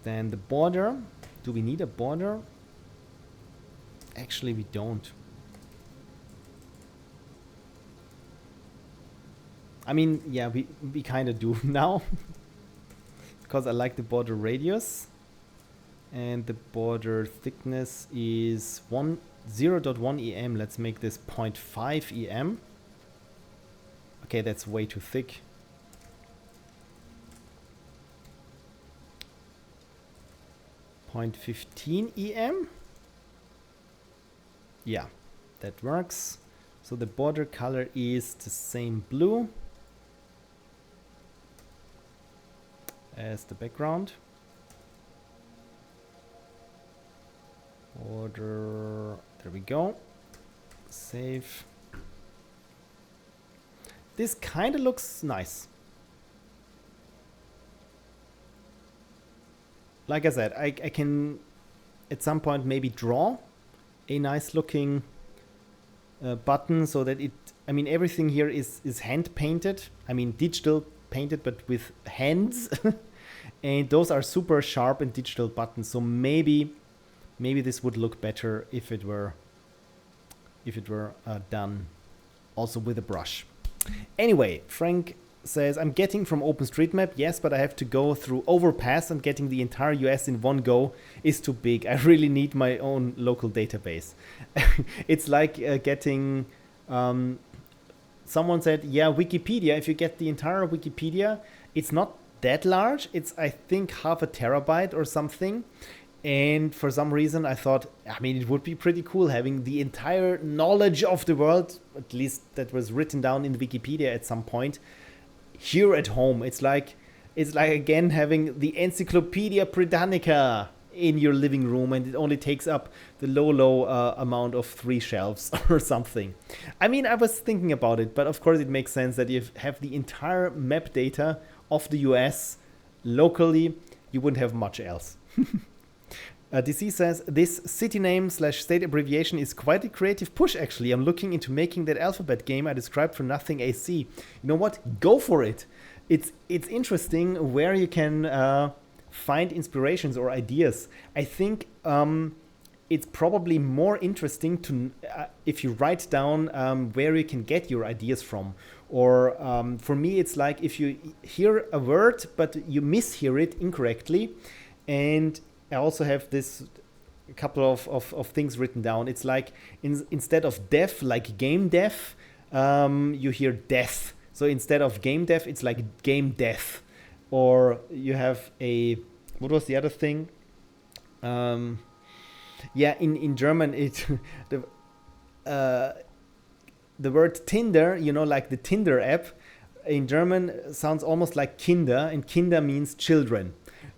Then the border. Do we need a border? Actually, we don't. I mean, yeah, we kind of do now. Because I like the border radius. And the border thickness is 0.1 EM. Let's make this 0.5 EM. Okay, that's way too thick. .15 EM. Yeah, that works. So the border color is the same blue as the background. Border, there we go. Save. This kind of looks nice. Like I said, I can at some point maybe draw a nice looking button so that it, I mean, everything here is hand painted. I mean, digital painted, but with hands. And those are super sharp and digital buttons. So maybe this would look better if it were done also with a brush. Anyway, Frank says, I'm getting from OpenStreetMap, yes, but I have to go through Overpass, and getting the entire US in one go is too big. I really need my own local database. It's like getting, someone said, yeah, Wikipedia, if you get the entire Wikipedia, it's not that large. It's, I think, 0.5 terabyte or something. And for some reason, I thought, I mean, it would be pretty cool having the entire knowledge of the world, at least that was written down in Wikipedia at some point, here at home. It's like again having the Encyclopedia Britannica in your living room, and it only takes up the low amount of 3 shelves or something. I mean, I was thinking about it, but of course it makes sense that you have the entire map data of the US locally, you wouldn't have much else. DC says, this city name / state abbreviation is quite a creative push actually. I'm looking into making that alphabet game I described for Nothing AC. You know what? Go for it. It's interesting where you can find inspirations or ideas. I think it's probably more interesting to if you write down where you can get your ideas from. Or for me, it's like if you hear a word, but you mishear it incorrectly. And I also have this couple of things written down. It's like instead of deaf, like game deaf, you hear death. So instead of game deaf, it's like game death. Or you have what was the other thing? Yeah, in German, the word Tinder, you know, like the Tinder app, in German sounds almost like Kinder, and Kinder means children.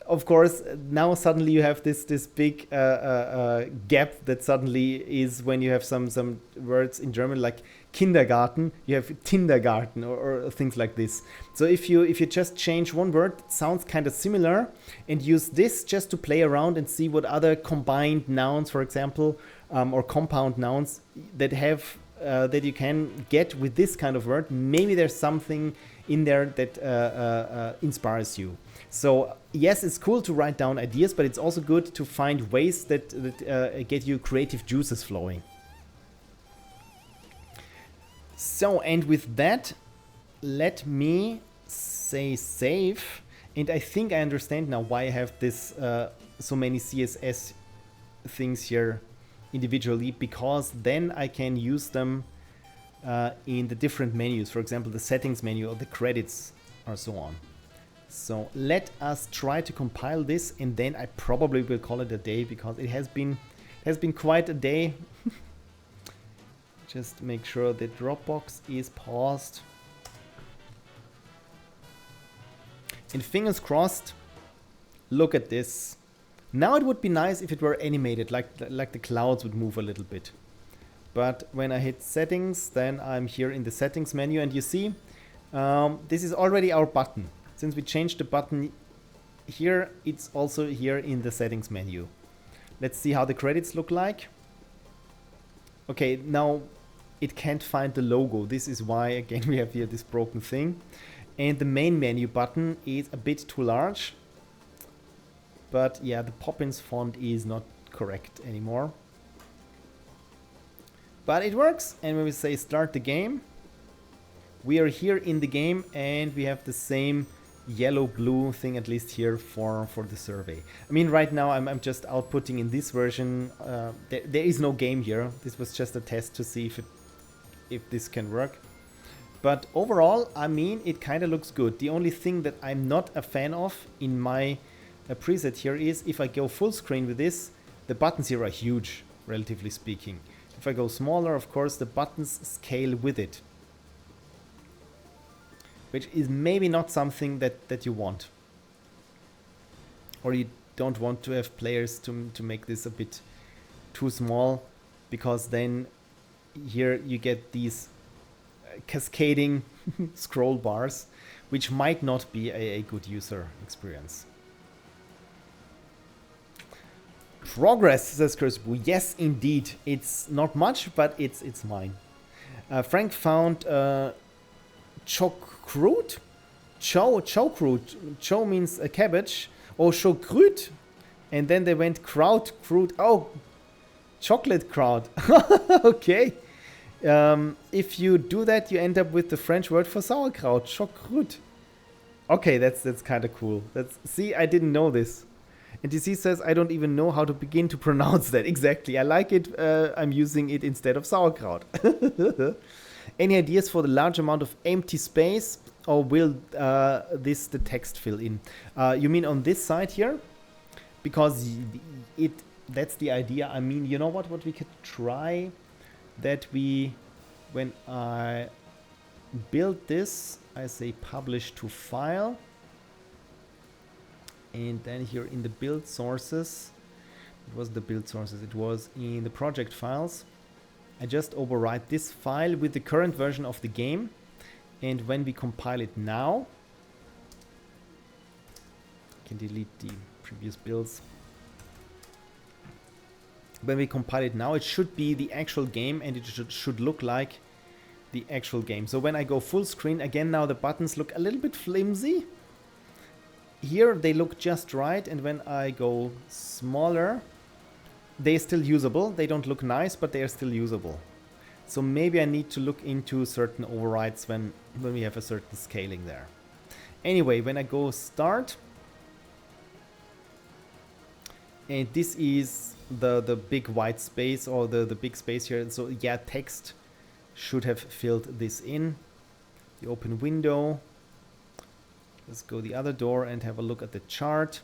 Of course, now suddenly you have this big gap that suddenly is when you have some words in German like kindergarten, you have Tindergarten or things like this. So if you just change one word, it sounds kind of similar, and use this just to play around and see what other combined nouns, for example, or compound nouns that have that you can get with this kind of word. Maybe there's something in there that inspires you. So yes, it's cool to write down ideas, but it's also good to find ways that get you creative juices flowing. So, and with that, let me say save. And I think I understand now why I have this so many CSS things here individually, because then I can use them in the different menus. For example, the settings menu or the credits or so on. So let us try to compile this, and then I probably will call it a day, because it has been quite a day. Just make sure the Dropbox is paused. And fingers crossed, look at this. Now it would be nice if it were animated, like the clouds would move a little bit. But when I hit settings, then I'm here in the settings menu, and you see, this is already our button. Since we changed the button here, it's also here in the settings menu. Let's see how the credits look like. Okay, now it can't find the logo. This is why, again, we have here this broken thing. And the main menu button is a bit too large. But yeah, the Poppins font is not correct anymore. But it works. And when we say start the game, we are here in the game, and we have the same yellow-blue thing, at least here for the survey. I mean, right now I'm just outputting in this version. There is no game here. This was just a test to see if this can work. But overall, I mean, it kind of looks good. The only thing that I'm not a fan of in my preset here is if I go full screen with this, the buttons here are huge, relatively speaking. If I go smaller, of course, the buttons scale with it, which is maybe not something that you want. Or you don't want to have players to make this a bit too small, because then here you get these cascading scroll bars, which might not be a good user experience. Progress, says Kurzbu. Yes, indeed. It's not much, but it's mine. Frank found chocrut? Chocrut. Cho means a cabbage. Oh, chocrut. And then they went kraut. Oh, chocolate kraut. Okay. If you do that, you end up with the French word for sauerkraut, chocrut. Okay, that's kind of cool. See, I didn't know this. And DC says, I don't even know how to begin to pronounce that. Exactly. I like it. I'm using it instead of sauerkraut. Any ideas for the large amount of empty space, or will this the text fill in? You mean on this side here? Because that's the idea. I mean, you know what we could try? That when I build this, I say publish to file, and then here in the build sources, it was in the project files, I just overwrite this file with the current version of the game, and when we compile it now, can delete the previous builds. When we compile it now, it should be the actual game, and it should look like the actual game. So when I go full screen, again now the buttons look a little bit flimsy. Here they look just right, and when I go smaller, they're still usable. They don't look nice, but they are still usable. So maybe I need to look into certain overrides when we have a certain scaling there. Anyway, when I go start, and this is the big white space, or the big space here. So yeah, text should have filled this in. The open window. Let's go the other door and have a look at the chart.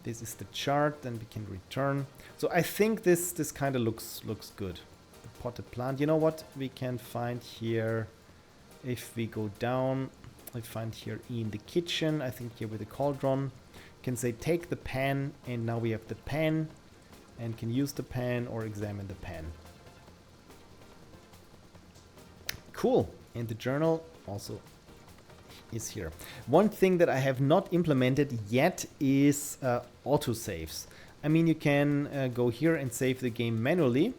This is the chart, then we can return. So I think this kind of looks good. The potted plant. You know what we can find here? If we go down, I find here in the kitchen, I think here with the cauldron, can say take the pan, and now we have the pan, and can use the pan or examine the pan. Cool. And the journal also is here. One thing that I have not implemented yet is autosaves. I mean, you can go here and save the game manually,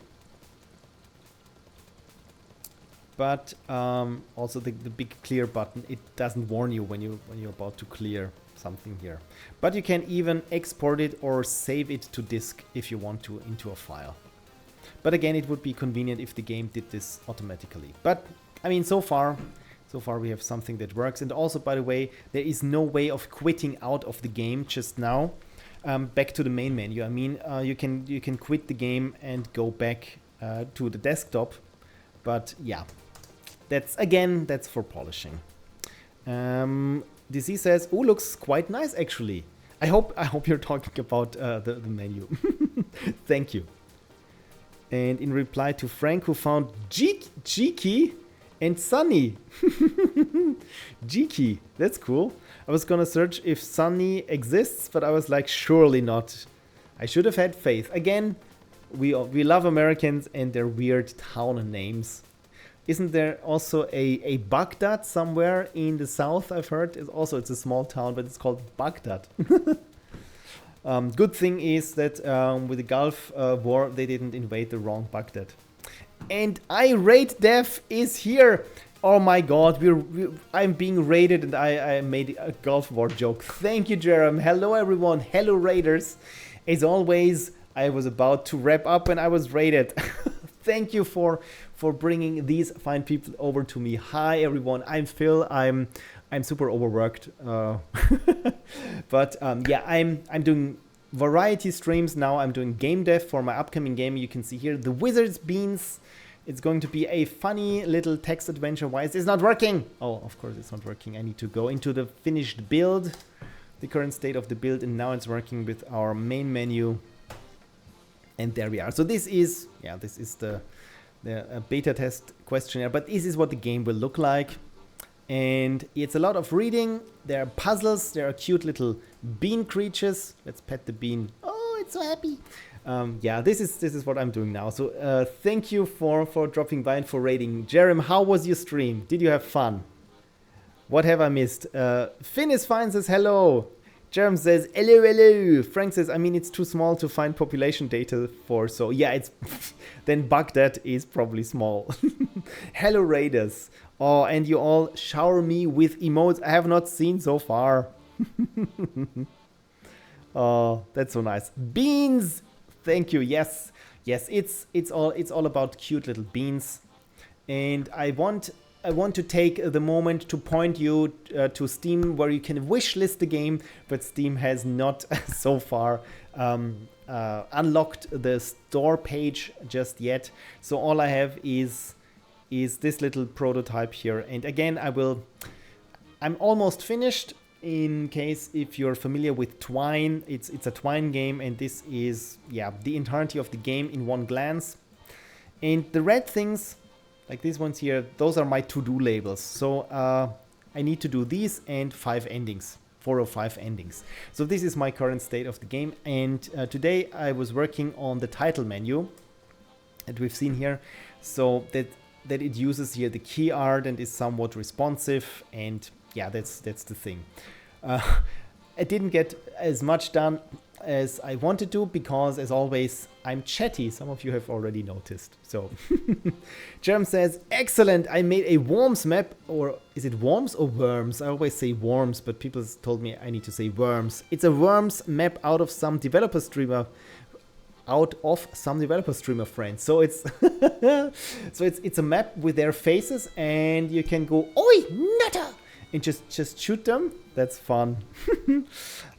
but also the big clear button, it doesn't warn you when you're about to clear something here. But you can even export it or save it to disk if you want to into a file. But again, it would be convenient if the game did this automatically. But I mean, so far we have something that works. And also, by the way, there is no way of quitting out of the game just now. Back to the main menu. I mean, you can quit the game and go back to the desktop. But yeah, that's for polishing. DC says, "Oh, looks quite nice actually." I hope you're talking about the menu. Thank you. And in reply to Frank, who found Jiki and Sunny. Jiki, that's cool. I was gonna search if Sunny exists, but I was like, surely not. I should have had faith. Again, we love Americans and their weird town names. Isn't there also a Baghdad somewhere in the south? I've heard. It's a small town, but it's called Baghdad. Good thing is that with the Gulf War, they didn't invade the wrong Baghdad. And Irate Dev is here. Oh my god, I'm being raided, and I made a Gulf War joke. Thank you, Jerem. Hello, everyone. Hello, Raiders. As always, I was about to wrap up and I was raided. Thank you for bringing these fine people over to me. Hi, everyone. I'm Phil. I'm super overworked. But yeah, I'm doing variety streams now. I'm doing game dev for my upcoming game. You can see here the Wizard's Beans. It's going to be a funny little text adventure. Why is this not working? Oh, of course it's not working. I need to go into the finished build, the current state of the build, and now it's working with our main menu. And there we are. So this is the beta test questionnaire, but this is what the game will look like. And it's a lot of reading. There are puzzles. There are cute little bean creatures. Let's pet the bean. Oh, it's so happy. Yeah, this is what I'm doing now. So thank you for dropping by and for raiding. Jerem, how was your stream? Did you have fun? What have I missed? Finn is fine, says hello. Jerem says hello, hello. Frank says, I mean, it's too small to find population data for. So yeah, it's then Baghdad is probably small. Hello, Raiders. Oh, and you all shower me with emotes I have not seen so far. Oh, that's so nice. Beans. Thank you. Yes, it's all about cute little beans, and I want to take the moment to point you to Steam, where you can wishlist the game, but Steam has not so far unlocked the store page just yet. So all I have is this little prototype here, and again I'm almost finished. In case if you're familiar with Twine, it's a Twine game, and this is the entirety of the game in one glance. And the red things, like these ones here, those are my to-do labels. So I need to do these and 4 or 5 endings. So this is my current state of the game, and today I was working on the title menu that we've seen here, so that it uses here the key art and is somewhat responsive. And yeah, that's the thing. I didn't get as much done as I wanted to because, as always, I'm chatty. Some of you have already noticed. So, Jerem says, excellent. I made a worms map, or is it worms or worms? I always say worms, but people told me I need to say worms. It's a worms map out of some developer streamer friends. So it's it's a map with their faces, and you can go oi nutter and just shoot them. That's fun.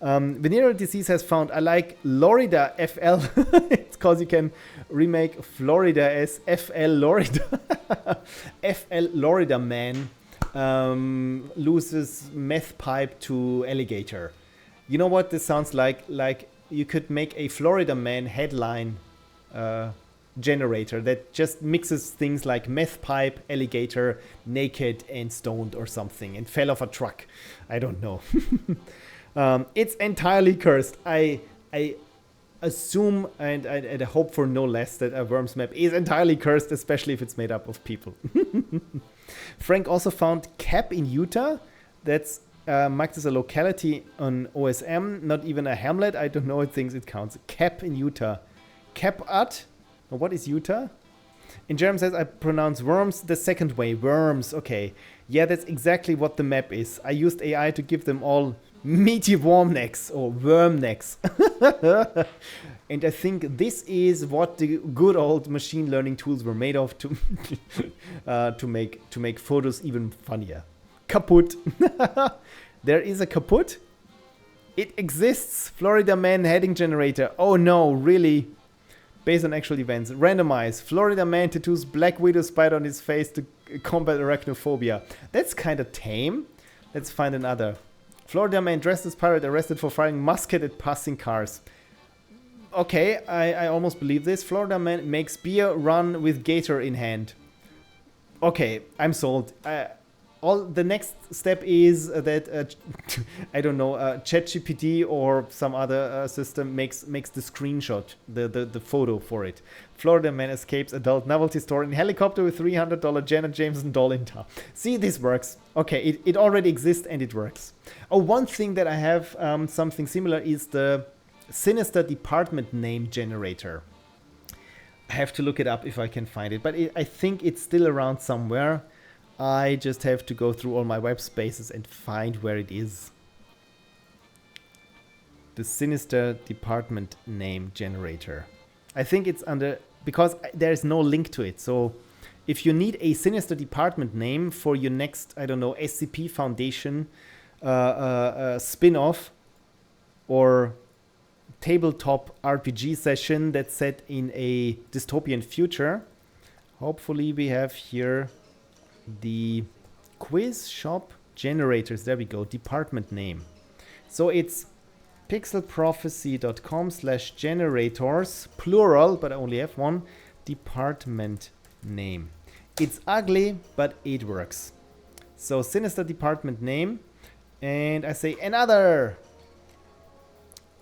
Venereal Disease has found, I like Lorida FL. It's because you can remake Florida as FL Lorida. FL Lorida man loses meth pipe to alligator. You know what this sounds like? Like you could make a Florida man headline generator that just mixes things like meth pipe, alligator, naked, and stoned or something, and fell off a truck. I don't know. It's entirely cursed. I assume and I hope for no less that a worms map is entirely cursed, especially if it's made up of people. Frank also found Cap in Utah. That's marked as a locality on OSM, not even a hamlet. I don't know, it thinks it counts. Cap in Utah. Cap-at? What is Utah? And Jerem says, I pronounce worms the second way. Worms, okay. Yeah, that's exactly what the map is. I used AI to give them all meaty worm necks or worm necks. And I think this is what the good old machine learning tools were made of to to make photos even funnier. Kaput. There is a kaput. It exists. Florida man heading generator. Oh no, really? Based on actual events. Randomize. Florida man tattoos black widow spider on his face to combat arachnophobia. That's kind of tame. Let's find another. Florida man dressed as pirate arrested for firing musket at passing cars. Okay, I almost believe this. Florida man makes beer run with gator in hand. Okay, I'm sold. The next step is that I don't know, ChatGPT or some other system makes the screenshot, the photo for it. Florida man escapes adult novelty store in helicopter with $300 Janet Jameson doll in tow. See, this works. Okay, it already exists and it works. Oh, one thing that I have something similar is the Sinister department name generator. I have to look it up if I can find it, but I think it's still around somewhere. I just have to go through all my web spaces and find where it is. The Sinister department name generator. I think it's under, because there's no link to it. So if you need a Sinister department name for your next, I don't know, SCP Foundation spin-off or tabletop RPG session that's set in a dystopian future, hopefully we have here the quiz shop generators. There we go. Department name. So it's pixelprophecy.com/generators, plural, but I only have one, department name. It's ugly, but it works. So Sinister department name, and I say another.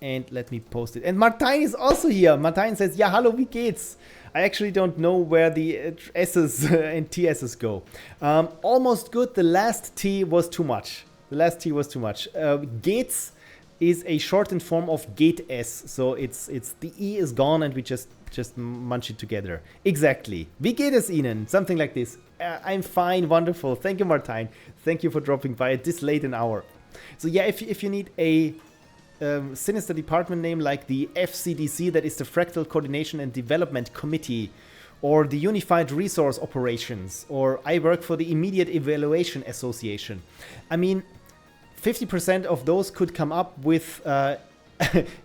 And let me post it. And Martijn is also here. Martijn says, ja, hallo, wie geht's? I actually don't know where the S's and TS's go. Almost good. The last T was too much. Geht's is a shortened form of Gate S. So it's the E is gone and we just munch it together. Exactly. Wie geht es Ihnen? Something like this. I'm fine. Wonderful. Thank you, Martijn. Thank you for dropping by at this late an hour. So yeah, if you need a Sinister department name like the FCDC, that is the Fractal Coordination and Development Committee, or the Unified Resource Operations, or I work for the Immediate Evaluation Association. I mean, 50% of those could come up with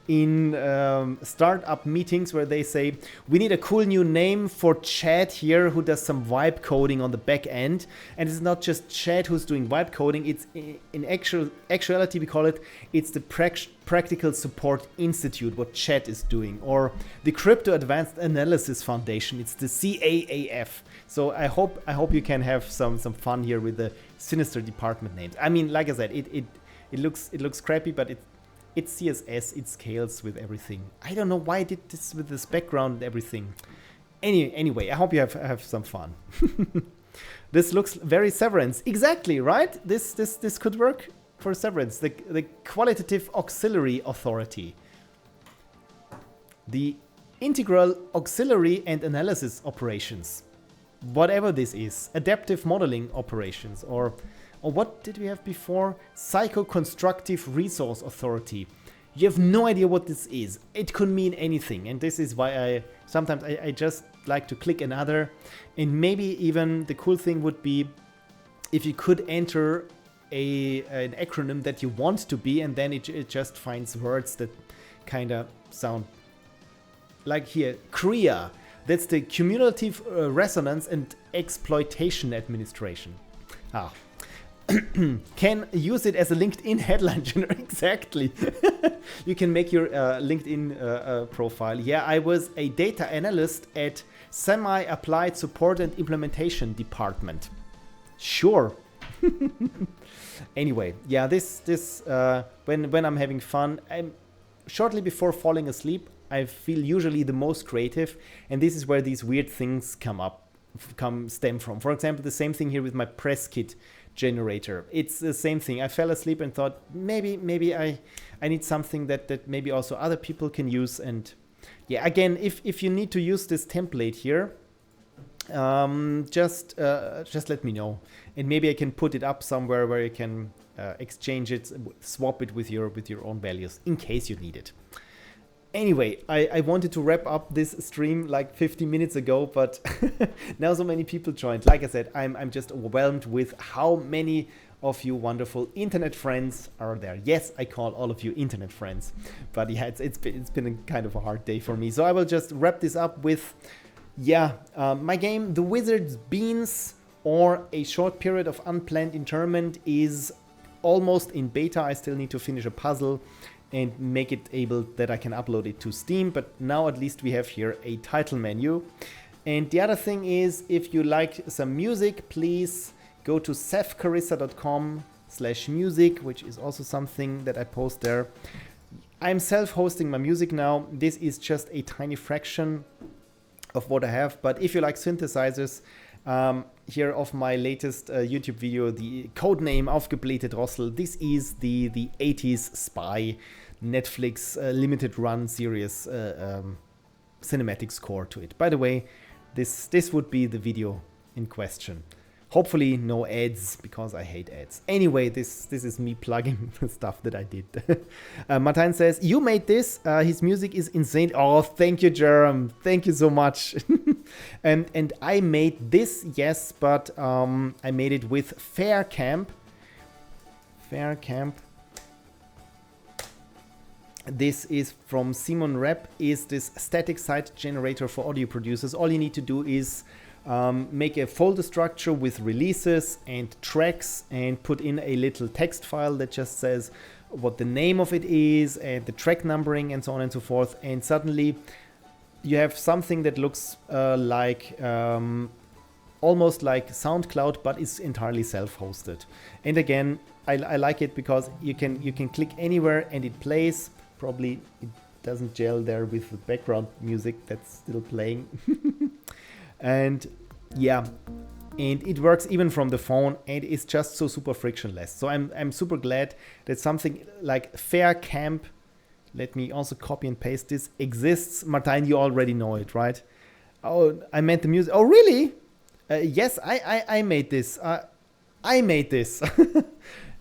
in startup meetings where they say, we need a cool new name for Chad here who does some vibe coding on the back end. And it's not just Chad who's doing vibe coding, it's in actuality we call it, it's the Practical Support Institute, what Chad is doing, or the Crypto Advanced Analysis Foundation, it's the CAAF. So I hope you can have some fun here with the Sinister department names. I mean, like I said, it looks crappy, but it's CSS, it scales with everything. I don't know why I did this with this background and everything. Anyway, I hope you have some fun. This looks very Severance. Exactly, right? This could work. for severance. The Qualitative Auxiliary Authority. The Integral Auxiliary and Analysis Operations. Whatever this is. Adaptive Modeling Operations. Or what did we have before? Psycho-Constructive Resource Authority. You have no idea what this is. It could mean anything. And this is why sometimes I just like to click another. And maybe even the cool thing would be if you could enter an acronym that you want to be, and then it just finds words that kind of sound like here. CREA. That's the Cumulative Resonance and Exploitation Administration. Can use it as a LinkedIn headline generator. Exactly. You can make your LinkedIn profile. Yeah, I was a data analyst at Semi-Applied Support and Implementation Department. Sure. Anyway, yeah, this when I'm having fun, shortly before falling asleep, I feel usually the most creative, and this is where these weird things stem from. For example, the same thing here with my press kit generator. It's the same thing. I fell asleep and thought maybe I need something that maybe also other people can use. And yeah, again, if you need to use this template here, just let me know, and maybe I can put it up somewhere where you can exchange it, swap it with your own values in case you need it. Anyway, I wanted to wrap up this stream like 50 minutes ago, but now so many people joined. Like I said, I'm just overwhelmed with how many of you wonderful internet friends are there. Yes, I call all of you internet friends, but yeah, it's been a kind of a hard day for me. So I will just wrap this up with, my game, The Wizard's Beans, or A Short Period of Unplanned Interment, is almost in beta. I still need to finish a puzzle and make it able that I can upload it to Steam, but now at least we have here a title menu. And the other thing is, if you like some music, please go to sefcarissa.com/music, which is also something that I post there. I'm self-hosting my music now. This is just a tiny fraction of what I have, but if you like synthesizers, here of my latest YouTube video, the codename Aufgeblähte Drossel. This is the 80s spy Netflix limited run series cinematic score to it. By the way, this would be the video in question. Hopefully no ads, because I hate ads. Anyway, this is me plugging the stuff that I did. Martin says, you made this. His music is insane. Oh, thank you, Jerem. Thank you so much. and I made this, yes, but I made it with Faircamp. Faircamp. This is from Simon Rep, is this static site generator for audio producers. All you need to do is make a folder structure with releases and tracks and put in a little text file that just says what the name of it is and the track numbering and so on and so forth. And suddenly you have something that looks like almost like SoundCloud, but it's entirely self-hosted. And again, I like it because you can click anywhere and it plays. Probably it doesn't gel there with the background music that's still playing. And yeah, and it works even from the phone, and it's just so super frictionless. So I'm super glad that something like Faircamp, let me also copy and paste this, exists. Martin, you already know it, right? Oh, I meant the music. Oh, really? Yes, I made this. I made this.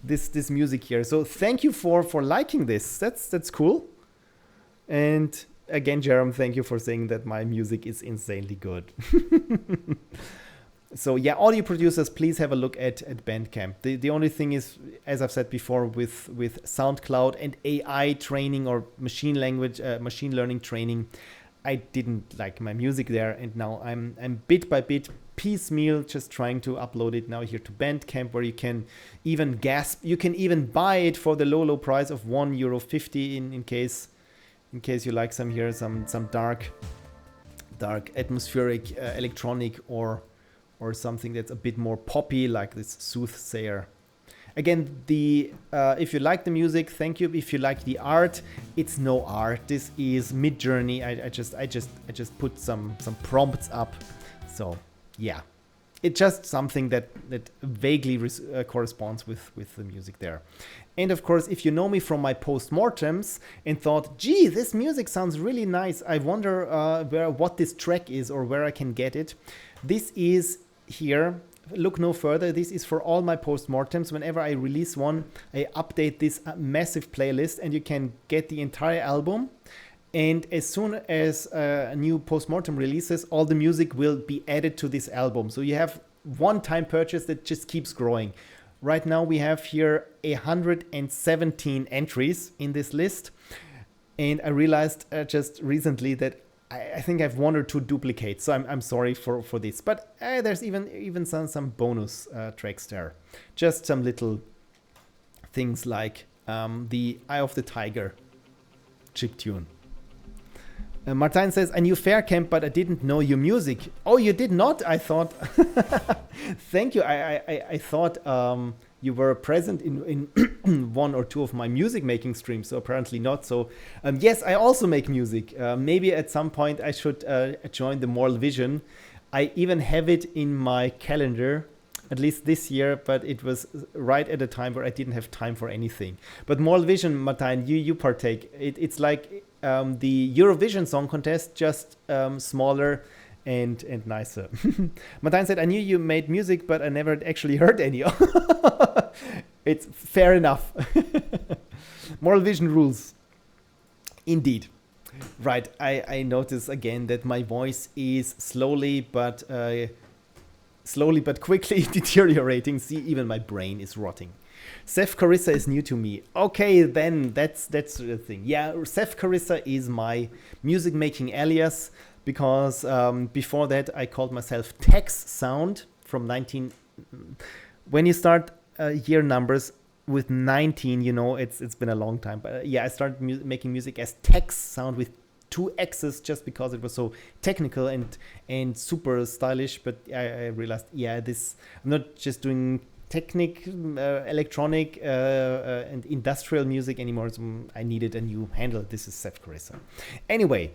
this music here. So thank you for liking this. That's cool. And again, Jerem, thank you for saying that my music is insanely good. So yeah, audio producers, please have a look at Bandcamp. The only thing is, as I've said before, with SoundCloud and AI training or machine learning training, I didn't like my music there, and now I'm bit by bit, piecemeal, just trying to upload it now here to Bandcamp, where you can even you can even buy it for the low price of €1.50 in case you like some dark atmospheric electronic or something that's a bit more poppy, like this Soothsayer. Again, if you like the music, thank you. If you like the art, it's no art. This is Midjourney. I just put some prompts up. So yeah, it's just something that vaguely corresponds with the music there. And of course, if you know me from my postmortems and thought, gee, this music sounds really nice, I wonder what this track is or where I can get it. This is here. Look no further. This is for all my postmortems. Whenever I release one, I update this massive playlist, and you can get the entire album. And as soon as a new postmortem releases, all the music will be added to this album. So you have one-time purchase that just keeps growing. Right now we have here 117 entries in this list. And I realized just recently that I think I have one or two duplicates. So I'm sorry for this. But there's even some bonus tracks there. Just some little things like the Eye of the Tiger chiptune. Martijn says, I knew Fair Camp, but I didn't know your music. Oh, you did not? I thought. Thank you. I thought you were present in one or two of my music making streams. So apparently not. So yes, I also make music. Maybe at some point I should join the Moral Vision. I even have it in my calendar, at least this year, but it was right at a time where I didn't have time for anything. But Moral Vision, Martijn, you partake. It's like the Eurovision Song Contest, just smaller and nicer. Martijn said, I knew you made music, but I never actually heard any. It's fair enough. Moral Vision rules. Indeed. Right, I notice again that my voice is slowly but quickly deteriorating. See, even my brain is rotting. Seth Carissa is new to me. Okay, then that's the thing. Yeah, Seth Carissa is my music making alias, because before that I called myself Tex Sound from 19. When you start year numbers with 19, you know it's been a long time. But yeah, I started making music as Tex Sound with 2 X's just because it was so technical and super stylish. But I realized, yeah, I'm not just doing electronic and industrial music anymore. So I needed a new handle. This is Seth Carissa. Anyway,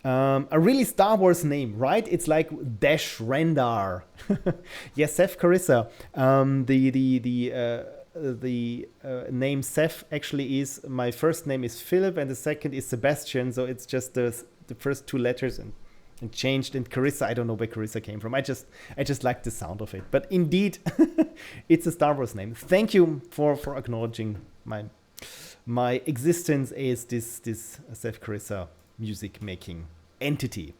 a really Star Wars name, right? It's like Dash Rendar. Yes, Seth Carissa. The name Seth actually is, my first name is Philip and the second is Sebastian. So it's just the first 2 letters and changed. And Carissa, I don't know where Carissa came from. I just like the sound of it. But indeed, it's a Star Wars name. Thank you for acknowledging my existence as this Seth Carissa music making entity.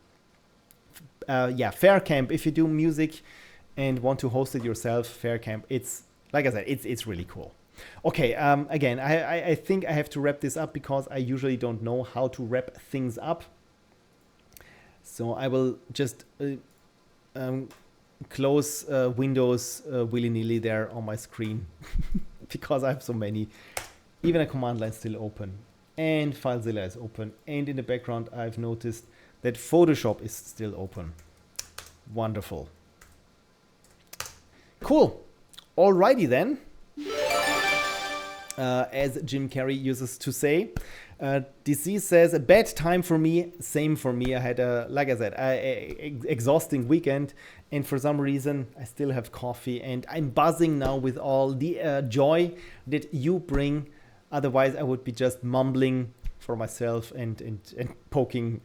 Yeah, Fair Camp. If you do music and want to host it yourself, Fair Camp. It's like I said, it's really cool. Okay, again, I think I have to wrap this up because I usually don't know how to wrap things up. So I will just close Windows willy-nilly there on my screen because I have so many. Even a command line still open, and FileZilla is open, and in the background I've noticed that Photoshop is still open. Wonderful. Cool. Alrighty then. As Jim Carrey uses to say, DC says, a bad time for me. Same for me. I had like I said, exhausting weekend, and for some reason I still have coffee, and I'm buzzing now with all the joy that you bring. Otherwise, I would be just mumbling for myself and poking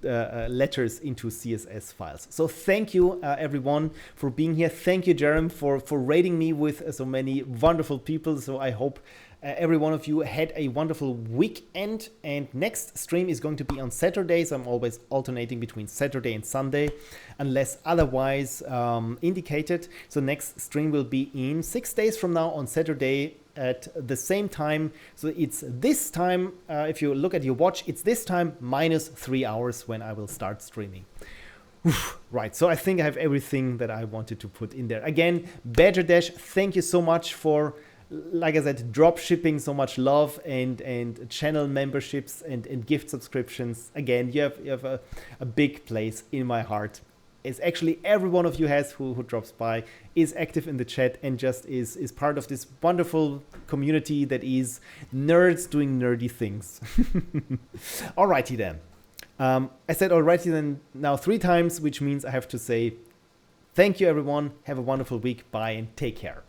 letters into CSS files. So thank you, everyone, for being here. Thank you, Jerem, for rating me with so many wonderful people. So I hope every one of you had a wonderful weekend. And next stream is going to be on Saturdays. I'm always alternating between Saturday and Sunday, unless otherwise indicated. So next stream will be in 6 days from now on Saturday, at the same time. So it's this time, if you look at your watch, it's this time minus 3 hours when I will start streaming. Right, so I think I have everything that I wanted to put in there. Again, Badger Dash, thank you so much for, like I said, drop shipping so much love and channel memberships and gift subscriptions. Again, you have a big place in my heart. It's actually every one of you who drops by, is active in the chat, and just is part of this wonderful community that is nerds doing nerdy things. Alrighty then. I said alrighty then now 3 times, which means I have to say Thank you, everyone. Have a wonderful week. Bye and take care.